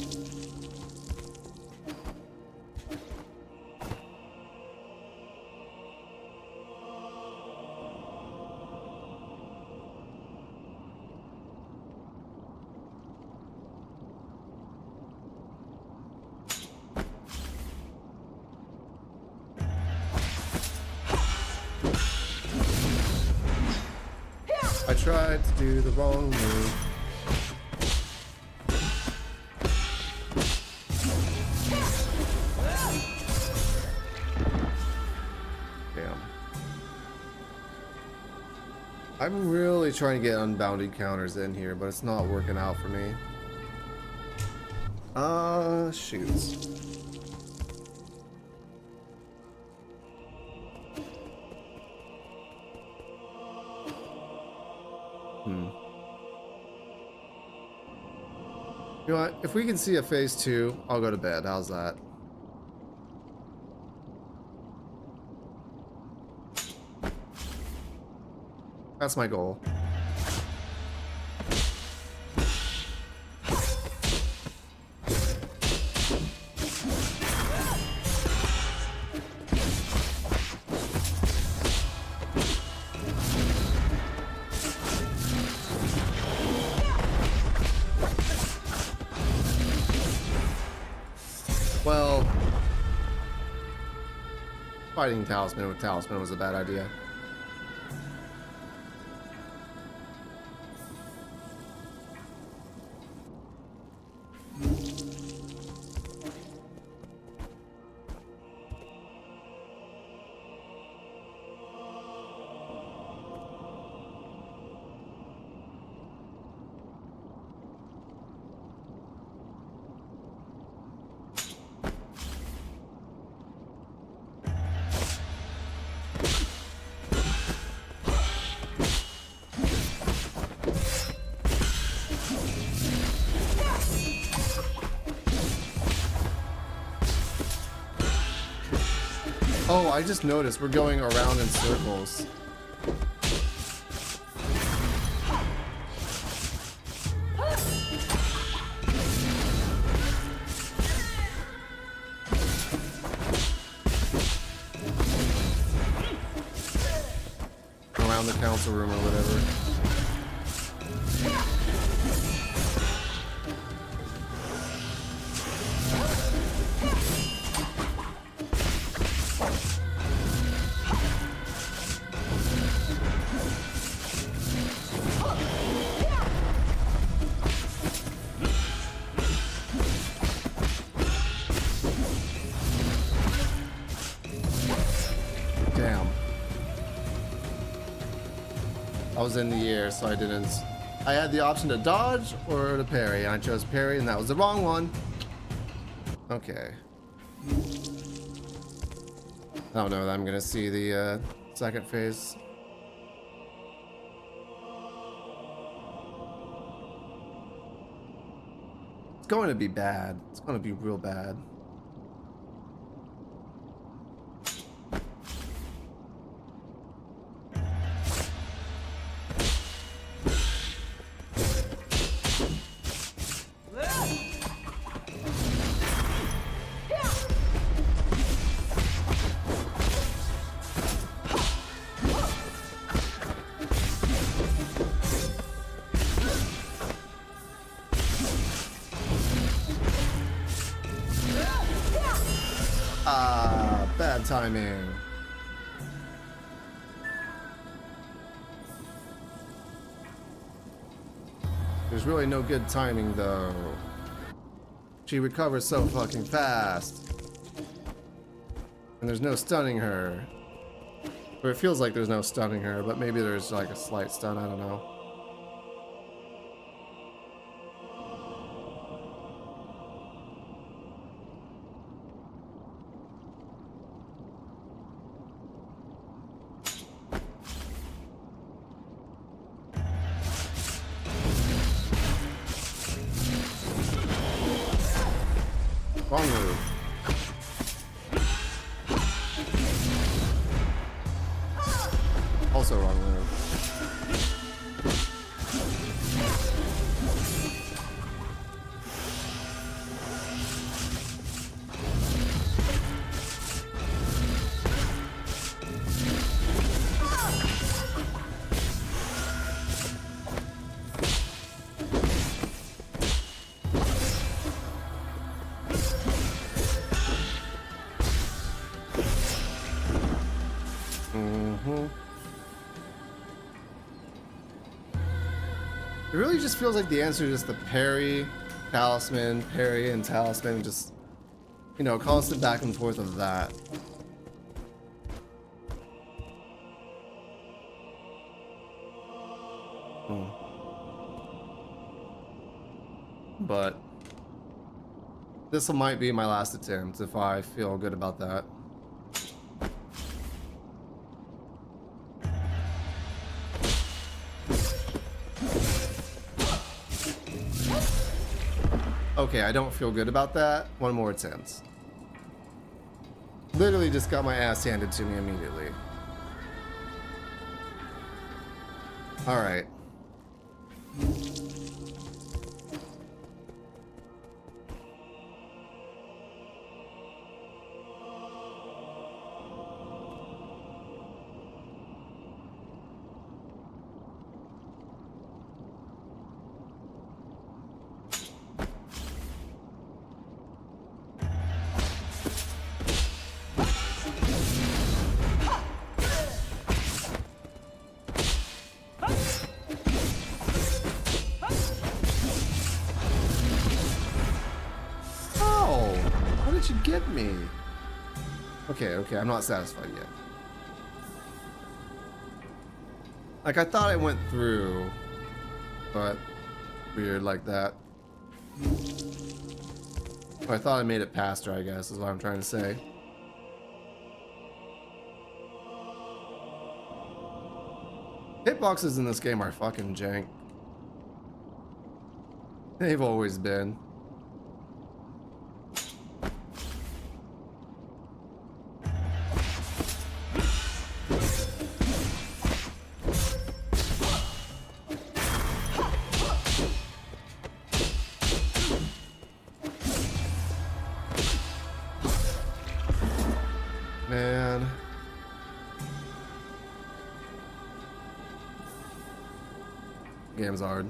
I tried to do the wrong move. Damn. I'm really trying to get unbounded counters in here, but it's not working out for me. Shoots. You know what? If we can see a phase 2, I'll go to bed. How's that? That's my goal. Well, fighting Talisman with Talisman was a bad idea. Oh, I just noticed we're going around in circles. Around the council room or whatever. Damn. I was in the air, so I didn't. I had the option to dodge or to parry, and I chose parry, and that was the wrong one. Okay. I don't know that I'm gonna see the second phase. It's going to be bad. It's going to be real bad. Ah, bad timing. There's really no good timing though. She recovers so fucking fast. And there's no stunning her. Or it feels like there's no stunning her, but maybe there's like a slight stun, I don't know. Wrong move. Also wrong move. It really just feels like the answer is just the parry, talisman, parry, and talisman. Just, you know, constant back and forth of that. But this might be my last attempt if I feel good about that. Okay, I don't feel good about that. One more attempt. Literally just got my ass handed to me immediately. Alright. did you get me? Okay, I'm not satisfied yet. Like, I thought I went through, but weird like that. I thought I made it past her, I guess, is what I'm trying to say. Hitboxes in this game are fucking jank. They've always been. Man. Game's hard.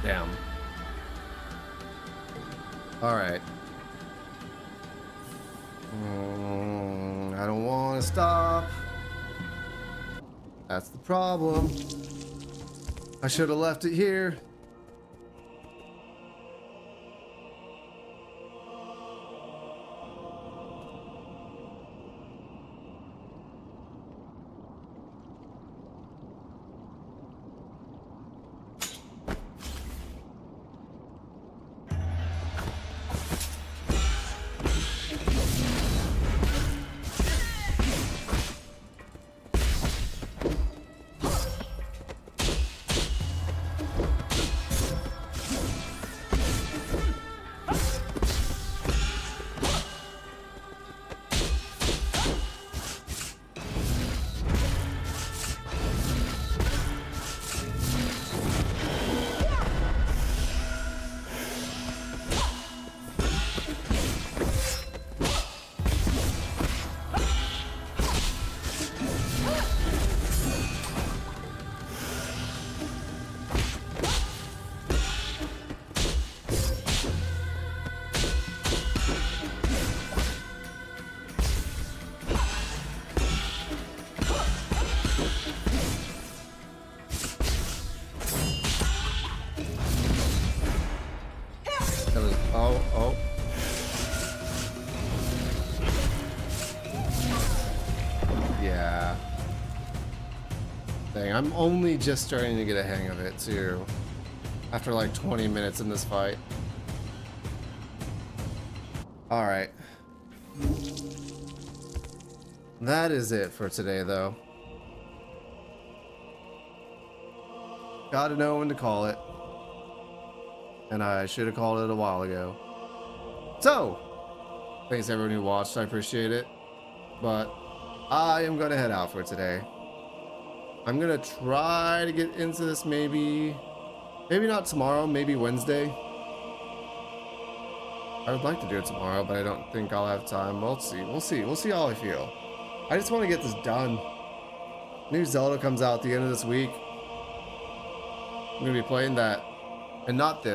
Damn. Alright. I don't want to stop. That's the problem. I should have left it here. Oh. Yeah. Dang, I'm only just starting to get a hang of it too. After like 20 minutes in this fight. Alright. That is it for today though. Gotta know when to call it. And I should have called it a while ago. So, thanks everyone who watched, I appreciate it. But I am gonna head out for today. I'm gonna try to get into this maybe not tomorrow, maybe Wednesday. I would like to do it tomorrow, but I don't think I'll have time. We'll see how I feel. I just want to get this done. New Zelda comes out at the end of this week. I'm gonna be playing that, and not this.